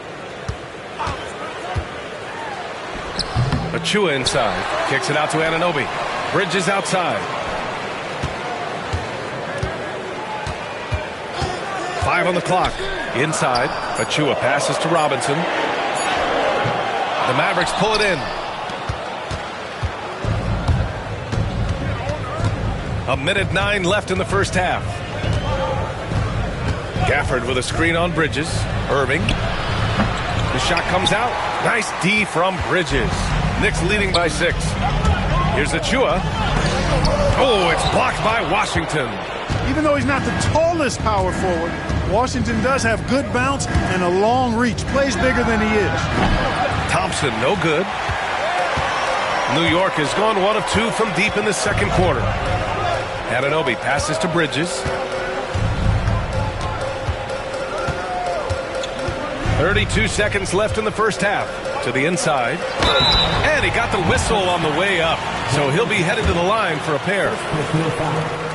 S2: Achua inside. Kicks it out to Anunoby. Bridges outside. 5 on the clock. Inside. Achua passes to Robinson. The Mavericks pull it in. A minute 9 left in the first half. Gafford with a screen on Bridges. Irving. The shot comes out. Nice D from Bridges. Knicks leading by 6. Here's Achua. Oh, it's blocked by Washington.
S15: Even though he's not the tallest power forward, Washington does have good bounce and a long reach. Plays bigger than he is.
S2: Thompson, no good. New York has gone 1 of 2 from deep in the second quarter. Anunoby passes to Bridges. 32 seconds left in the first half. To the inside. And he got the whistle on the way up. So he'll be headed to the line for a pair.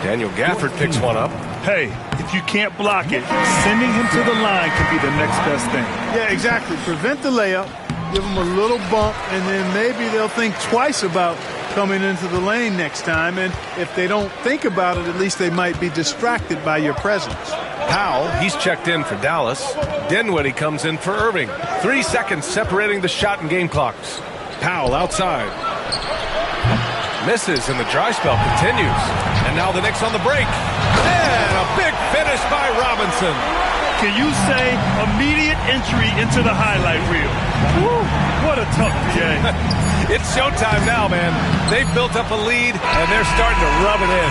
S2: Daniel Gafford picks one up.
S3: Hey, if you can't block it, sending him to the line can be the next best thing.
S15: Yeah, exactly. Prevent the layup, give them a little bump, and then maybe they'll think twice about coming into the lane next time. And if they don't think about it, at least they might be distracted by your presence.
S2: Powell, he's checked in for Dallas. Dinwiddie comes in for Irving. 3 seconds separating the shot and game clocks. Powell outside. Misses, and the dry spell continues. And now the Knicks on the break. And a big finish by Robinson.
S3: Can you say immediate entry into the highlight reel? Woo, what a tough PA.
S2: It's showtime now, man. They've built up a lead, and they're starting to rub it in.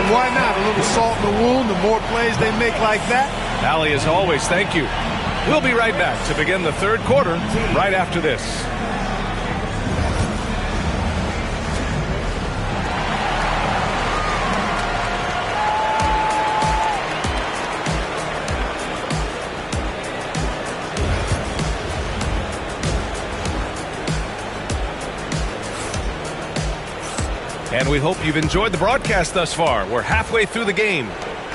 S15: And why not? A little salt in the wound. The more plays they make like that.
S2: Allie, as always, thank you. We'll be right back to begin the third quarter right after this. And we hope you've enjoyed the broadcast thus far. We're halfway through the game.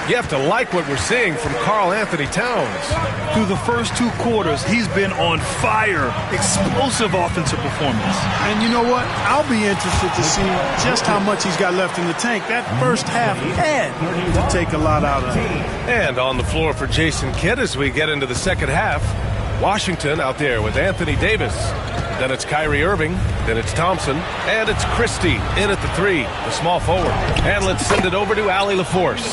S2: You have to like what we're seeing from Karl Anthony Towns.
S3: Through the first 2 quarters, he's been on fire. Explosive offensive performance.
S15: And you know what? I'll be interested to see just how much he's got left in the tank. That first half had to take a lot out of him.
S2: And on the floor for Jason Kidd as we get into the second half. Washington out there with Anthony Davis. Then it's Kyrie Irving. Then it's Thompson. And it's Christie in at the 3, the small forward. And let's send it over to Allie LaForce.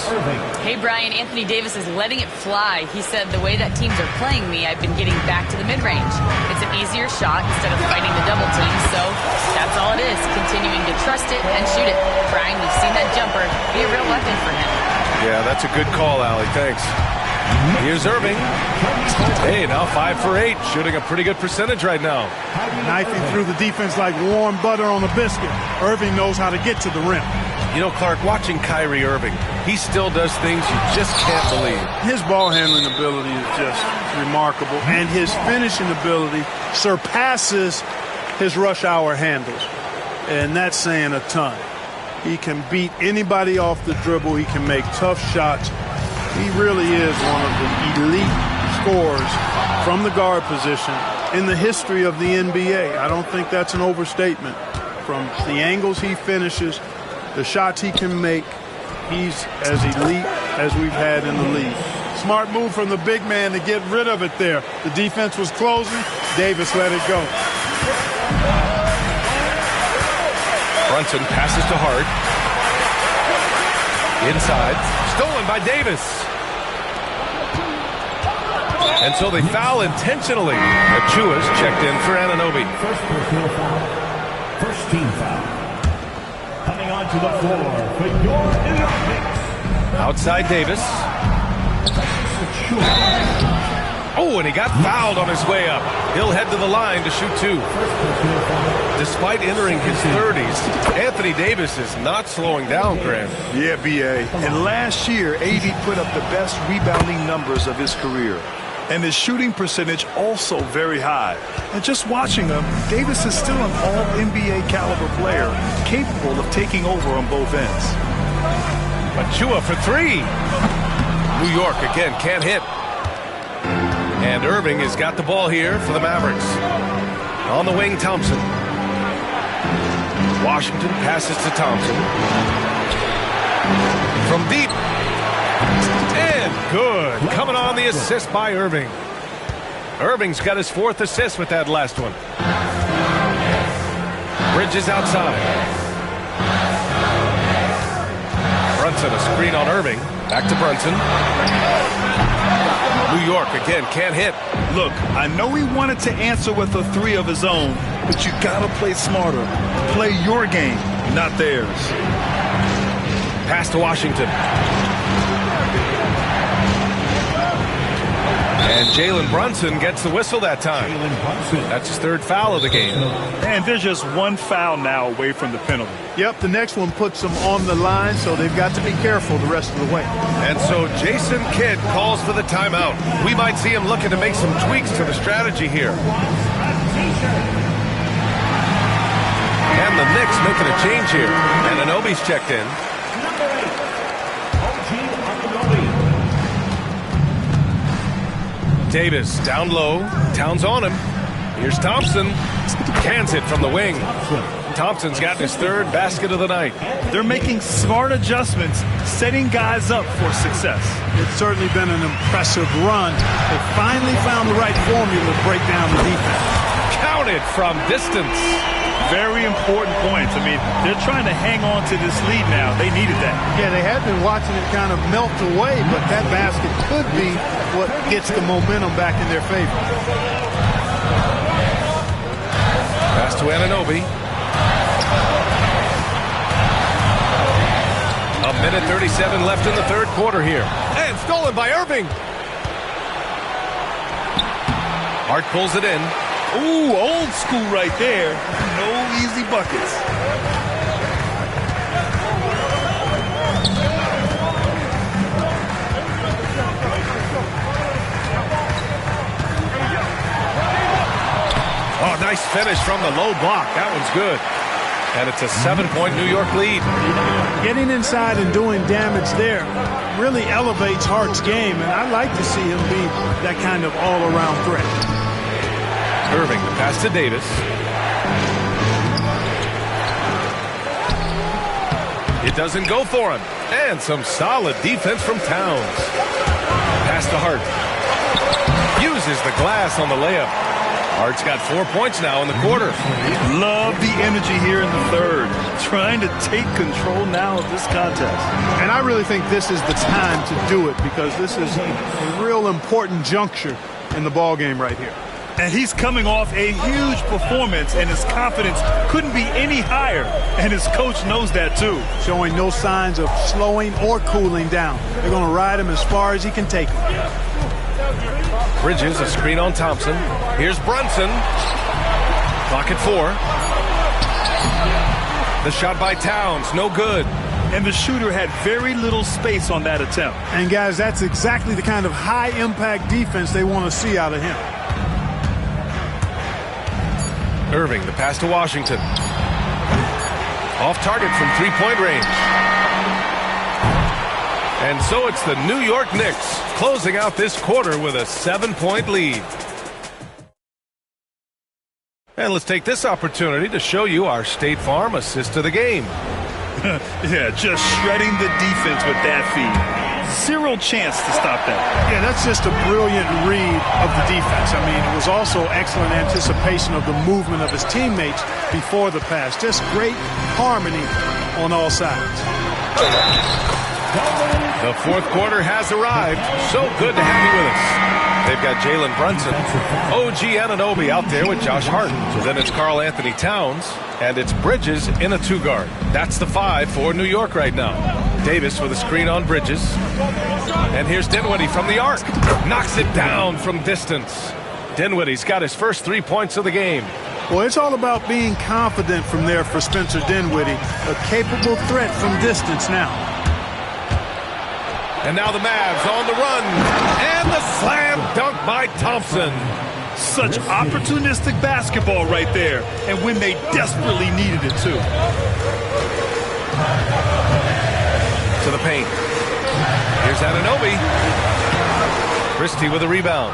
S6: Hey, Brian, Anthony Davis is letting it fly. He said, the way that teams are playing me, I've been getting back to the mid-range. It's an easier shot instead of fighting the double team. So that's all it is, continuing to trust it and shoot it. Brian, we've seen that jumper be a real weapon for him.
S2: Yeah, that's a good call, Allie. Thanks. Here's Irving. Hey, now 5 for 8, shooting a pretty good percentage right now.
S15: Knifing through the defense like warm butter on a biscuit. Irving knows how to get to the rim.
S2: You know, Clark, watching Kyrie Irving, he still does things you just can't believe.
S15: His ball handling ability is just remarkable, and his finishing ability surpasses his rush hour handles, and that's saying a ton. He can beat anybody off the dribble. He can make tough shots. He really is one of the elite scorers from the guard position in the history of the NBA. I don't think that's an overstatement. From the angles he finishes, the shots he can make, he's as elite as we've had in the league. Smart move from the big man to get rid of it there. The defense was closing. Davis let it go.
S2: Brunson passes to Hart. Inside. Stolen by Davis. And so they foul intentionally. Achua's checked in for Anunoby.
S5: First personal foul. First team foul. Coming onto the floor for your Knicks.
S2: Outside Davis. Oh, and he got fouled on his way up. He'll head to the line to shoot two. Despite entering his 30s, Anthony Davis is not slowing down, Grant.
S3: Yeah, B.A. And last year, AD put up the best rebounding numbers of his career. And his shooting percentage also very high. And just watching him, Davis is still an all-NBA caliber player, capable of taking over on both ends.
S2: Achua for three. New York again can't hit. And Irving has got the ball here for the Mavericks. On the wing, Thompson. Washington passes to Thompson. From deep. And good. Coming on the assist by Irving. Irving's got his 4th assist with that last one. Bridges outside. Brunson, a screen on Irving. Back to Brunson. New York again can't hit.
S3: Look, I know he wanted to answer with a 3 of his own, but you gotta play smarter. Play your game, not theirs.
S2: Pass to Washington. And Jalen Brunson gets the whistle that time. That's his 3rd foul of the game.
S3: And there's just one foul now away from the penalty.
S15: Yep, the next one puts them on the line, so they've got to be careful the rest of the way.
S2: And so Jason Kidd calls for the timeout. We might see him looking to make some tweaks to the strategy here. And the Knicks making a change here. And Anunoby's checked in. Davis down low. Towns on him. Here's Thompson. Cans it from the wing. Thompson's gotten his 3rd basket of the night.
S3: They're making smart adjustments, setting guys up for success.
S15: It's certainly been an impressive run. They finally found the right formula to break down the defense.
S2: Counted from distance.
S3: Very important points. I mean, they're trying to hang on to this lead now. They needed that.
S15: Yeah, they had been watching it kind of melt away, but that basket could be what gets the momentum back in their favor.
S2: Pass to Anunoby. A minute 37 left in the 3rd quarter here. And stolen by Irving. Hart pulls it in.
S3: Ooh, old school right there. No easy buckets.
S2: Oh, nice finish from the low block. That one's good. And it's a 7-point New York lead.
S15: Getting inside and doing damage there really elevates Hart's game, and I'd like to see him be that kind of all-around threat.
S2: Irving, the pass to Davis. It doesn't go for him. And some solid defense from Towns. Pass to Hart. Uses the glass on the layup. Hart's got 4 points now in the quarter.
S3: Love the energy here in the 3rd. Trying to take control now of this contest.
S15: And I really think this is the time to do it because this is a real important juncture in the ball game right here.
S3: And he's coming off a huge performance, and his confidence couldn't be any higher. And his coach knows that, too.
S15: Showing no signs of slowing or cooling down. They're going to ride him as far as he can take him.
S2: Bridges, a screen on Thompson. Here's Brunson. Clock at 4. The shot by Towns, no good.
S3: And the shooter had very little space on that attempt.
S15: And, guys, that's exactly the kind of high-impact defense they want to see out of him.
S2: Irving, the pass to Washington. Off target from 3-point range. And so it's the New York Knicks closing out this quarter with a 7-point lead. And let's take this opportunity to show you our State Farm assist of the game.
S3: Yeah, just shredding the defense with that feed. Zero chance to stop that.
S15: Yeah, that's just a brilliant read of the defense. I mean, it was also excellent anticipation of the movement of his teammates before the pass. Just great harmony on all sides.
S2: The fourth quarter has arrived. So good to have you with us. They've got Jalen Brunson, OG Anunoby out there with Josh Hart. Then it's Karl Anthony Towns, and it's Bridges in a two-guard. That's the 5 for New York right now. Davis with a screen on Bridges. And here's Dinwiddie from the arc. Knocks it down from distance. Dinwiddie's got his first 3 points of the game.
S15: Well, it's all about being confident from there for Spencer Dinwiddie. A capable threat from distance now.
S2: And now the Mavs on the run. And the slam dunk by Thompson.
S3: Such opportunistic basketball right there. And when they desperately needed it, too.
S2: To the paint. Here's Anunoby. Christie with a rebound.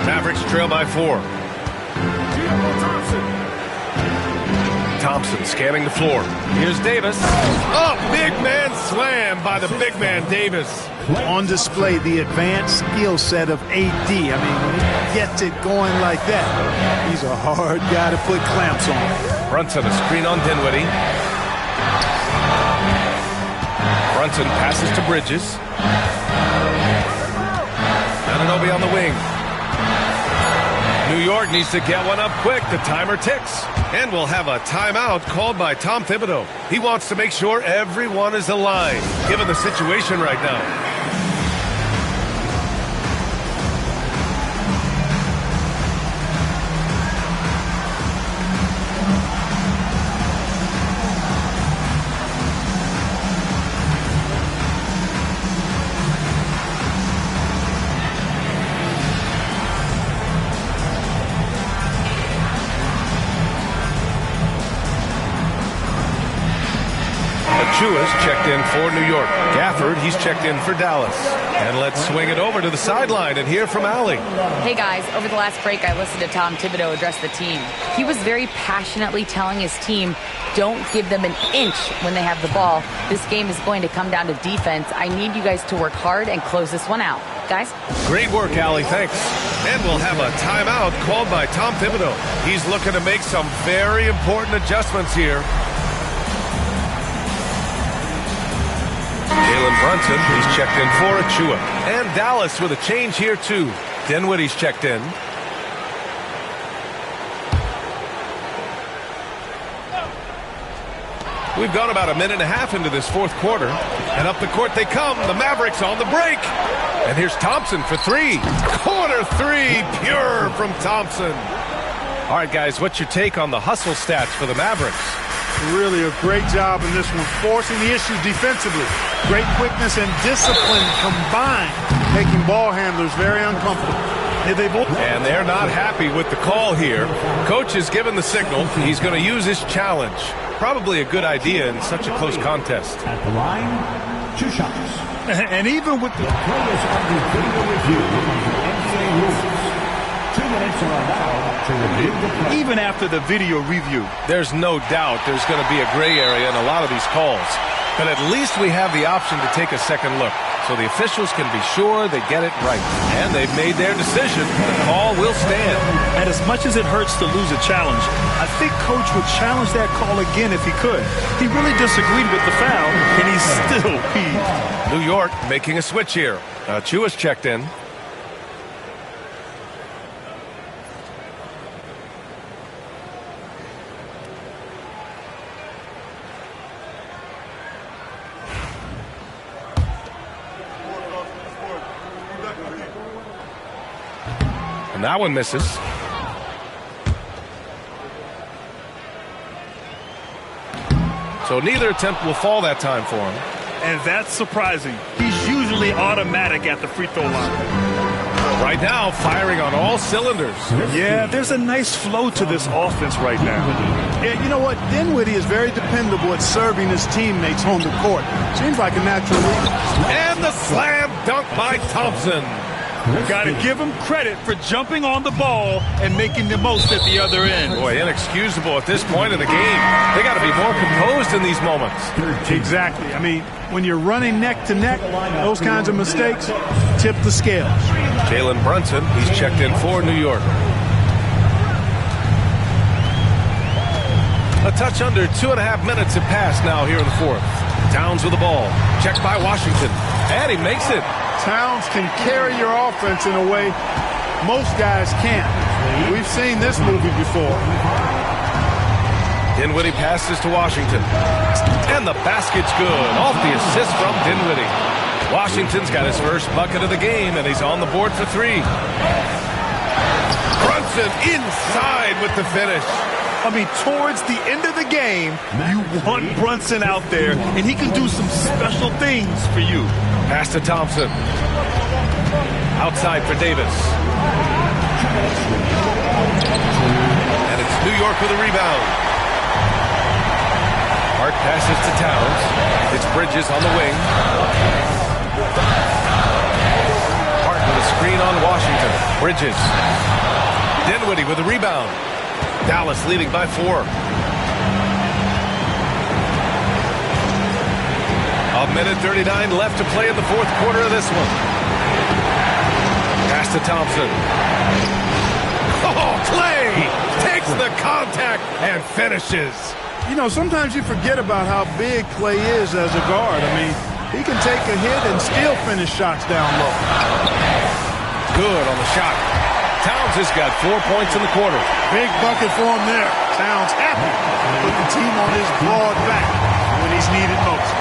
S2: Mavericks trail by 4. Thompson scanning the floor. Here's Davis. Oh, big man slam by the big man Davis.
S15: On display, the advanced skill set of AD. I mean, when he gets it going like that, he's a hard guy to put clamps on.
S2: Brunson a screen on Dinwiddie. Brunson passes to Bridges. Anunoby on the wing. New York needs to get one up quick. The timer ticks. And we'll have a timeout called by Tom Thibodeau. He wants to make sure everyone is aligned, given the situation right now. Achiuwa's checked in for New York. Gafford, he's checked in for Dallas. And let's swing it over to the sideline and hear from Allie.
S6: Hey guys, over the last break I listened to Tom Thibodeau address the team. He was very passionately telling his team, don't give them an inch when they have the ball. This game is going to come down to defense. I need you guys to work hard and close this one out. Guys?
S2: Great work, Allie. Thanks. And we'll have a timeout called by Tom Thibodeau. He's looking to make some very important adjustments here. Jalen Brunson, he's checked in for Achiuwa. And Dallas with a change here, too. Dinwiddie's checked in. We've gone about a minute and a half into this fourth quarter. And up the court they come. The Mavericks on the break. And here's Thompson for 3. Corner 3, pure from Thompson. All right, guys, what's your take on the hustle stats for the Mavericks?
S15: Really a great job in this one, forcing the issues defensively. Great quickness and discipline combined, making ball handlers very uncomfortable.
S2: And they're not happy with the call here. Coach has given the signal. He's going to use his challenge. Probably a good idea in such a close contest.
S5: At the line, 2 shots.
S3: And even with the
S5: players under video review of the NBA rules, 2 minutes are allowed to review the play.
S3: Even after the video review,
S2: there's no doubt there's going to be a gray area in a lot of these calls. But at least we have the option to take a second look, so the officials can be sure they get it right. And they've made their decision. The call will stand.
S3: And as much as it hurts to lose a challenge, I think Coach would challenge that call again if he could. He really disagreed with the foul, and he's still peeved.
S2: New York making a switch here. Achiuwa's checked in. And that one misses. So neither attempt will fall that time for him.
S3: And that's surprising. He's usually automatic at the free throw line.
S2: Right now, firing on all cylinders.
S3: Yeah, there's a nice flow to this offense right now.
S15: Yeah, you know what? Dinwiddie is very dependable at serving his teammates on the court. Seems like a natural leader.
S2: And the slam dunk by Thompson.
S3: Got to give him credit for jumping on the ball and making the most at the other end.
S2: Boy, inexcusable at this point in the game. They got to be more composed in these moments.
S15: Exactly. I mean, when you're running neck to neck, those kinds of mistakes tip the scales.
S2: Jalen Brunson, he's checked in for New York. A touch under 2.5 minutes have passed now here in the fourth. Towns with the ball. Checked by Washington. And he makes it.
S15: Towns can carry your offense in a way most guys can't. We've seen this movie before.
S2: Dinwiddie passes to Washington. And the basket's good. Off the assist from Dinwiddie. Washington's got his first bucket of the game, and he's on the board for 3. Brunson inside with the finish.
S3: I mean, towards the end of the game, you want Brunson out there, and he can do some special things for you.
S2: Pass to Thompson. Outside for Davis. And it's New York with a rebound. Hart passes to Towns. It's Bridges on the wing. Hart with a screen on Washington. Bridges. Dinwiddie with a rebound. Dallas leading by 4. A minute 39 left to play in the fourth quarter of this one. Pass to Thompson. Oh, Clay takes the contact and finishes.
S15: You know, sometimes you forget about how big Clay is as a guard. I mean, he can take a hit and still finish shots down low.
S2: Good on the shot. Towns has got 4 points in the quarter.
S15: Big bucket for him there. Towns happy to put the team on his broad back when he's needed most.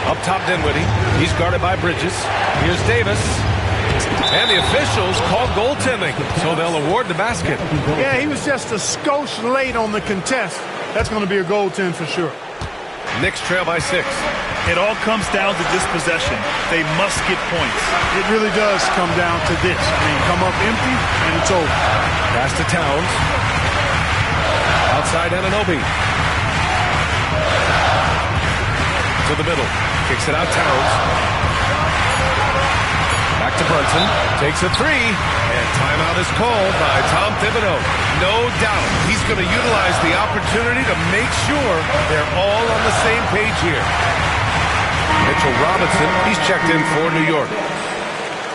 S2: Up top, Dinwiddie. He's guarded by Bridges. Here's Davis. And the officials call goaltending, so they'll award the basket.
S15: Yeah, he was just a skosh late on the contest. That's going to be a goaltend for sure.
S2: Knicks trail by 6.
S3: It all comes down to this possession. They must get points.
S15: It really does come down to this. I mean, come up empty, and it's over.
S2: Pass to Towns. Outside Anunoby. To the middle. Kicks it out, Towns. Back to Brunson. Takes a 3. And timeout is called by Tom Thibodeau. No doubt he's going to utilize the opportunity to make sure they're all on the same page here. Mitchell Robinson, he's checked in for New York.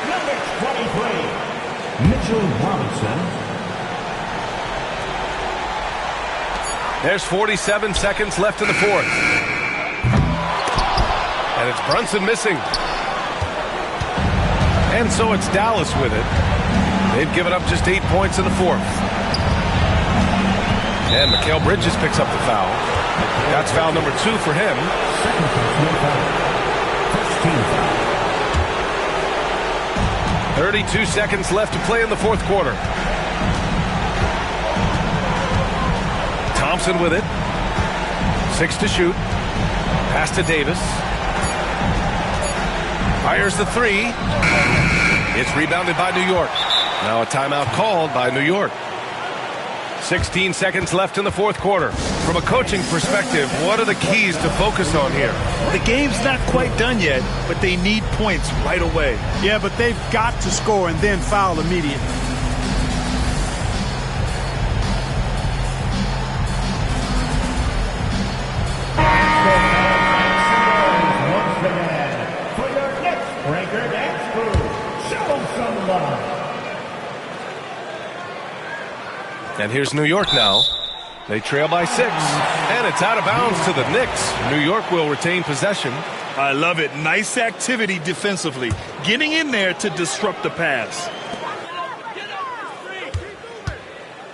S5: Number 23, Mitchell Robinson.
S2: There's 47 seconds left in the fourth. And it's Brunson missing. And so it's Dallas with it. They've given up just 8 points in the fourth. And Mikal Bridges picks up the foul. That's foul number 2 for him. 32 seconds left to play in the fourth quarter. Thompson with it. 6 to shoot. Pass to Davis. Fires the 3. It's rebounded by New York. Now a timeout called by New York. 16 seconds left in the fourth quarter. From a coaching perspective, what are the keys to focus on here?
S3: The game's not quite done yet, but they need points right away.
S15: Yeah, but they've got to score and then foul immediately.
S5: For your next breaker, next crew, show some love.
S2: And here's New York now. They trail by 6. And it's out of bounds to the Knicks. New York will retain possession.
S3: I love it. Nice activity defensively. Getting in there to disrupt the pass.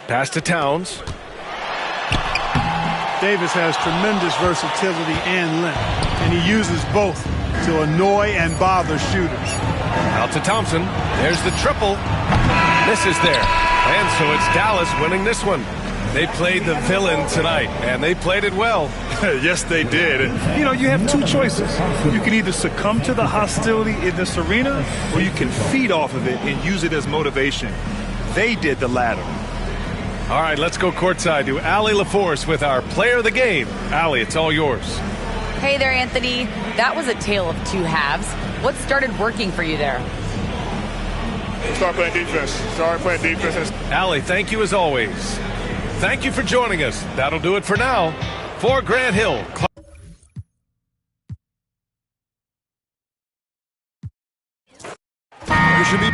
S2: Pass to Towns.
S15: Davis has tremendous versatility and length, and he uses both to annoy and bother shooters.
S2: Out to Thompson. There's the triple. Misses there. And so it's Dallas winning this one. They played the villain tonight, and they played it well.
S3: Yes, they did. You know, you have 2 choices. You can either succumb to the hostility in this arena, or you can feed off of it and use it as motivation. They did the latter.
S2: All right, let's go courtside to Allie LaForce with our player of the game. Allie, it's all yours.
S6: Hey there, Anthony. That was a tale of two halves. What started working for you there?
S16: Start playing defense.
S2: Allie, thank you as always. Thank you for joining us. That'll do it for now. For Grant Hill.
S8: There should be...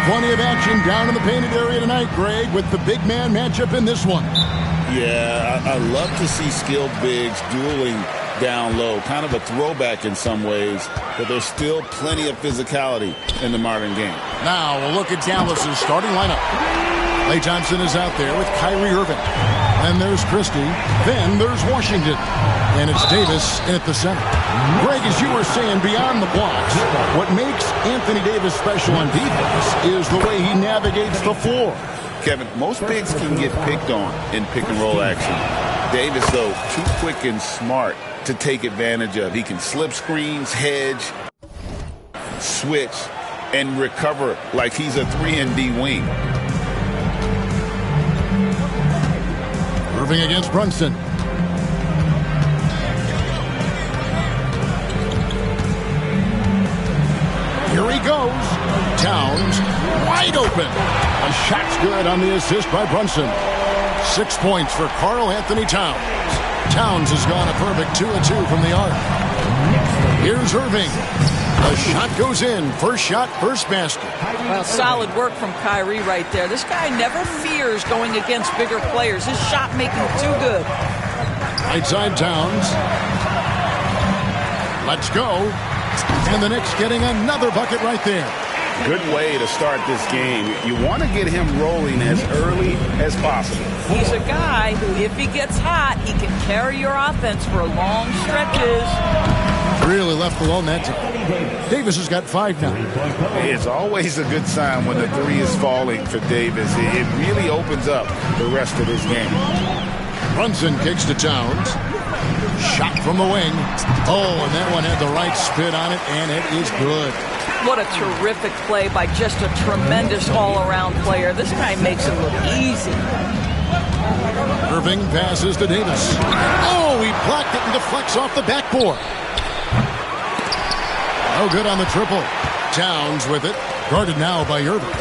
S8: Plenty of action down in the painted area tonight, Greg, with the big man matchup in this one.
S10: Yeah, I love to see skilled bigs dueling down low. Kind of a throwback in some ways, but there's still plenty of physicality in the modern game.
S8: Now we'll look at Dallas's starting lineup. Klay Thompson is out there with Kyrie Irving. Then there's Christie. Then there's Washington. And it's Davis in at the center. Greg, as you were saying, beyond the blocks, what makes Anthony Davis special on defense is the way he navigates the floor.
S10: Kevin, most bigs can get picked on in pick-and-roll action. Davis, though, too quick and smart to take advantage of. He can slip screens, hedge, switch, and recover like he's a 3-and-D wing.
S8: Irving against Brunson. Here he goes. Towns wide open. A shot's good on the assist by Brunson. 6 points for Karl Anthony Towns. Towns has gone a perfect 2 of 2 from the arc. Here's Irving. The shot goes in. First shot, first basket.
S9: Well, solid work from Kyrie right there. This guy never fears going against bigger players. His shot making too good.
S8: Right side Towns. Let's go. And the Knicks getting another bucket right there.
S10: Good way to start this game. You want to get him rolling as early as possible.
S9: He's a guy who, if he gets hot, he can carry your offense for long stretches.
S8: Really left alone that time. Davis has got 5 now.
S10: It's always a good sign when the three is falling for Davis. It really opens up the rest of his game.
S8: Brunson kicks to Towns. Shot from the wing. Oh, and that one had the right spin on it, and it is good.
S9: What a terrific play by just a tremendous all-around player. This guy makes it look easy.
S8: Irving passes to Davis. Oh, he blocked it and deflects off the backboard. No good on the triple. Towns with it. Guarded now by Irving.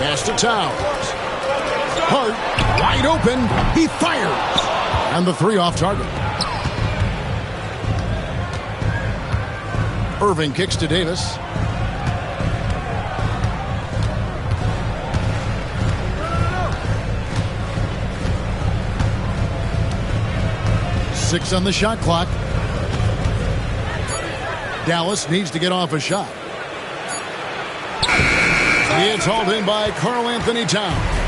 S8: Pass to Towns. Hart, wide open. He fires. And the 3 off target. Irving kicks to Davis. Six on the shot clock. Dallas needs to get off a shot. It's hauled in by Karl Anthony Towns.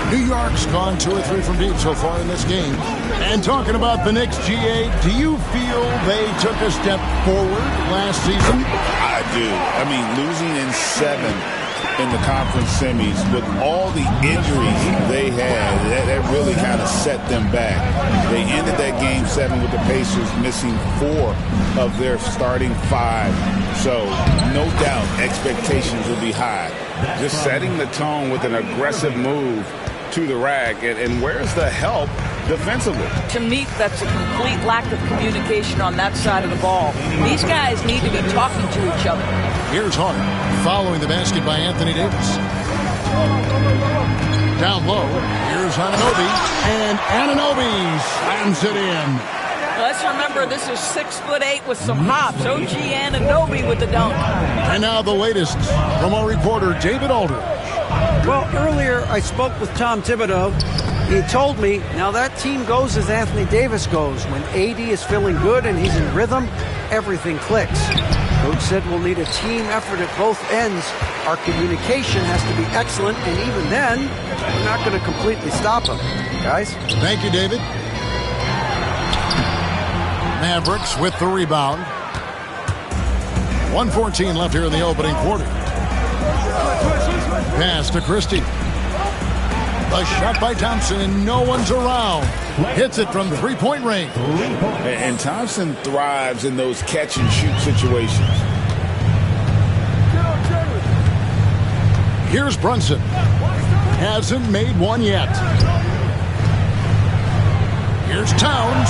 S8: New York's gone 2 or 3 from deep so far in this game. And talking about the Knicks, GA, do you feel they took a step forward last season?
S10: I do. I mean, losing in 7 in the conference semis with all the injuries they had, that really kind of set them back. They ended that game 7 with the Pacers missing 4 of their starting 5. So, no doubt, expectations will be high. Just setting the tone with an aggressive move to the rack, and where's the help defensively?
S9: To me, that's a complete lack of communication on that side of the ball. These guys need to be talking to each other.
S8: Here's Hart following the basket by Anthony Davis. Down low, here's Anunoby, and Anunoby slams it in.
S9: Let's remember, this is 6'8" with some hops. OG Anunoby with the dunk.
S8: And now the latest from our reporter, David Aldridge.
S11: Well, earlier I spoke with Tom Thibodeau. He told me, now that team goes as Anthony Davis goes. When AD is feeling good and he's in rhythm, everything clicks. Coach said we'll need a team effort at both ends. Our communication has to be excellent, and even then, we're not going to completely stop him. Guys?
S8: Thank you, David. Mavericks with the rebound. 1:14 left here in the opening quarter. Pass to Christie. A shot by Thompson, and no one's around. Hits it from three-point range.
S10: And Thompson thrives in those catch-and-shoot situations.
S8: Here's Brunson. Hasn't made one yet. Here's Towns.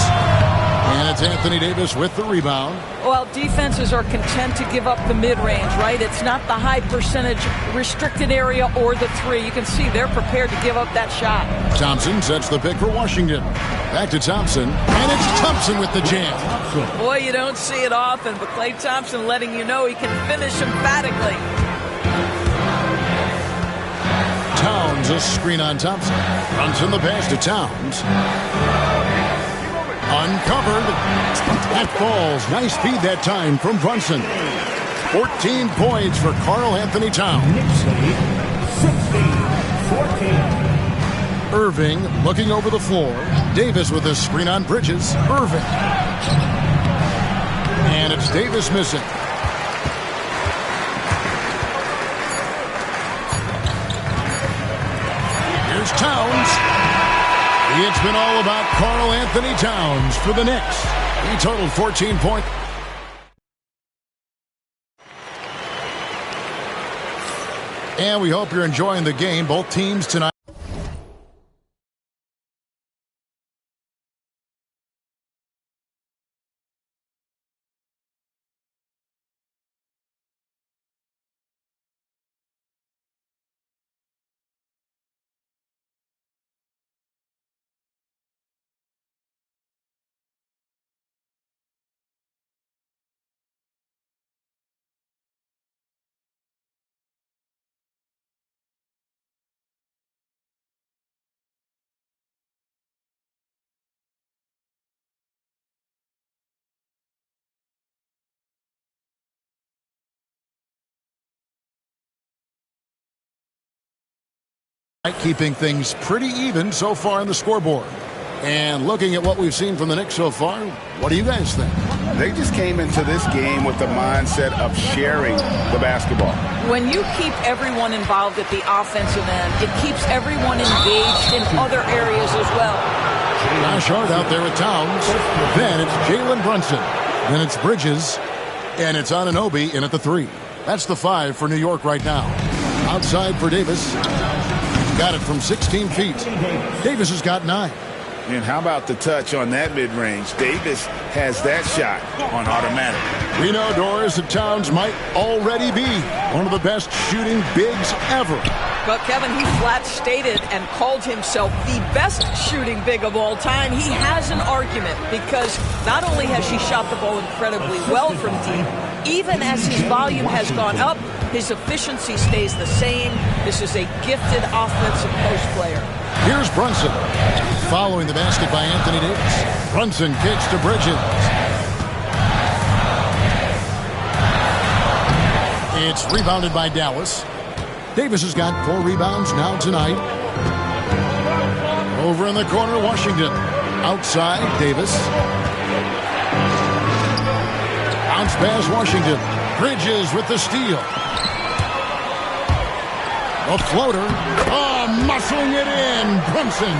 S8: And it's Anthony Davis with the rebound.
S12: Well, defenses are content to give up the mid-range, right? It's not the high percentage restricted area or the three. You can see they're prepared to give up that shot.
S8: Thompson sets the pick for Washington. Back to Thompson. And it's Thompson with the jam.
S12: Boy, you don't see it often, but Klay Thompson letting you know he can finish emphatically.
S8: Towns, a screen on Thompson. Brunson the pass to Towns. Uncovered. That falls. Nice feed that time from Brunson. 14 points for Karl Anthony Towns.
S5: 16-14.
S8: Irving looking over the floor. Davis with a screen on Bridges. Irving. And it's Davis missing. Here's Towns. It's been all about Karl Anthony Towns for the Knicks. He totaled 14 points. And we hope you're enjoying the game. Both teams tonight. Keeping things pretty even so far on the scoreboard. And looking at what we've seen from the Knicks so far, what do you guys think?
S10: They just came into this game with the mindset of sharing the basketball.
S12: When you keep everyone involved at the offensive end, it keeps everyone engaged in other areas as well.
S8: Josh Hart out there with Towns. Then it's Jalen Brunson. Then it's Bridges. And it's Anunoby in at the 3. That's the 5 for New York right now. Outside for Davis. Got it from 16 feet. Davis has got 9.
S10: And how about the touch on that mid-range? Davis has that shot on automatic.
S8: We know, Doris, that Towns might already be one of the best shooting bigs ever.
S12: But Kevin, he flat stated and called himself the best shooting big of all time. He has an argument because not only has he shot the ball incredibly well from deep, even as his volume has gone up, his efficiency stays the same. This is a gifted offensive post player.
S8: Here's Brunson. Following the basket by Anthony Davis. Brunson kicks to Bridges. It's rebounded by Dallas. Davis has got 4 rebounds now tonight. Over in the corner, Washington. Outside, Davis. Bounce pass, Washington. Bridges with the steal. A floater. Oh, muscling it in. Brunson.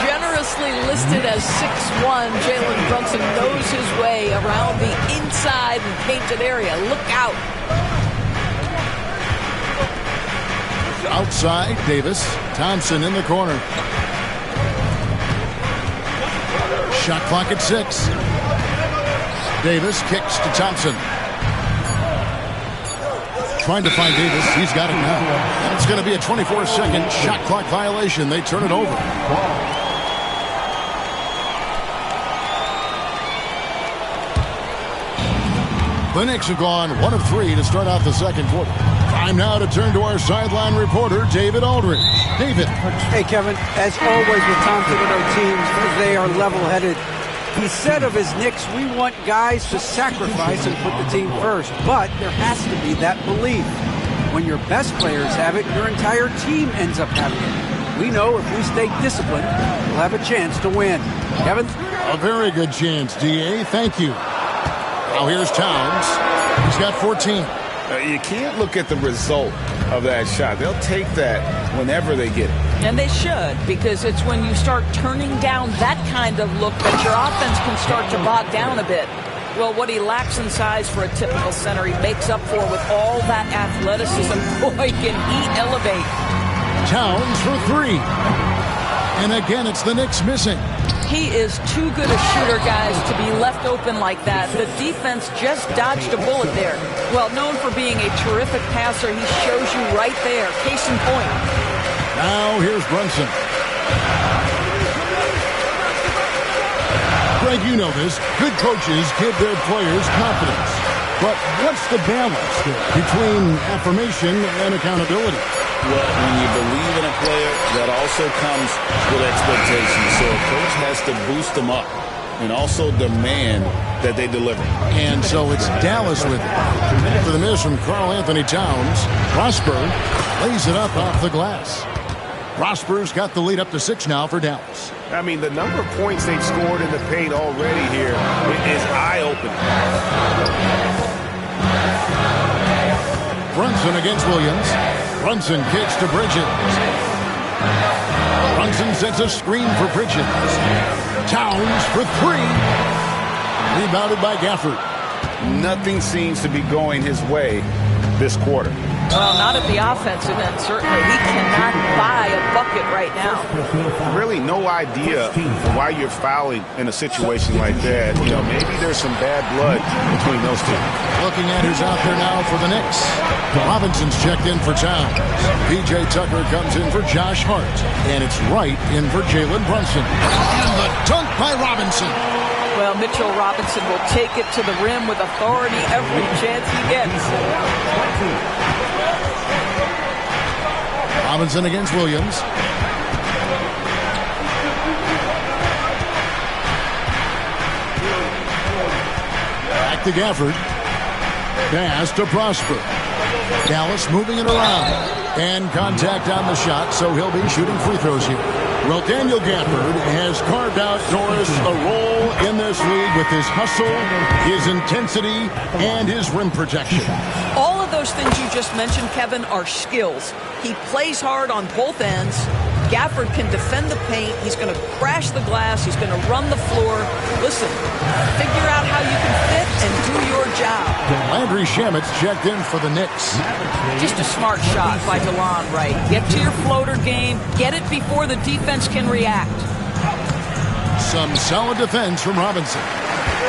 S12: Generously listed as 6'1", Jalen Brunson knows his way around the inside and painted area. Look out.
S8: Outside, Davis. Thompson in the corner. Shot clock at 6. Davis kicks to Thompson. Trying to find Davis. He's got it now. And it's going to be a 24-second shot clock violation. They turn it over. The Knicks have gone 1 of 3 to start out the second quarter. Time now to turn to our sideline reporter, David Aldridge. David.
S11: Hey, Kevin. As always with Thompson and our teams, they are level-headed. He said of his Knicks, we want guys to sacrifice and put the team first. But there has to be that belief. When your best players have it, your entire team ends up having it. We know if we stay disciplined, we'll have a chance to win. Kevin?
S8: A very good chance, D.A. Thank you. Now here's Towns. He's got 14.
S10: You can't look at the result of that shot. They'll take that whenever they get it.
S12: And they should, because it's when you start turning down that kind of look that your offense can start to bog down a bit. Well, what he lacks in size for a typical center, he makes up for with all that athleticism. Boy, can he elevate.
S8: Towns for 3. And again, it's the Knicks missing.
S12: He is too good a shooter, guys, to be left open like that. The defense just dodged a bullet there. Well, known for being a terrific passer, he shows you right there. Case in point.
S8: Now here's Brunson. Greg, you know this. Good coaches give their players confidence. But what's the balance there between affirmation and accountability?
S10: Well, when you believe in a player, that also comes with expectations. So a coach has to boost them up and also demand that they deliver.
S8: And so it's Dallas with it. For the miss from Karl Anthony Towns, Prosper lays it up off the glass. Prosper's got the lead up to 6 now for Dallas.
S2: I mean, the number of points they've scored in the paint already here is eye-opening.
S8: Brunson against Williams. Brunson kicks to Bridges. Brunson sets a screen for Bridges. Towns for 3. Rebounded by Gafford.
S10: Nothing seems to be going his way this quarter.
S12: Well, not at the offensive end, certainly. He cannot buy a bucket right now.
S2: Really no idea why you're fouling in a situation like that. You know, maybe there's some bad blood between those two.
S8: Looking at who's out there now for the Knicks. Robinson's checked in for Towns. P.J. Tucker comes in for Josh Hart. And it's Wright in for Jalen Brunson. And the dunk by Robinson.
S12: Well, Mitchell Robinson will take it to the rim with authority every chance he gets.
S8: Robinson against Williams. Back to Gafford. Pass to Prosper. Dallas moving it around. And contact on the shot, so he'll be shooting free throws here. Well, Daniel Gafford has carved out Doris a role in this league with his hustle, his intensity, and his rim protection.
S12: All of those things you just mentioned, Kevin, are skills. He plays hard on both ends. Gafford can defend the paint. He's going to crash the glass. He's going to run the floor. Listen, figure out how you can fit and do your job.
S8: Landry Shamit's checked in for the Knicks.
S12: Just a smart shot by DeLon Wright. Get to your floater game. Get it before the defense can react.
S8: Some solid defense from Robinson.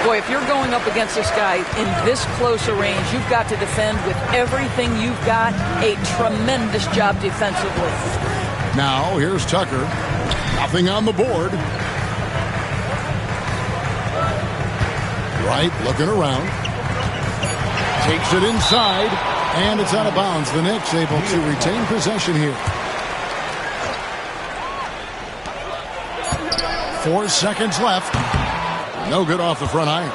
S12: Boy, if you're going up against this guy in this close a range, you've got to defend with everything you've got. A tremendous job defensively.
S8: Now, here's Tucker. Nothing on the board. Wright looking around. Takes it inside, and it's out of bounds. The Knicks able to retain possession here. 4 seconds left. No good off the front iron.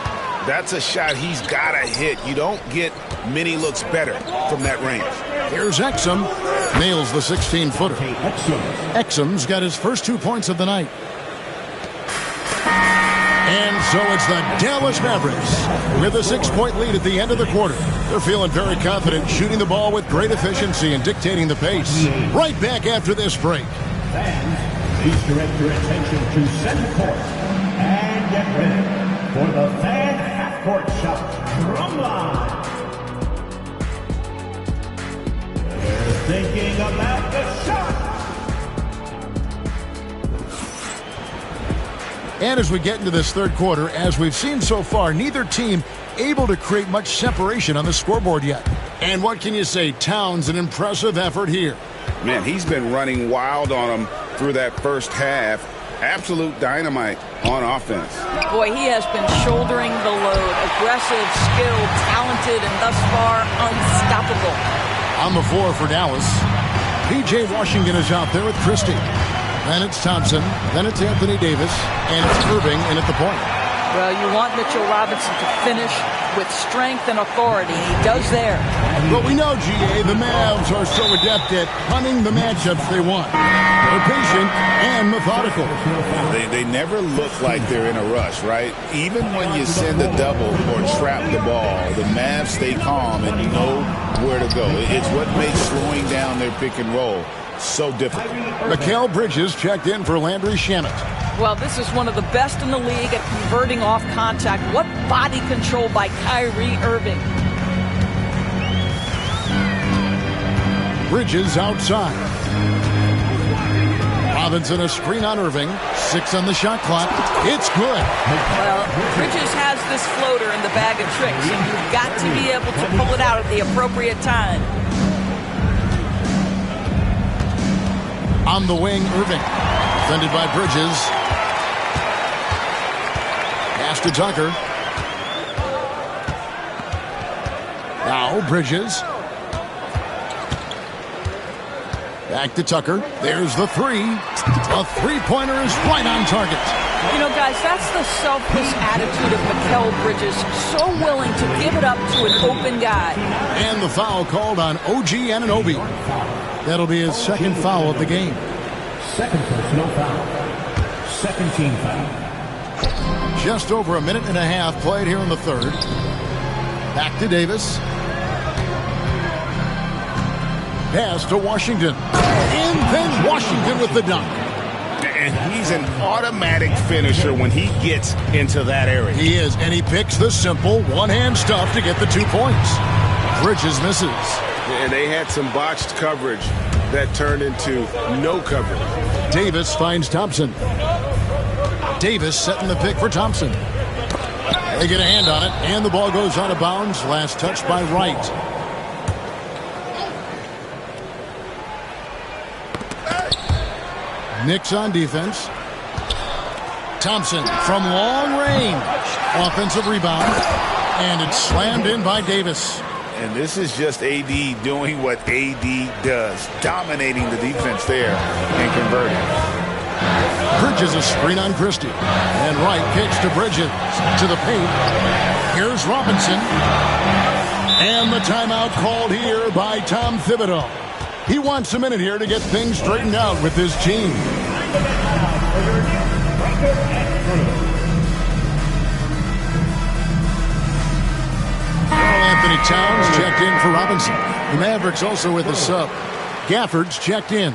S10: That's a shot he's got to hit. You don't get many looks better from that range.
S8: Here's Exum. Nails the 16-footer. Exum's got his first 2 points of the night. And so it's the Dallas Mavericks with a 6-point lead at the end of the quarter. They're feeling very confident, shooting the ball with great efficiency and dictating the pace. Right back after this break.
S5: Fans, please direct your attention to center court and get ready for the fan half-court shot drum line. They're thinking about the shot.
S8: And as we get into this third quarter, as we've seen so far, neither team able to create much separation on the scoreboard yet. And what can you say? Towns, an impressive effort here.
S10: Man, he's been running wild on them through that first half. Absolute dynamite on offense.
S12: Boy, he has been shouldering the load. Aggressive, skilled, talented, and thus far unstoppable.
S8: On the floor for Dallas, P.J. Washington is out there with Christie. Then it's Thompson. Then it's Anthony Davis. And it's Irving in at the point.
S12: Well, you want Mitchell Robinson to finish with strength and authority. He does there.
S8: But we know, GA, the Mavs are so adept at hunting the matchups they want. They're patient and methodical.
S10: They never look like they're in a rush, right? Even when you send a double or trap the ball, the Mavs stay calm and know where to go. It's what makes slowing down their pick and roll so difficult.
S8: Mikal Bridges checked in for Landry Shamet.
S12: Well, this is one of the best in the league at converting off contact. What body control by Kyrie Irving.
S8: Bridges outside. Robinson a screen on Irving. 6 on the shot clock. It's good.
S12: Well, Bridges has this floater in the bag of tricks, and you've got to be able to pull it out at the appropriate time.
S8: On the wing, Irving. Defended by Bridges. Pass to Tucker. Now Bridges. Back to Tucker. There's the three. A three-pointer is right on target.
S12: You know, guys, that's the selfless attitude of Mikal Bridges. So willing to give it up to an open guy.
S8: And the foul called on OG Anunoby. That'll be his second foul of the game.
S5: Second personal foul. Second team foul.
S8: Just over a minute and a half played here in the third. Back to Davis. Pass to Washington. In then Washington with the dunk.
S10: And he's an automatic finisher when he gets into that area.
S8: He is, and he picks the simple one-hand stuff to get the 2 points. Bridges misses.
S2: And they had some botched coverage that turned into no coverage.
S8: Davis finds Thompson. Davis setting the pick for Thompson. They get a hand on it, and the ball goes out of bounds. Last touch by Wright. Knicks on defense. Thompson from long range. Offensive rebound. And it's slammed in by Davis.
S10: And this is just AD doing what AD does. Dominating the defense there and converting.
S8: Bridges a screen on Christie. And Wright kicks to Bridges. To the paint. Here's Robinson. And the timeout called here by Tom Thibodeau. He wants a minute here to get things straightened out with his team. Anthony Towns checked in for Robinson. The Mavericks also with a sub. Gafford's checked in.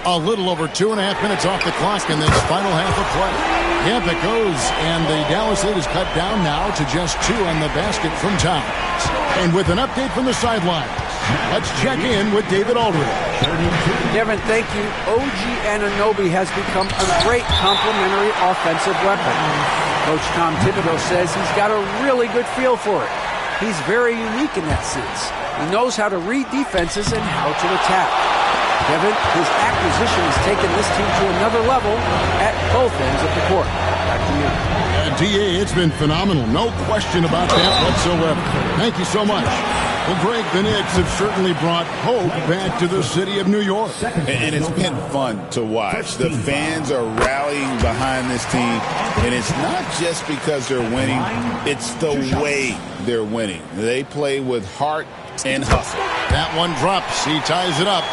S8: A little over 2.5 minutes off the clock in this final half of play. Yep, it goes, and the Dallas lead is cut down now to just 2 on the basket from Towns. And with an update from the sidelines, let's check in with David Aldridge.
S11: Devin, thank you. OG Anunoby has become a great complementary offensive weapon. Coach Tom Thibodeau says he's got a really good feel for it. He's very unique in that sense. He knows how to read defenses and how to attack. Devin, his acquisition has taken this team to another level at both ends of the court. Back to you.
S8: DA, it's been phenomenal. No question about that whatsoever. Thank you so much. Well, Greg, the Knicks have certainly brought hope back to the city of New York.
S10: And it's been fun to watch. The fans are rallying behind this team. And it's not just because they're winning. It's the way they're winning. They play with heart and hustle.
S8: That one drops. He ties it up.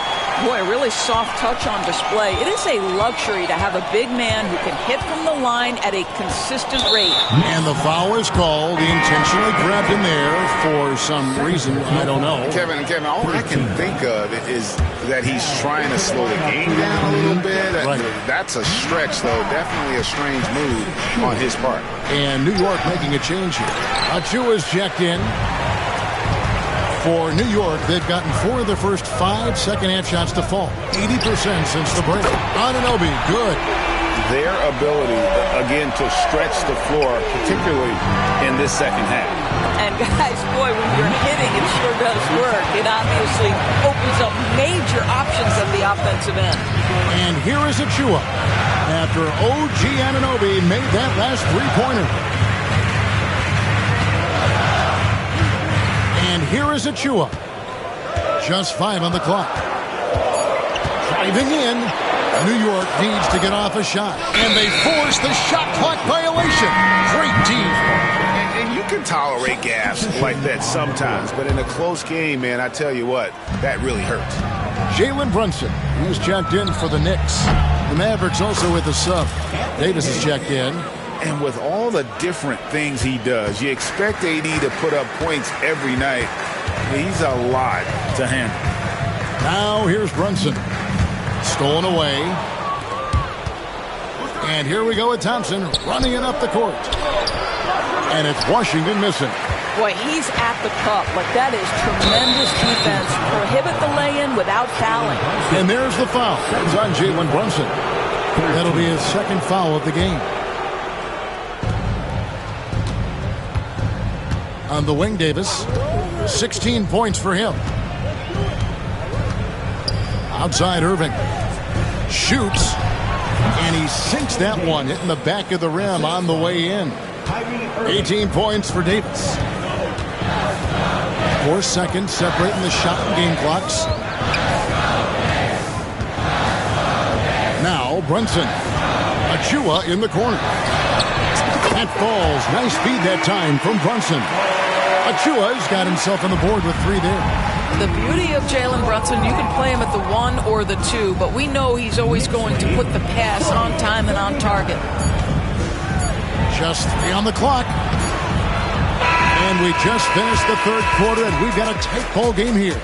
S12: Boy, a really soft touch on display. It is a luxury to have a big man who can hit from the line at a consistent rate.
S8: And the foul is called. He intentionally grabbed him there for some reason. I don't know.
S10: Kevin, all I can think of is that he's trying to slow the game down a little bit.
S8: Right.
S10: That's a stretch, though. Definitely a strange move on his part.
S8: And New York making a change here. Achua is checked in. For New York, they've gotten 4 of their first 5 second-half shots to fall. 80% since the break. Anunoby, good.
S10: Their ability, again, to stretch the floor, particularly in this second half.
S12: And guys, boy, when you're hitting, it sure does work. It obviously opens up major options at the offensive end.
S8: And here is Achua after OG Anunoby made that last three-pointer. And here is Achua. Just 5 on the clock. Driving in. New York needs to get off a shot, and they force the shot clock violation. Great team.
S10: And you can tolerate gas like that sometimes, but in a close game, man, I tell you what, that really hurts.
S8: Jalen Brunson, he's checked in for the Knicks. The Mavericks also with a sub. Davis is checked in.
S10: And with all the different things he does, you expect AD to put up points every night. He's a lot to handle.
S8: Now here's Brunson. Stolen away. And here we go with Thompson running it up the court. And it's Washington missing.
S12: Boy, he's at the cup, but that is tremendous defense. Prohibit the lay-in without fouling.
S8: And there's the foul. It's on Jalen Brunson. That'll be his second foul of the game. On the wing, Davis. 16 points for him. Outside Irving. Shoots. And he sinks that one, hitting the back of the rim on the way in. 18 points for Davis. 4 seconds separating the shot and game clocks. Now Brunson. Achua in the corner. That falls. Nice feed that time from Brunson. Achua's got himself on the board with 3 there.
S12: The beauty of Jalen Brunson, you can play him at the 1 or the 2, but we know he's always going to put the pass on time and on target.
S8: Just 3 on the clock. And we just finished the third quarter, and we've got a tight ball game here.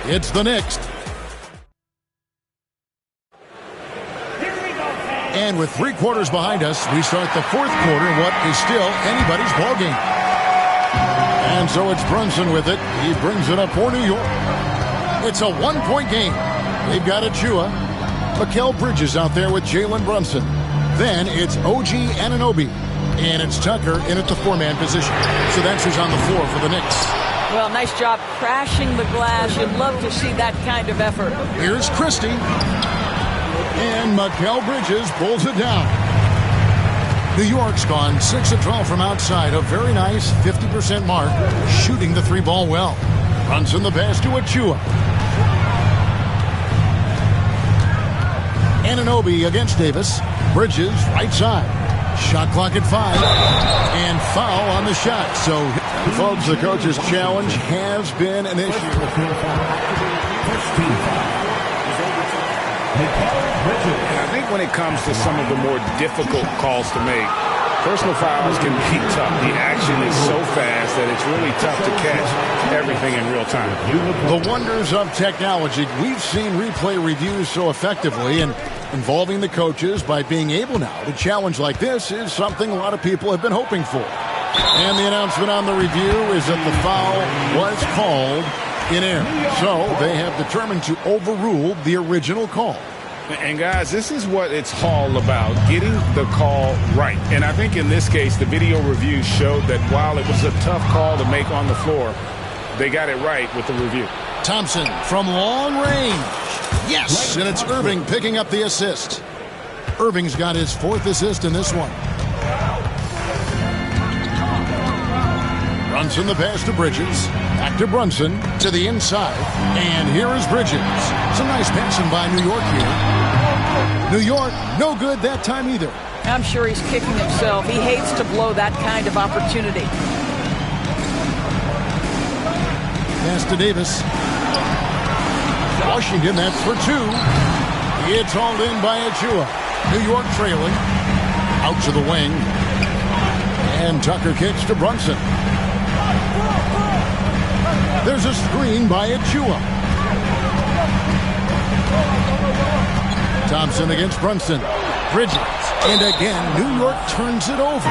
S8: It's the Knicks. And with 3 quarters behind us, we start the fourth quarter in what is still anybody's ball game. And so it's Brunson with it. He brings it up for New York. It's a 1-point game. They've got Achua. Mikal Bridges out there with Jalen Brunson. Then it's OG Anunoby. And it's Tucker in at the 4-man position. So that's who's on the floor for the Knicks.
S12: Well, nice job crashing the glass. You'd love to see that kind of effort.
S8: Here's Christie. And Mikal Bridges pulls it down. New York's gone 6 of 12 from outside. A very nice 50% mark. Shooting the 3-ball well. Brunson the pass to Achua. Anunoby against Davis. Bridges right side. Shot clock at 5. And foul on the shot. So, folks, the coach's challenge has been an issue.
S10: And I think when it comes to some of the more difficult calls to make, personal fouls can be tough. The action is so fast that it's really tough to catch everything in real time.
S8: The wonders of technology. We've seen replay reviews so effectively, and involving the coaches by being able now to challenge like this is something a lot of people have been hoping for. And the announcement on the review is that the foul was called in air. So they have determined to overrule the original call.
S10: And guys, this is what it's all about, getting the call right. And I think in this case, the video review showed that while it was a tough call to make on the floor, they got it right with the review.
S8: Thompson from long range. Yes, and it's Irving picking up the assist. Irving's got his 4th assist in this one. Brunson the pass to Bridges. Back to Brunson to the inside. And here is Bridges. Some nice passing by New York here. New York, no good that time either.
S12: I'm sure he's kicking himself. He hates to blow that kind of opportunity.
S8: Pass to Davis. Washington, that's for 2. It's hauled in by Achua. New York trailing. Out to the wing. And Tucker kicks to Brunson. There's a screen by Achua. Thompson against Brunson. Bridges. And again, New York turns it over.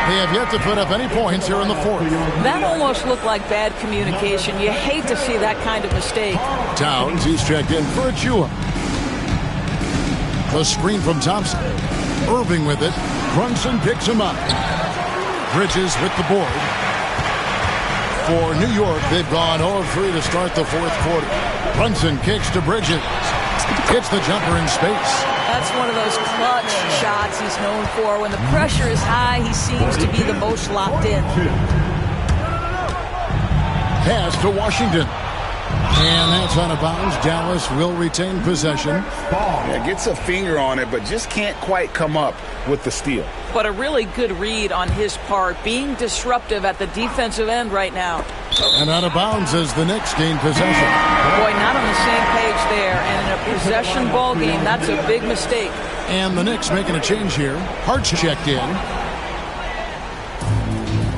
S8: They have yet to put up any points here in the 4th.
S12: That almost looked like bad communication. You hate to see that kind of mistake.
S8: Towns, he's checked in for Achua. The screen from Thompson. Irving with it. Brunson picks him up. Bridges with the board. For New York, they've gone 0-3 to start the 4th quarter. Brunson kicks to Bridges. Hits the jumper in space.
S12: That's one of those clutch shots he's known for. When the pressure is high, he seems to be the most locked in.
S8: Pass to Washington. And that's out of bounds. Dallas will retain possession.
S10: Yeah, gets a finger on it, but just can't quite come up with the steal.
S12: But a really good read on his part, being disruptive at the defensive end right now.
S8: And out of bounds as the Knicks gain possession.
S12: Boy, not on the same page there. And in a possession ball game, that's a big mistake.
S8: And the Knicks making a change here. Hart's checked in.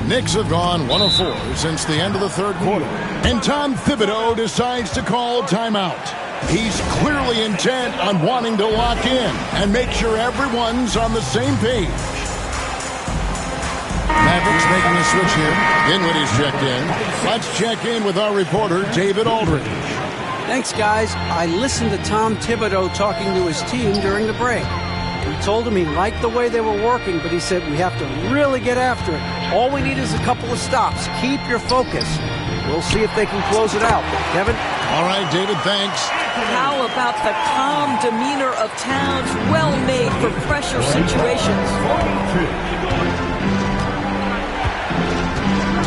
S8: Knicks have gone 1 of 4 since the end of the third quarter. And Tom Thibodeau decides to call timeout. He's clearly intent on wanting to lock in and make sure everyone's on the same page. Mavericks making a switch here. Dinwiddie's checked in. Let's check in with our reporter, David Aldridge.
S11: Thanks, guys. I listened to Tom Thibodeau talking to his team during the break. He told him he liked the way they were working, but he said we have to really get after it. All we need is a couple of stops. Keep your focus. We'll see if they can close it out. Kevin?
S8: All right, David, thanks.
S12: How about the calm demeanor of Towns? Well made for pressure situations.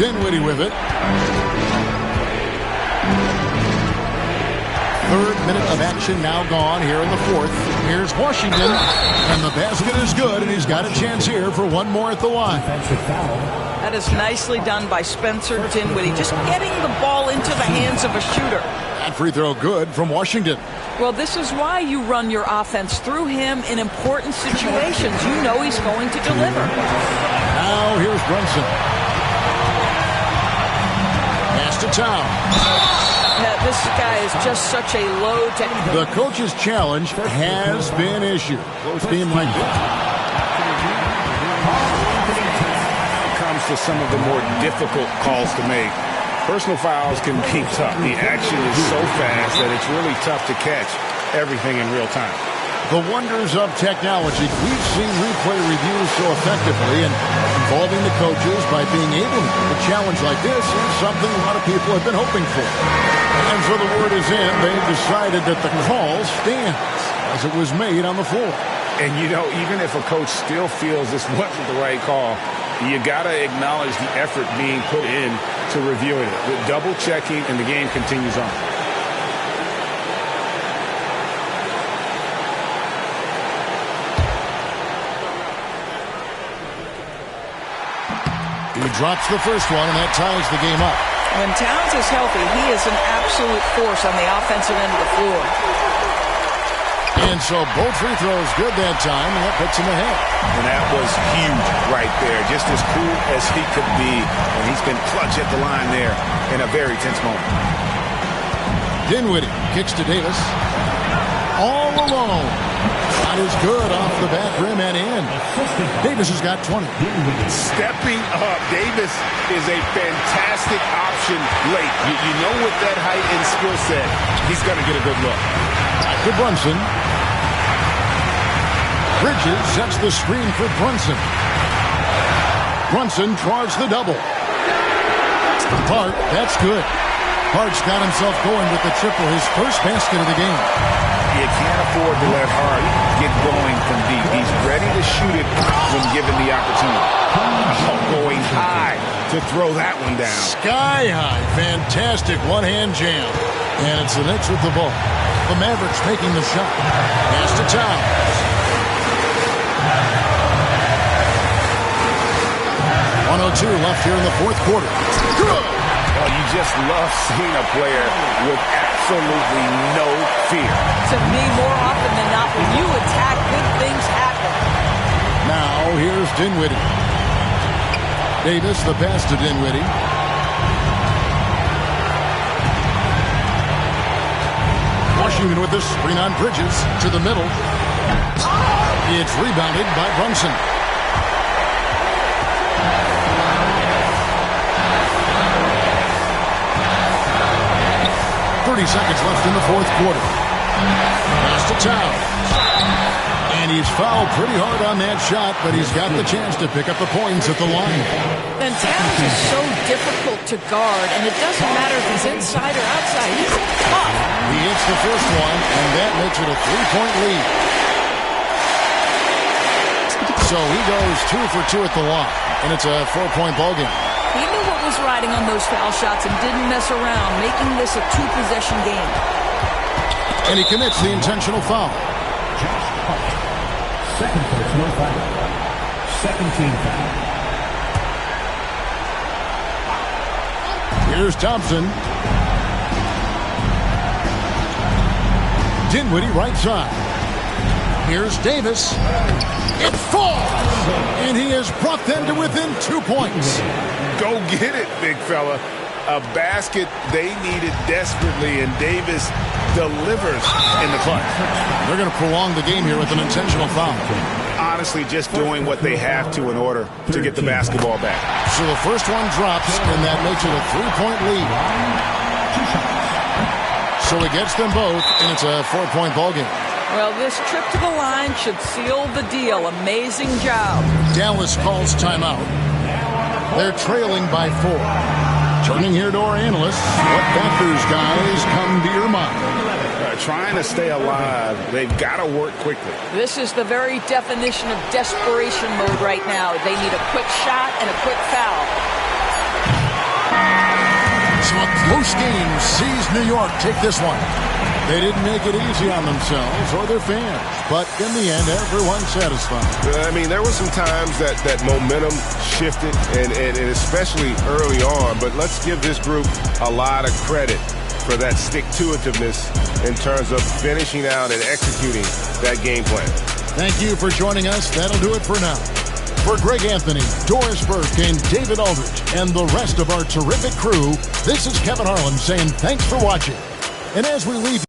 S8: Dinwiddie with it. Third minute of action now gone here in the fourth. Here's Washington, and the basket is good, and he's got a chance here for one more at the line.
S12: That is nicely done by Spencer Dinwiddie, just getting the ball into the hands of a shooter.
S8: That free throw good from Washington.
S12: Well, this is why you run your offense through him in important situations. You know he's going to deliver.
S8: Now here's Brunson. Pass to Towns.
S12: Yeah, this guy is just such a load to...
S8: The coach's challenge has been issued. Close game like this.
S10: Comes to some of the more difficult calls to make. Personal fouls can be tough. The action is so fast that it's really tough to catch everything in real time.
S8: The wonders of technology. We've seen replay reviews so effectively, and involving the coaches by being able to do a challenge like this is something a lot of people have been hoping for. And so the word is in. They've decided that the call stands as it was made on the floor.
S10: And, you know, even if a coach still feels this wasn't the right call, you got to acknowledge the effort being put in to reviewing it. With double checking, and the game continues on.
S8: He drops the first one, and that ties the game up.
S12: When Towns is healthy, he is an absolute force on the offensive end of the floor.
S8: And so both free throws good that time, and that puts him ahead.
S10: And that was huge right there, just as cool as he could be. And he's been clutch at the line there in a very tense moment.
S8: Dinwiddie kicks to Davis. All alone. Not as good off the back rim and in. Davis has got 20.
S10: Stepping up. Davis is a fantastic option late. You know with that height and skill set, he's going to get a good look.
S8: Back to Brunson. Bridges sets the screen for Brunson. Brunson tries the double. Hart, that's good. Hart's got himself going with the triple, his first basket of the game.
S10: You can't afford to let Hart get going from deep. He's ready to shoot it when given the opportunity. Going high to throw that one down.
S8: Sky high. Fantastic one-hand jam. And it's the Knicks with the ball. The Mavericks making the shot. Pass to Towns. 1:02 left here in the fourth quarter. Good.
S10: Well, you just love seeing a player with absolutely no fear.
S12: To me, more often than not, when you attack, good things happen.
S8: Now, here's Dinwiddie. Davis, the pass to Dinwiddie. Washington with the screen on Bridges to the middle. It's rebounded by Brunson. 30 seconds left in the fourth quarter. Pass to Towns. And he's fouled pretty hard on that shot, but he's got the chance to pick up the points at the line.
S12: And Towns is so difficult to guard, and it doesn't matter if he's inside or outside. He's tough.
S8: He hits the first one, and that makes it a 3-point lead. So he goes 2 for 2 at the line, and it's a 4-point ball game.
S12: He knew what was right. deciding on those foul shots and didn't mess around, making this a two-possession game.
S8: And he commits the intentional foul.
S5: Second personal foul. Second team foul.
S8: Here's Thompson. Dinwiddie right side. Here's Davis. It falls! And he has brought them to within 2 points.
S10: Go get it, big fella. A basket they needed desperately, and Davis delivers in the clutch.
S8: They're going to prolong the game here with an intentional foul.
S10: Honestly, just doing what they have to in order to get the basketball back.
S8: So the first one drops, and that makes it a 3-point lead. So he gets them both, and it's a 4-point ball game.
S12: Well, this trip to the line should seal the deal. Amazing job.
S8: Dallas calls timeout. They're trailing by 4. Turning here to our analysts, what factors, guys, come to your mind?
S10: Trying to stay alive, they've got to work quickly.
S12: This is the very definition of desperation mode right now. They need a quick shot and a quick foul.
S8: So a close game sees New York take this one. They didn't make it easy on themselves or their fans, but in the end, everyone's satisfied.
S2: I mean, there were some times that momentum shifted, and especially early on, but let's give this group a lot of credit for that stick-to-itiveness in terms of finishing out and executing that game plan.
S8: Thank you for joining us. That'll do it for now. For Greg Anthony, Doris Burke, and David Aldridge, and the rest of our terrific crew, this is Kevin Harlan saying thanks for watching. And as we leave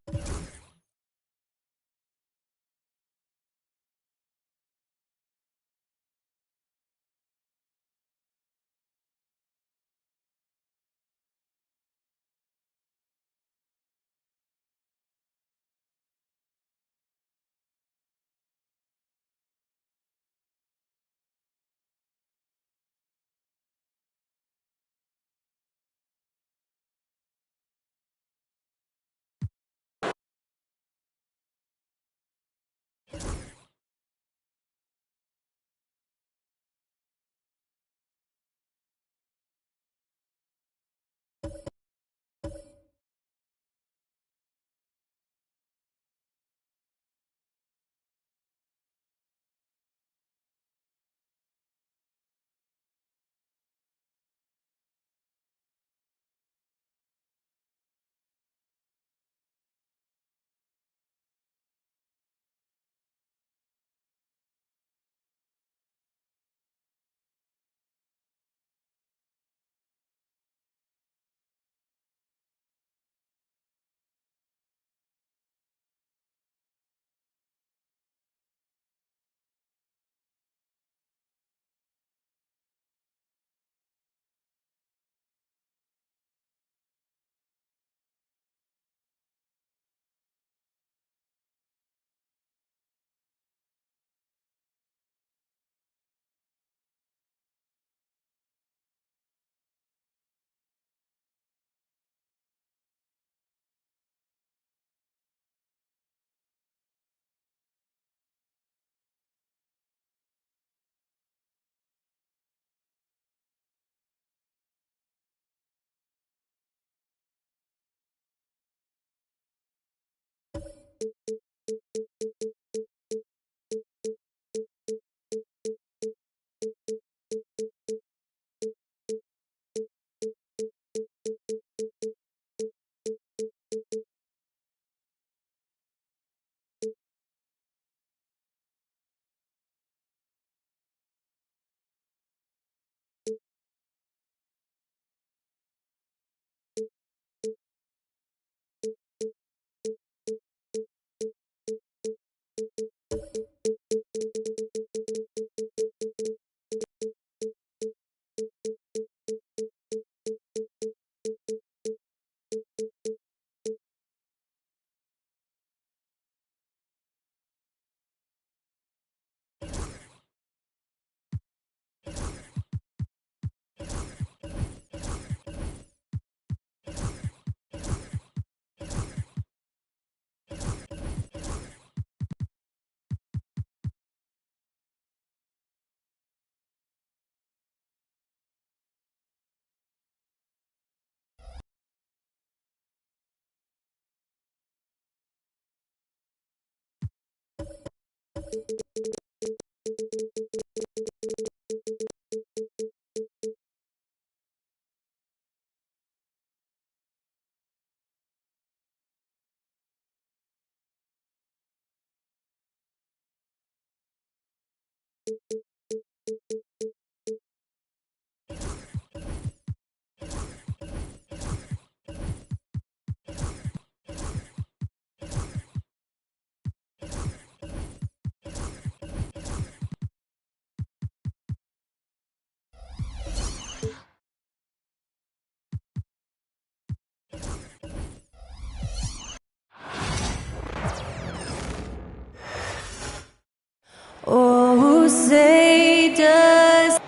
S1: Oh, say does.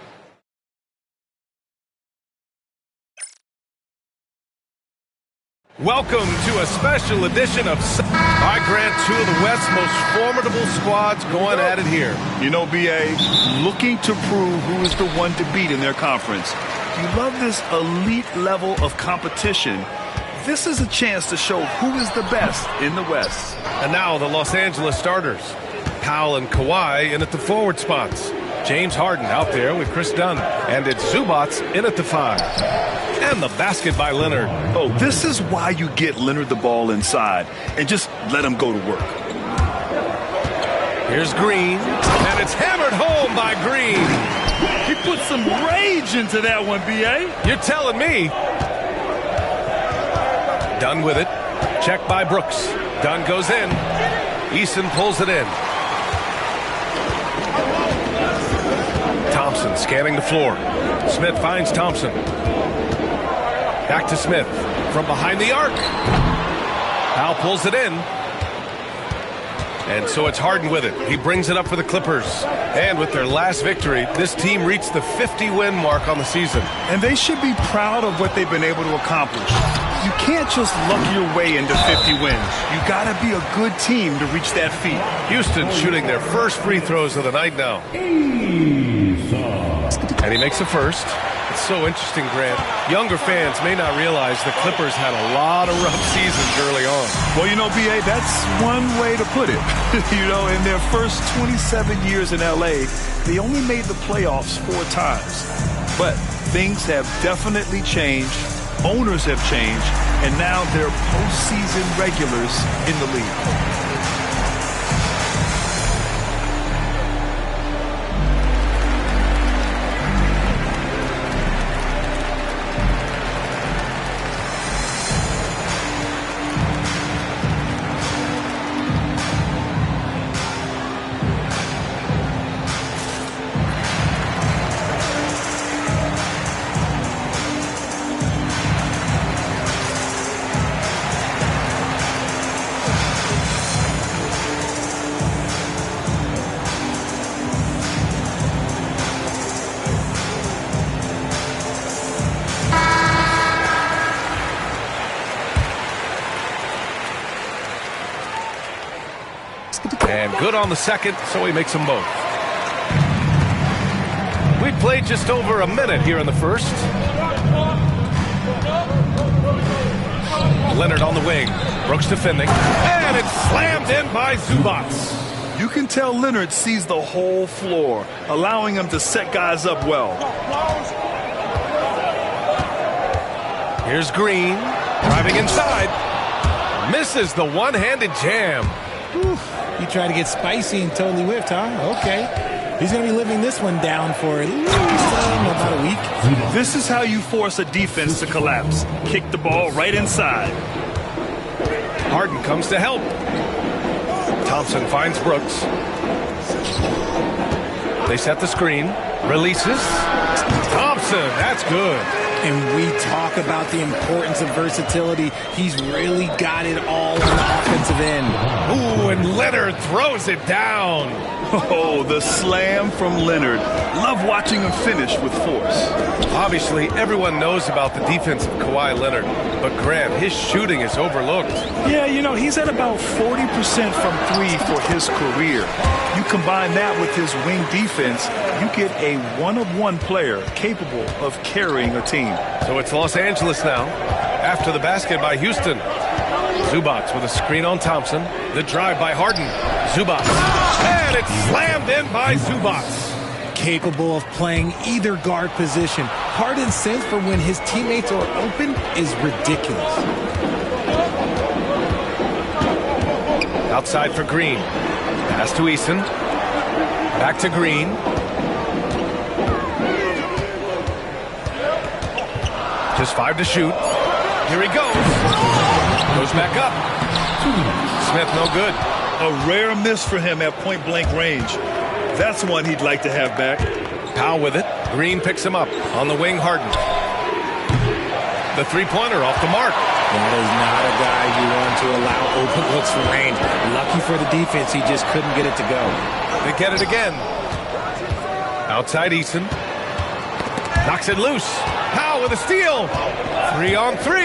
S2: Welcome to a special edition of I Grant, two of the West's most formidable squads going at it here.
S3: You know, B.A., looking to prove who is the one to beat in their conference. You love this elite level of competition. This is a chance to show who is the best in the West.
S2: And now the Los Angeles starters. Powell and Kawhi in at the forward spots. James Harden out there with Chris Dunn. And it's Zubats in at the 5. And the basket by Leonard.
S3: Oh, this is why you get Leonard the ball inside and just let him go to work.
S2: Here's Green. And it's hammered home by Green.
S3: He put some rage into that one, B.A.
S2: You're telling me. Dunn with it. Check by Brooks. Dunn goes in. Eason pulls it in. Thompson scanning the floor. Smith finds Thompson. Back to Smith from behind the arc. Powell pulls it in. And so it's Harden with it. He brings it up for the Clippers. And with their last victory, this team reached the 50-win mark on the season.
S3: And they should be proud of what they've been able to accomplish. You can't just luck your way into 50 wins. You got to be a good team to reach that feat.
S2: Houston shooting their first free throws of the night now. And he makes the first. It's so interesting, Grant. Younger fans may not realize the Clippers had a lot of rough seasons early on.
S3: Well, you know, B.A., that's one way to put it. You know, in their first 27 years in L.A., they only made the playoffs 4 times. But things have definitely changed. Owners have changed. And now they're postseason regulars in the league.
S2: And good on the second, so he makes them both. We played just over a minute here in the first. Leonard on the wing. Brooks defending. And it's slammed in by Zubats.
S3: You can tell Leonard sees the whole floor, allowing him to set guys up well.
S2: Here's Green. Driving inside. Misses the one-handed jam.
S4: Oof. He tried to get spicy and totally whiffed, huh? Okay. He's going to be living this one down for at least about a week.
S3: This is how you force a defense to collapse. Kick the ball right inside.
S2: Harden comes to help. Thompson finds Brooks. They set the screen. Releases. Thompson, that's good.
S4: And we talk about the importance of versatility. He's really got it all on the offensive end.
S2: Ooh, and Leonard throws it down.
S3: Oh, the slam from Leonard. Love watching him finish with force.
S2: Obviously, everyone knows about the defense of Kawhi Leonard, but Grant, his shooting is overlooked.
S3: Yeah, you know, he's at about 40% from 3 for his career. You combine that with his wing defense, you get a one-of-one player capable of carrying a team.
S2: So it's Los Angeles now, after the basket by Houston. Zubats with a screen on Thompson. The drive by Harden. Zubats And it's slammed in by Zubac.
S4: Capable of playing either guard position. Harden's sense for when his teammates are open is ridiculous.
S2: Outside for Green. Pass to Eason. Back to Green. Just 5 to shoot. Here he goes. Goes back up. Smith no good.
S3: A rare miss for him at point-blank range. That's one he'd like to have back.
S2: Powell with it. Green picks him up. On the wing, Harden. The three-pointer off the mark.
S4: That is not a guy you want to allow open looks from range. Lucky for the defense, he just couldn't get it to go.
S2: They get it again. Outside Eason. Knocks it loose. Powell with a steal. 3 on 3.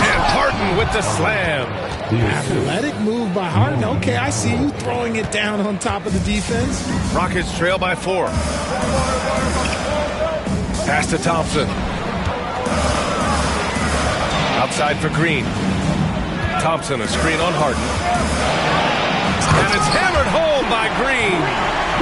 S2: And Harden with the slam.
S4: Athletic move by Harden. Okay, I see you throwing it down on top of the defense.
S2: Rockets trail by 4. Pass to Thompson. Outside for Green. Thompson, a screen on Harden. And it's hammered home by Green.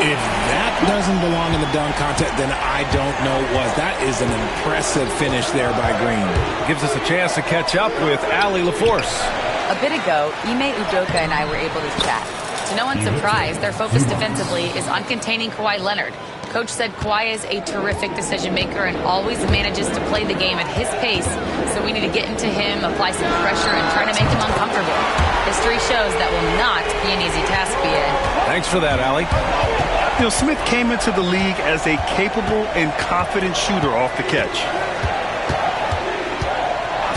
S4: If that doesn't belong in the dunk contest, then I don't know what. That is an impressive finish there by Green.
S2: Gives us a chance to catch up with Allie LaForce.
S6: A bit ago, Ime Udoka and I were able to chat. To no one's surprise, their focus defensively is on containing Kawhi Leonard. Coach said Kawhi is a terrific decision maker and always manages to play the game at his pace, so we need to get into him, apply some pressure, and try to make him uncomfortable. History shows that will not be an easy task, BA.
S2: Thanks for that, Allie.
S3: You know, Smith came into the league as a capable and confident shooter off the catch.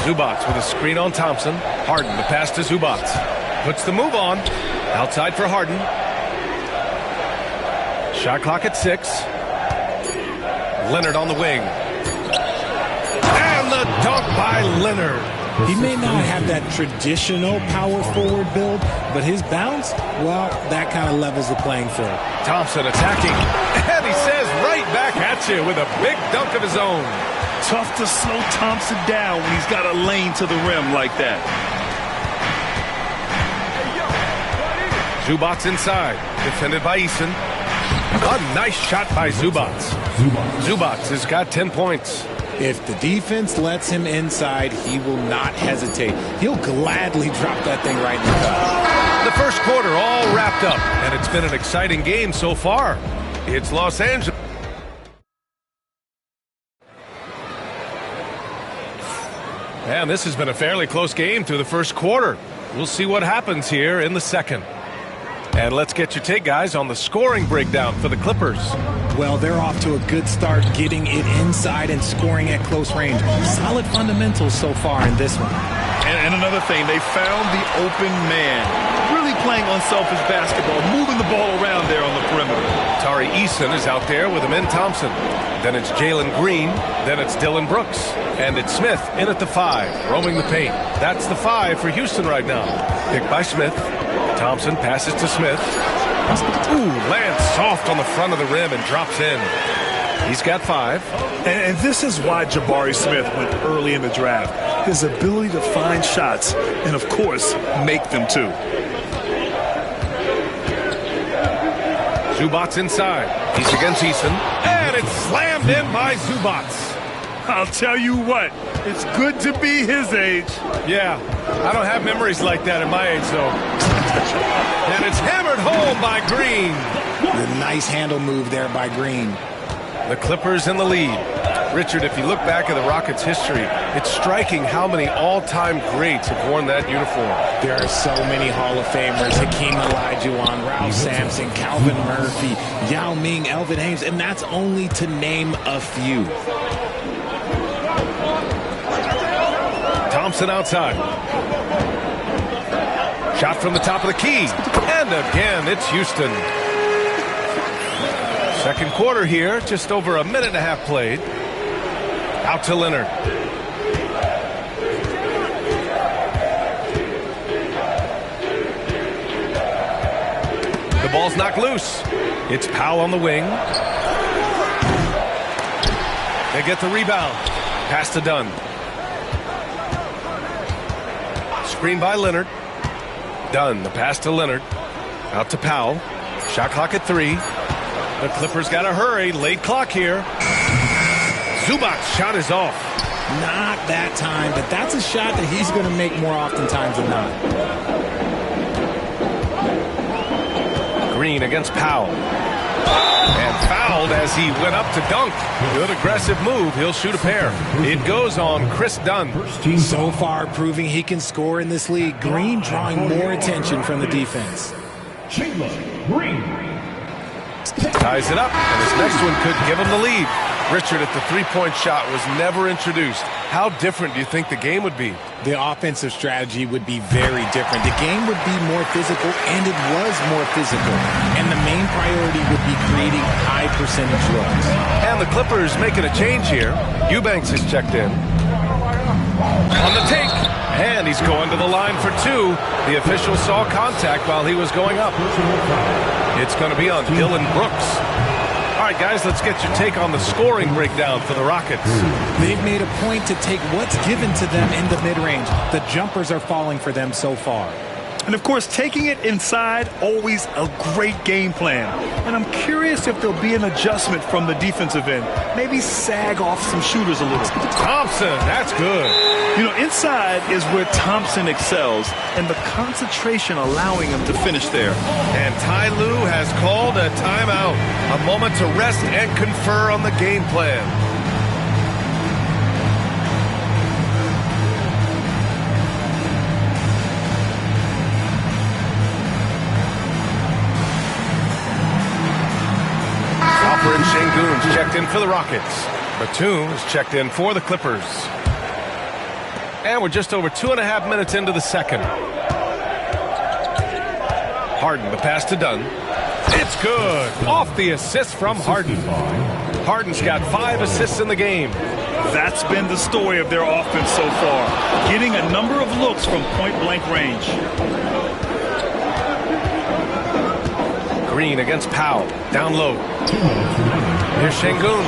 S2: Zubac with a screen on Thompson. Harden, the pass to Zubac. Puts the move on. Outside for Harden. Shot clock at 6. Leonard on the wing. And the dunk by Leonard.
S4: He may not have that traditional power forward build, but his bounce, well, that kind of levels the playing field.
S2: Thompson attacking. And he says right back at you with a big dunk of his own.
S3: Tough to slow Thompson down when he's got a lane to the rim like that.
S2: Zubac inside. Defended by Eason. A nice shot by Zubac. Zubac has got 10 points.
S4: If the defense lets him inside, he will not hesitate. He'll gladly drop that thing right in the cup.
S2: The first quarter all wrapped up, and it's been an exciting game so far. It's Los Angeles. And this has been a fairly close game through the first quarter. We'll see what happens here in the second. And let's get your take, guys, on the scoring breakdown for the Clippers.
S4: Well, they're off to a good start getting it inside and scoring at close range. Solid fundamentals so far in this one.
S3: And another thing, they found the open man. Really playing unselfish basketball, moving the ball around there on the perimeter.
S2: Tari Eason is out there with Amin Thompson. Then it's Jalen Green. Then it's Dylan Brooks. And it's Smith in at the 5, roaming the paint. That's the 5 for Houston right now. Picked by Smith. Thompson passes to Smith. Ooh, lands soft on the front of the rim and drops in. He's got 5.
S3: And this is why Jabari Smith went early in the draft. His ability to find shots and, of course, make them too.
S2: Zubac inside. He's against Eason. And it's slammed in by Zubac.
S3: I'll tell you what, it's good to be his age.
S2: Yeah, I don't have memories like that at my age, though. And it's hammered home by Green.
S4: The nice handle move there by Green.
S2: The Clippers in the lead. Richard, if you look back at the Rockets' history, it's striking how many all-time greats have worn that uniform.
S4: There are so many Hall of Famers. Hakeem Olajuwon, Ralph Sampson, Calvin Murphy, Yao Ming, Elvin Hayes, and that's only to name a few.
S2: Thompson outside. Shot from the top of the key. And again, it's Houston. Second quarter here, just over a minute and a half played. Out to Leonard. The ball's knocked loose. It's Powell on the wing. They get the rebound. Pass to Dunn. Screen by Leonard. Dunn, the pass to Leonard. Out to Powell. Shot clock at 3. The Clippers got to hurry. Late clock here. Zubac's shot is off.
S4: Not that time, but that's a shot that he's going to make more oftentimes than not.
S2: Green against Powell. And fouled as he went up to dunk. Good aggressive move. He'll shoot a pair. It goes on Chris Dunn.
S4: So far proving he can score in this league. Green drawing more attention from the defense.
S5: Chandler Green.
S2: Ties it up, and his next one could give him the lead. Richard at the three-point shot was never introduced. How different do you think the game would be?
S4: The offensive strategy would be very different. The game would be more physical, and it was more physical. And the main priority would be creating high percentage looks.
S2: And the Clippers making a change here. Eubanks has checked in. On the take. And he's going to the line for 2. The official saw contact while he was going up. It's going to be on Dylan Brooks. All right, guys, let's get your take on the scoring breakdown for the Rockets.
S4: They've made a point to take what's given to them in the mid-range. The jumpers are falling for them so far.
S3: And, of course, taking it inside, always a great game plan. And I'm curious if there'll be an adjustment from the defensive end. Maybe sag off some shooters a little.
S2: Thompson, that's good.
S3: You know, inside is where Thompson excels, and the concentration allowing him to finish there.
S2: And Ty Lue has called a timeout. A moment to rest and confer on the game plan. And Şengün's checked in for the Rockets. Batum is checked in for the Clippers. And we're just over 2.5 minutes into the second. Harden, the pass to Dunn. It's good. Off the assist from Harden. Harden's got 5 assists in the game.
S3: That's been the story of their offense so far. Getting a number of looks from point-blank range.
S2: Green against Powell. Down low. Here's Şengün.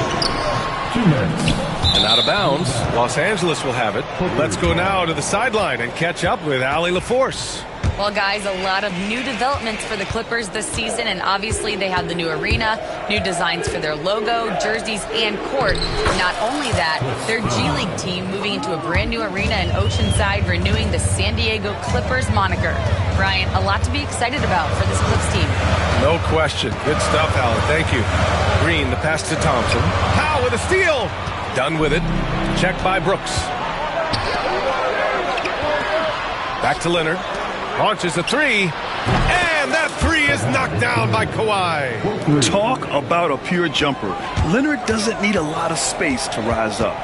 S2: And out of bounds. Los Angeles will have it. Let's go now to the sideline and catch up with Allie LaForce.
S6: Well, guys, a lot of new developments for the Clippers this season, and obviously they have the new arena, new designs for their logo, jerseys, and court. Not only that, their G League team moving into a brand new arena in Oceanside, renewing the San Diego Clippers moniker. Brian, a lot to be excited about for this Clips team.
S2: No question. Good stuff, Alan. Thank you. Green, the pass to Thompson. Powell with a steal. Done with it. Checked by Brooks. Back to Leonard. Launches a 3. And that 3 is knocked down by Kawhi.
S3: Talk about a pure jumper. Leonard doesn't need a lot of space to rise up.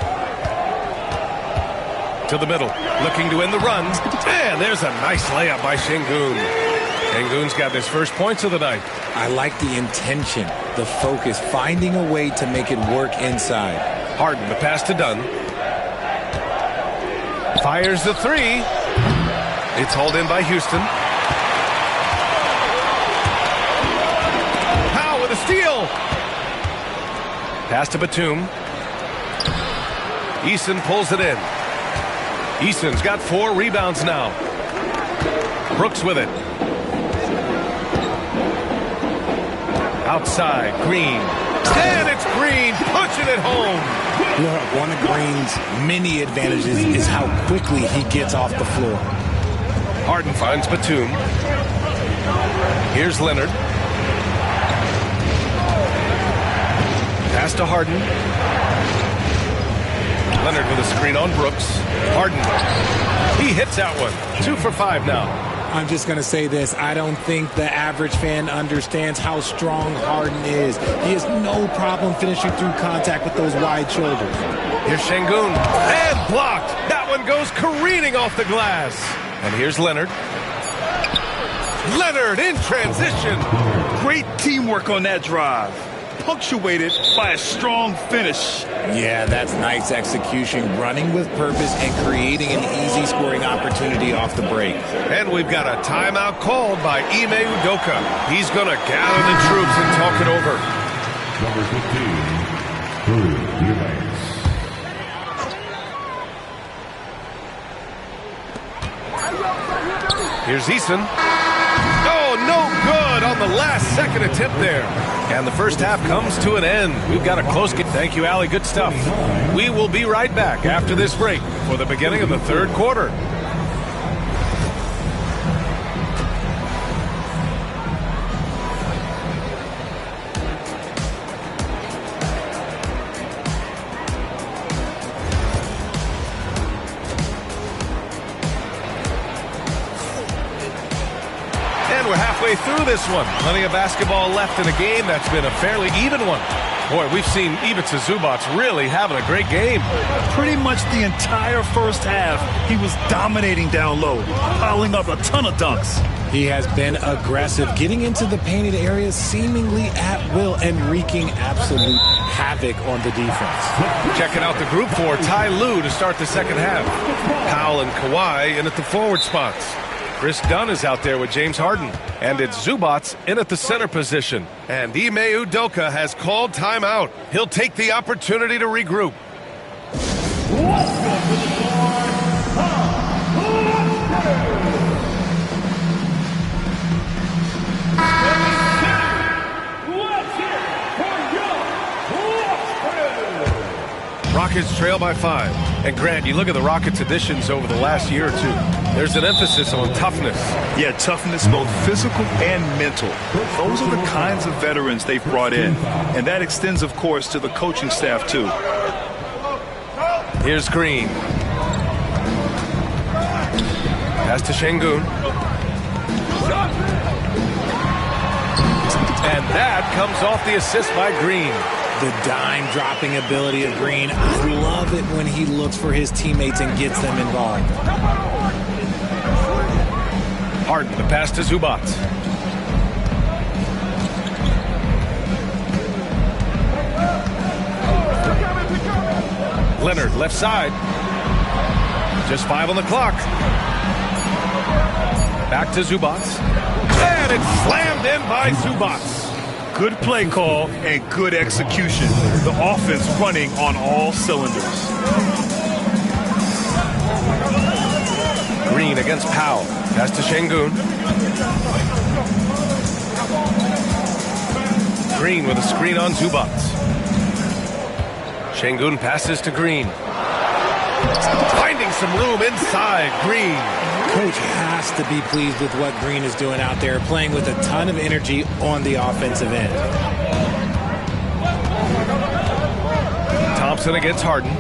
S2: To the middle. Looking to end the run. And there's a nice layup by Şengün. Şengün's got his first points of the night.
S4: I like the intention, the focus, finding a way to make it work inside.
S2: Harden, the pass to Dunn. Fires the 3. It's hauled in by Houston. Powell with a steal. Pass to Batum. Eason pulls it in. Eason's got 4 rebounds now. Brooks with it. Outside, Green. And it's Green pushing it home.
S4: Look, one of Green's many advantages is how quickly he gets off the floor.
S2: Harden finds Batum. Here's Leonard. Pass to Harden. Leonard with a screen on Brooks. Harden. He hits that one. 2 for 5 now.
S4: I'm just going to say this. I don't think the average fan understands how strong Harden is. He has no problem finishing through contact with those wide shoulders.
S2: Here's Şengün. And blocked. That one goes careening off the glass. And here's Leonard. Leonard in transition.
S3: Great teamwork on that drive. Punctuated by a strong finish.
S4: Yeah, that's nice execution, running with purpose and creating an easy scoring opportunity off the break.
S2: And we've got a timeout called by Ime Udoka. He's going to gather the troops and talk it over.
S5: Number 15, Drew Eubanks.
S2: Here's Eason. Oh, no good. the last-second attempt there. And the first half comes to an end. We've got a close game. Thank you, Allie. Good stuff. We will be right back after this break for the beginning of the third quarter. We're halfway through this one. Plenty of basketball left in a game that's been a fairly even one. Boy, we've seen Ivica Zubac really having a great game.
S3: Pretty much the entire first half, he was dominating down low, piling up a ton of dunks.
S4: He has been aggressive, getting into the painted areas seemingly at will and wreaking absolute havoc on the defense.
S2: Checking out the group for Ty Lue to start the second half. Powell and Kawhi in at the forward spots. Chris Dunn is out there with James Harden. And it's Zubac in at the center position. And Ime Udoka has called timeout. He'll take the opportunity to regroup. Rockets trail by 5. And Grant, you look at the Rockets' additions over the last year or two. There's an emphasis on toughness.
S3: Yeah, toughness, both physical and mental. Those are the kinds of veterans they've brought in. And that extends, of course, to the coaching staff, too.
S2: Here's Green. Pass to Şengün. And that comes off the assist by Green.
S4: The dime-dropping ability of Green. I love it when he looks for his teammates and gets them involved.
S2: Harden, the pass to Zubac. Leonard, left side. Just 5 on the clock. Back to Zubac. And it's slammed in by Zubac.
S3: Good play call and good execution. The offense running on all cylinders.
S2: Green against Powell. Pass to Şengün. Green with a screen on Zubac. Şengün passes to Green. Finding some room inside. Green.
S4: Coach has to be pleased with what Green is doing out there, playing with a ton of energy on the offensive end.
S2: Thompson against Harden.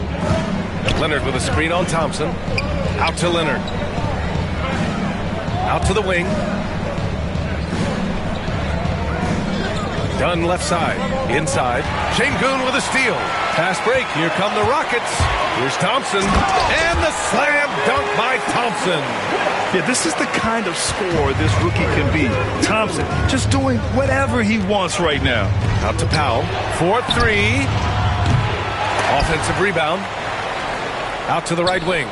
S2: Leonard with a screen on Thompson. Out to Leonard. Out to the wing. Dunn left side. Inside. Şengün with a steal. Pass break. Here come the Rockets. Here's Thompson. And the slam dunk by Thompson.
S3: Yeah, this is the kind of scorer this rookie can be. Thompson just doing whatever he wants right now.
S2: Out to Powell. 4-3. Offensive rebound. Out to the right wing.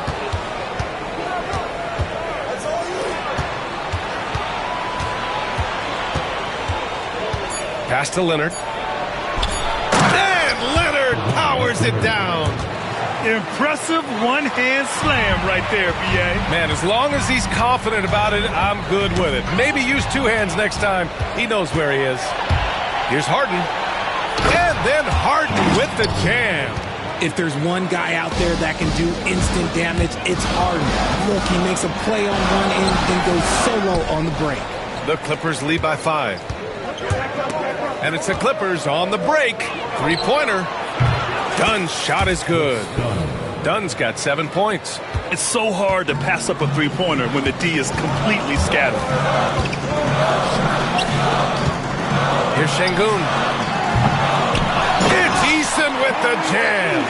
S2: Pass to Leonard. And Leonard powers it down.
S3: Impressive one-hand slam right there, B.A.
S2: Man, as long as he's confident about it, I'm good with it. Maybe use 2 hands next time. He knows where he is. Here's Harden. And then Harden with the jam.
S4: If there's one guy out there that can do instant damage, it's Harden. Look, he makes a play on one end, then goes solo on the break.
S2: The Clippers lead by 5. And it's the Clippers on the break. 3-pointer. Dunn's shot is good. Dunn's got 7 points.
S3: It's so hard to pass up a 3-pointer when the D is completely scattered.
S2: Here's Şengün. It's Eason with the jam.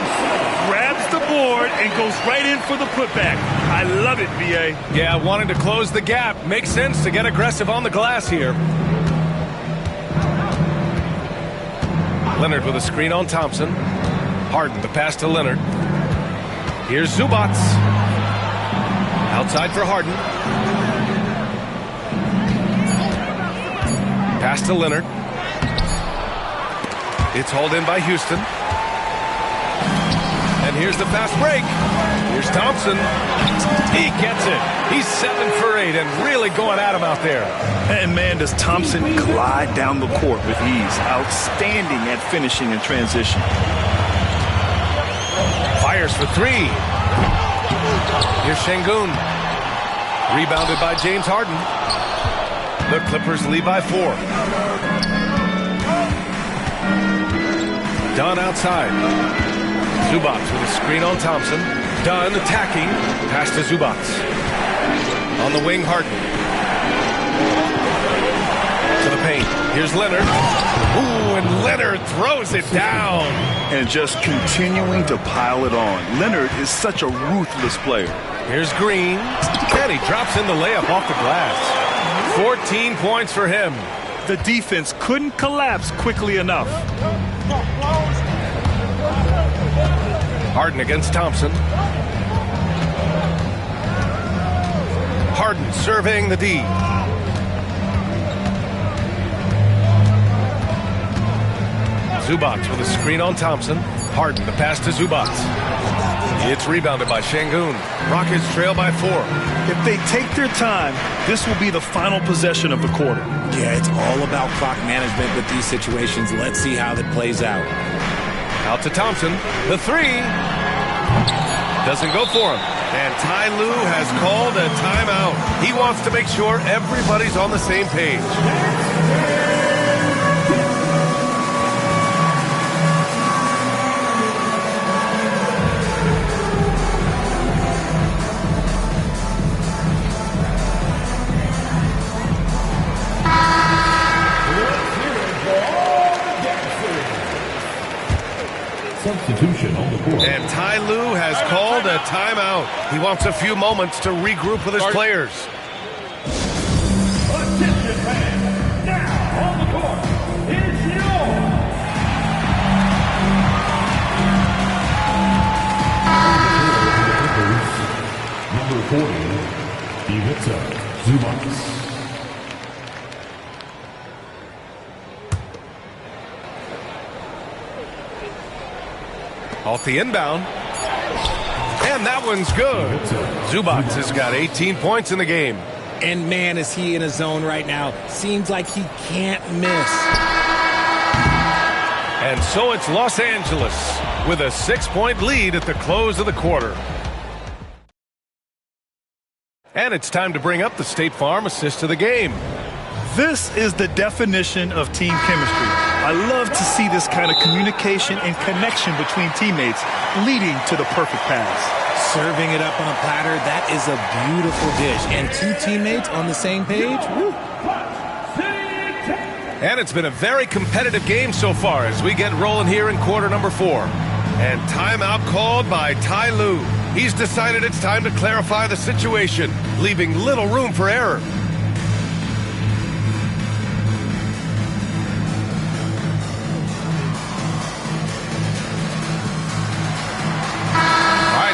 S3: Grabs the board and goes right in for the putback. I love it, B.A.
S2: Yeah, wanting to close the gap. Makes sense to get aggressive on the glass here. Leonard with a screen on Thompson. Harden, the pass to Leonard. Here's Zubac. Outside for Harden. Pass to Leonard. It's hauled in by Houston. And And here's the fast break. Here's Thompson. He gets it. He's 7 for 8 and really going at him out there.
S3: And man, does Thompson glide down the court with ease. Outstanding at finishing in transition.
S2: Fires for 3. Here's Şengün. Rebounded by James Harden. The Clippers lead by 4. Dunn outside. Zubac with a screen on Thompson. Dunn attacking. Pass to Zubac. On the wing, Harden. To the paint. Here's Leonard. Ooh, and Leonard throws it down.
S3: And just continuing to pile it on. Leonard is such a ruthless player.
S2: Here's Green. And he drops in the layup off the glass. 14 points for him.
S3: The defense couldn't collapse quickly enough.
S2: Harden against Thompson. Harden surveying the D. Zubac with a screen on Thompson. Harden, the pass to Zubac. It's rebounded by Şengün. Rockets trail by 4.
S3: If they take their time, this will be the final possession of the quarter.
S4: Yeah, it's all about clock management with these situations. Let's see how that plays out.
S2: Out to Thompson. The 3. Doesn't go for him. And Ty Lue has called a timeout. He wants to make sure everybody's on the same page.
S5: Substitution on the court.
S2: And Ty Lue has called a timeout. He wants a few moments to regroup with his players.
S5: Attention fans, now on the court is your number 40, Ivica Zubac.
S2: Off the inbound. And that one's good. Zubac has got 18 points in the game.
S4: And man, is he in a zone right now. Seems like he can't miss.
S2: And so it's Los Angeles with a 6-point lead at the close of the quarter. And it's time to bring up the State Farm assist of the game.
S3: This is the definition of team chemistry. I love to see this kind of communication and connection between teammates leading to the perfect pass.
S4: Serving it up on a platter, that is a beautiful dish. And 2 teammates on the same page. Woo.
S2: And it's been a very competitive game so far as we get rolling here in quarter number 4. And timeout called by Ty Lue. He's decided it's time to clarify the situation, leaving little room for error.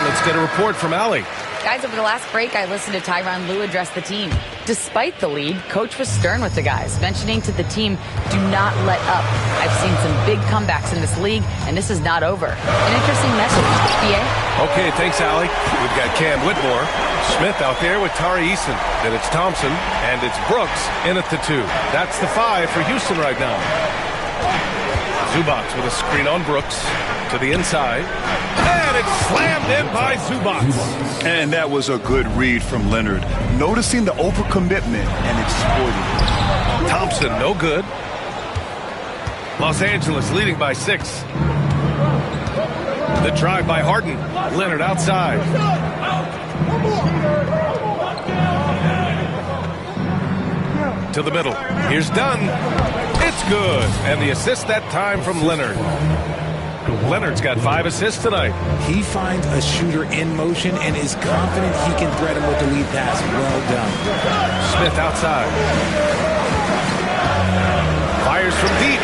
S2: Let's get a report from Allie.
S6: Guys, over the last break, I listened to Tyronn Lue address the team. Despite the lead, Coach was stern with the guys, mentioning to the team, do not let up. I've seen some big comebacks in this league, and this is not over. An interesting message. PA?
S2: Okay, thanks, Allie. We've got Cam Whitmore. Smith out there with Tari Eason. Then it's Thompson, and it's Brooks in at the 2. That's the 5 for Houston right now. Zubac with a screen on Brooks to the inside. And it's slammed in by Zubac.
S3: And that was a good read from Leonard. Noticing the overcommitment and exploiting.
S2: Thompson, no good. Los Angeles leading by 6. The drive by Harden. Leonard outside. To the middle. Here's Dunn. It's good. And the assist that time from Leonard. Leonard's got 5 assists tonight.
S4: He finds a shooter in motion and is confident he can thread him with the lead pass. Well done.
S2: Smith outside. Fires from deep.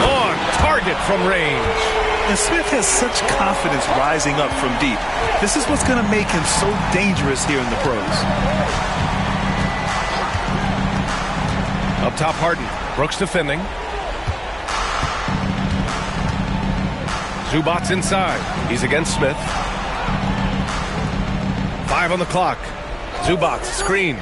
S2: On target from range.
S3: And Smith has such confidence rising up from deep. This is what's going to make him so dangerous here in the pros.
S2: Up top, Harden. Brooks defending. Zubac inside. He's against Smith. 5 on the clock. Zubac, screen.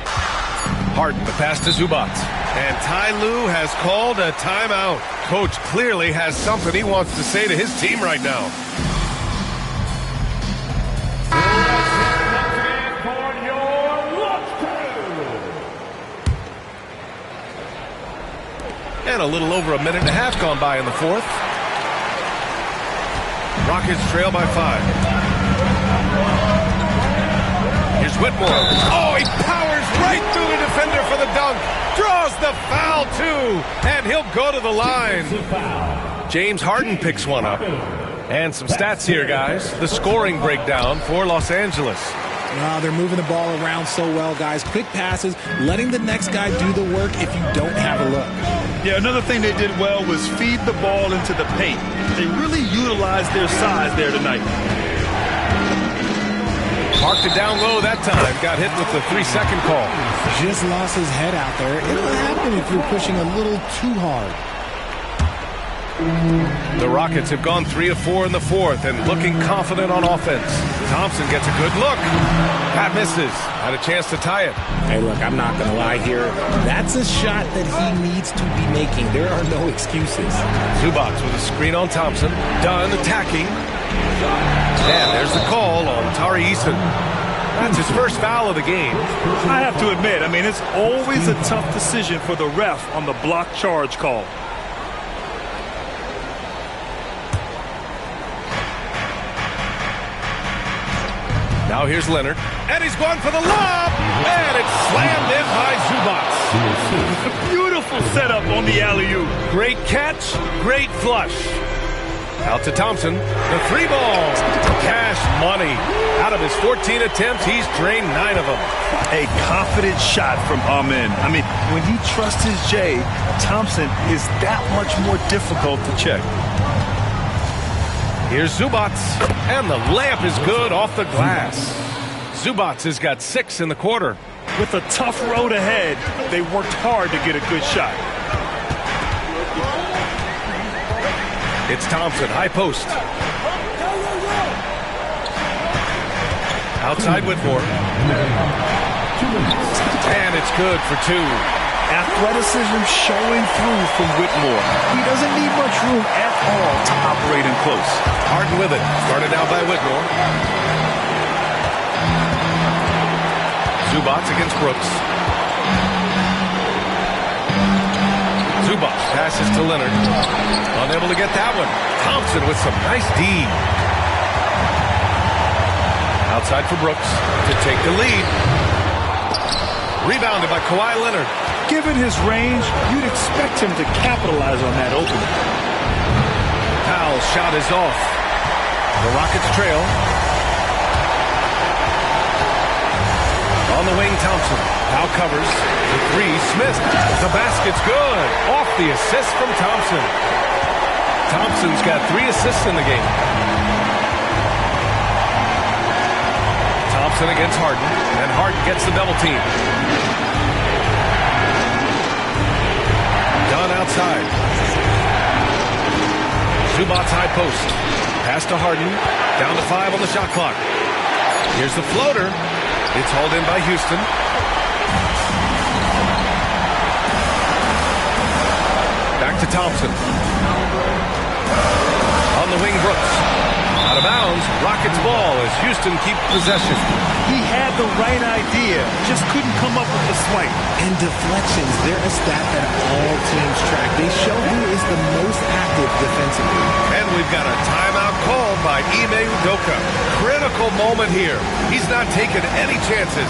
S2: Harden, the pass to Zubac. And Ty Lue has called a timeout. Coach clearly has something he wants to say to his team right now. And a little over a minute and a half gone by in the fourth. Rockets trail by 5. Here's Whitmore. Oh, he powers right through the defender for the dunk. Draws the foul, too. And he'll go to the line. James Harden picks one up. And some stats here, guys. The scoring breakdown for Los Angeles.
S4: They're moving the ball around so well, guys. Quick passes, letting the next guy do the work if you don't have a look.
S3: Yeah, another thing they did well was feed the ball into the paint. They really utilized their size there tonight.
S2: Parked it down low that time. Got hit with the 3-second call.
S4: Just lost his head out there. It'll happen if you're pushing a little too hard.
S2: The Rockets have gone 3 of 4 in the fourth and looking confident on offense. Thompson gets a good look. Pat misses. Had a chance to tie it.
S4: Hey, look, I'm not going to lie here. That's a shot that he needs to be making. There are no excuses.
S2: Zubac with a screen on Thompson. Done attacking. And there's the call on Tari Eason. That's his first foul of the game.
S3: I have to admit, it's always a tough decision for the ref on the block charge call.
S2: Now here's Leonard. And he's going for the lob. And it's slammed in by Zubac.
S3: Beautiful setup on the alley-oop.
S2: Great catch, great flush. Out to Thompson. The 3 ball. Cash money. Out of his 14 attempts, he's drained 9 of them.
S3: A confident shot from Amen. When he trusts his J, Thompson is that much more difficult to check.
S2: Here's Zubac, and the layup is good off the glass. Zubac has got 6 in the quarter.
S3: With a tough road ahead, they worked hard to get a good shot.
S2: It's Thompson, high post. Outside Whitmore. And it's good for 2.
S3: Athleticism showing through from Whitmore. He doesn't need much room at all to operate in close.
S2: Harden with it. Started out by Whitmore. Zubac against Brooks. Zubac passes to Leonard. Unable to get that one. Thompson with some nice D. Outside for Brooks to take the lead. Rebounded by Kawhi Leonard.
S3: Given his range, you'd expect him to capitalize on that opening.
S2: Powell's shot is off. The Rockets trail. On the wing, Thompson. Powell covers. The 3, Smith. The basket's good. Off the assist from Thompson. Thompson's got 3 assists in the game. Thompson against Harden. And Harden gets the double team. Done outside. Zubac's high post. Pass to Harden. Down to 5 on the shot clock. Here's the floater. It's hauled in by Houston. Back to Thompson. On the wing, Brooks. Out of bounds. Rockets ball as Houston keeps possession.
S3: He had the right idea, just couldn't come up with the swipe.
S4: And deflections, they're a stat that all teams track. They show who is the most active defensively.
S2: And we've got a timeout called by Ime Udoka. Critical moment here. He's not taking any chances.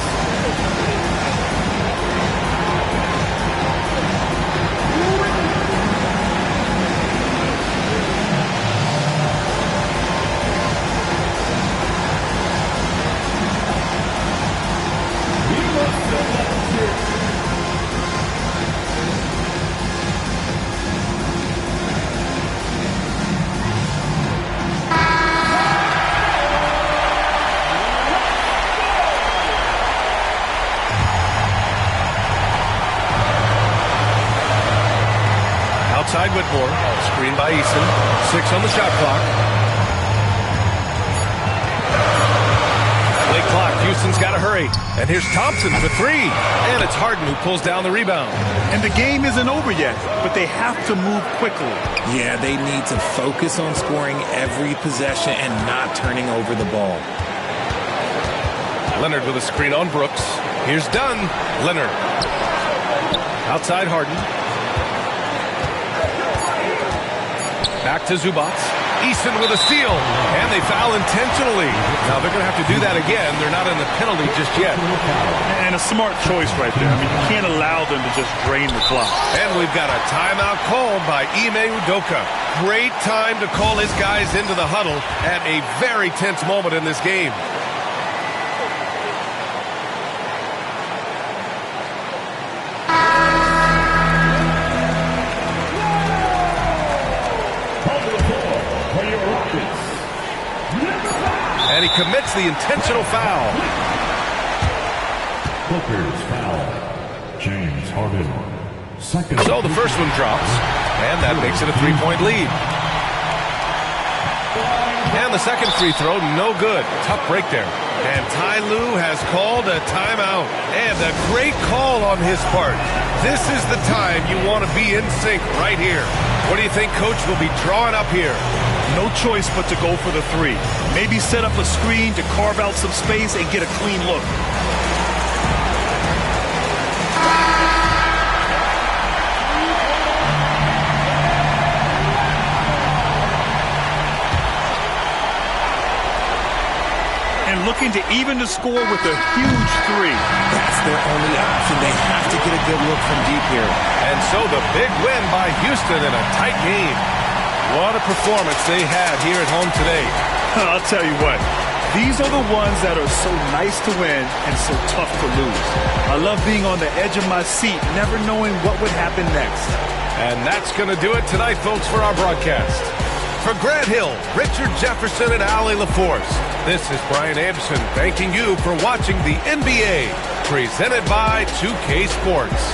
S2: Outside Whitmore, screen by Eason. 6 on the shot clock. Jefferson's got to hurry. And here's Thompson for three. And it's Harden who pulls down the rebound.
S3: And the game isn't over yet, but they have to move quickly.
S4: Yeah, they need to focus on scoring every possession and not turning over the ball.
S2: Leonard with a screen on Brooks. Here's Dunn. Leonard. Outside Harden. Back to Zubac. Easton with a steal. And they foul intentionally. Now they're going to have to do that again. They're not in the penalty just yet.
S3: And a smart choice right there. I mean, you can't allow them to just drain the clock.
S2: And we've got a timeout called by Ime Udoka. Great time to call his guys into the huddle at a very tense moment in this game. And he commits the intentional foul.
S5: Booker's foul. James Harden. Second.
S2: So the first one drops, and that makes it a three-point lead. And the second free throw, no good. Tough break there. And Ty Lue has called a timeout. And a great call on his part. This is the time you want to be in sync right here. What do you think Coach will be drawing up here?
S3: No choice but to go for the three. Maybe set up a screen to carve out some space and get a clean look. And looking to even the score with a huge three.
S4: That's their only option. They have to get a good look from deep here.
S2: And so the big win by Houston in a tight game. What a performance they had here at home today.
S3: I'll tell you what, these are the ones that are so nice to win and so tough to lose. I love being on the edge of my seat, never knowing what would happen next.
S2: And that's going to do it tonight, folks, for our broadcast. For Grant Hill, Richard Jefferson, and Allie LaForce, this is Brian Anderson thanking you for watching the NBA, presented by 2K Sports.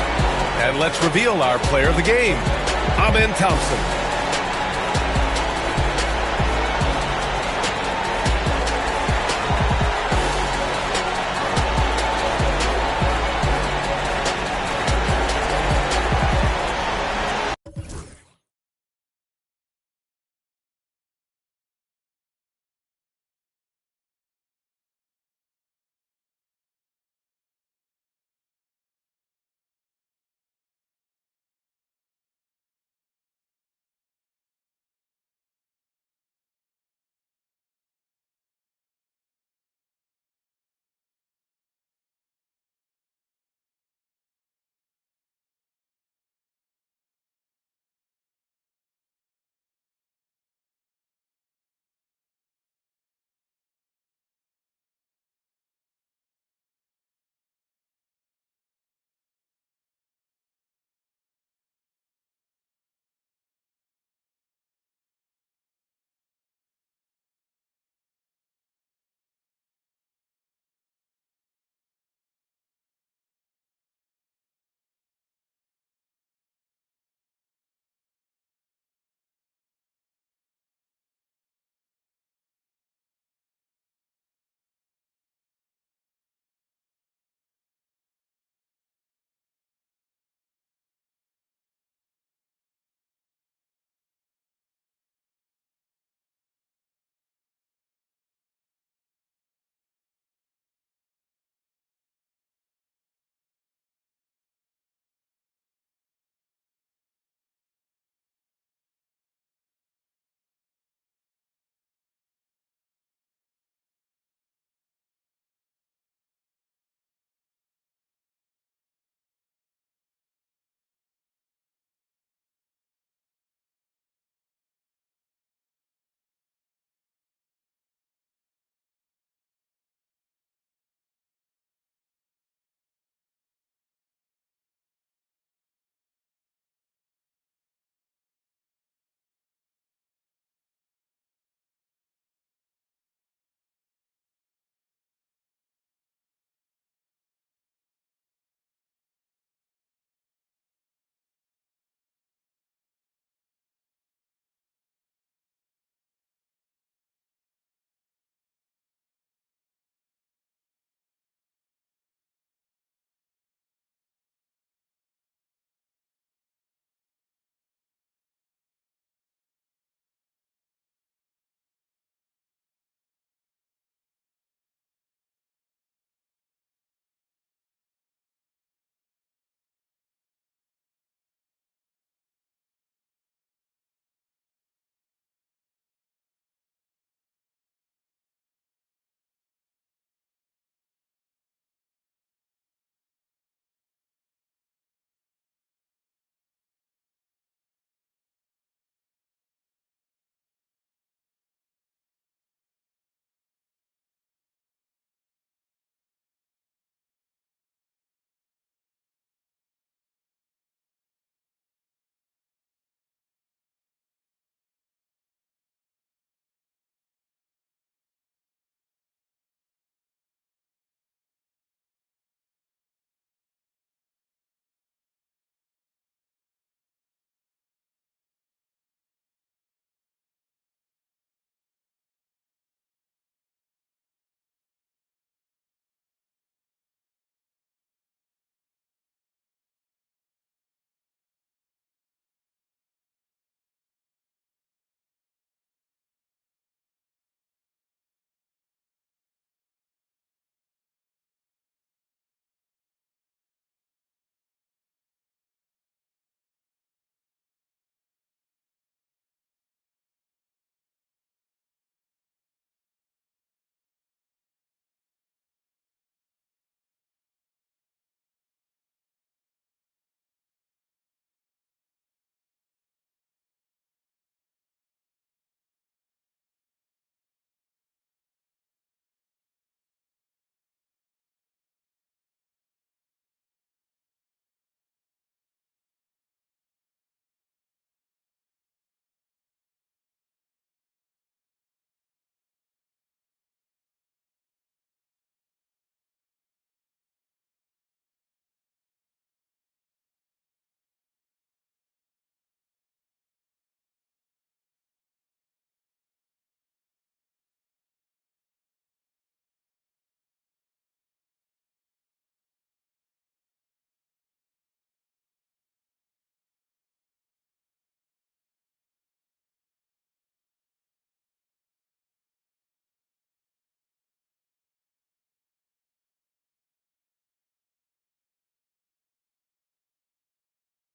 S2: And let's reveal our player of the game, Amen Thompson.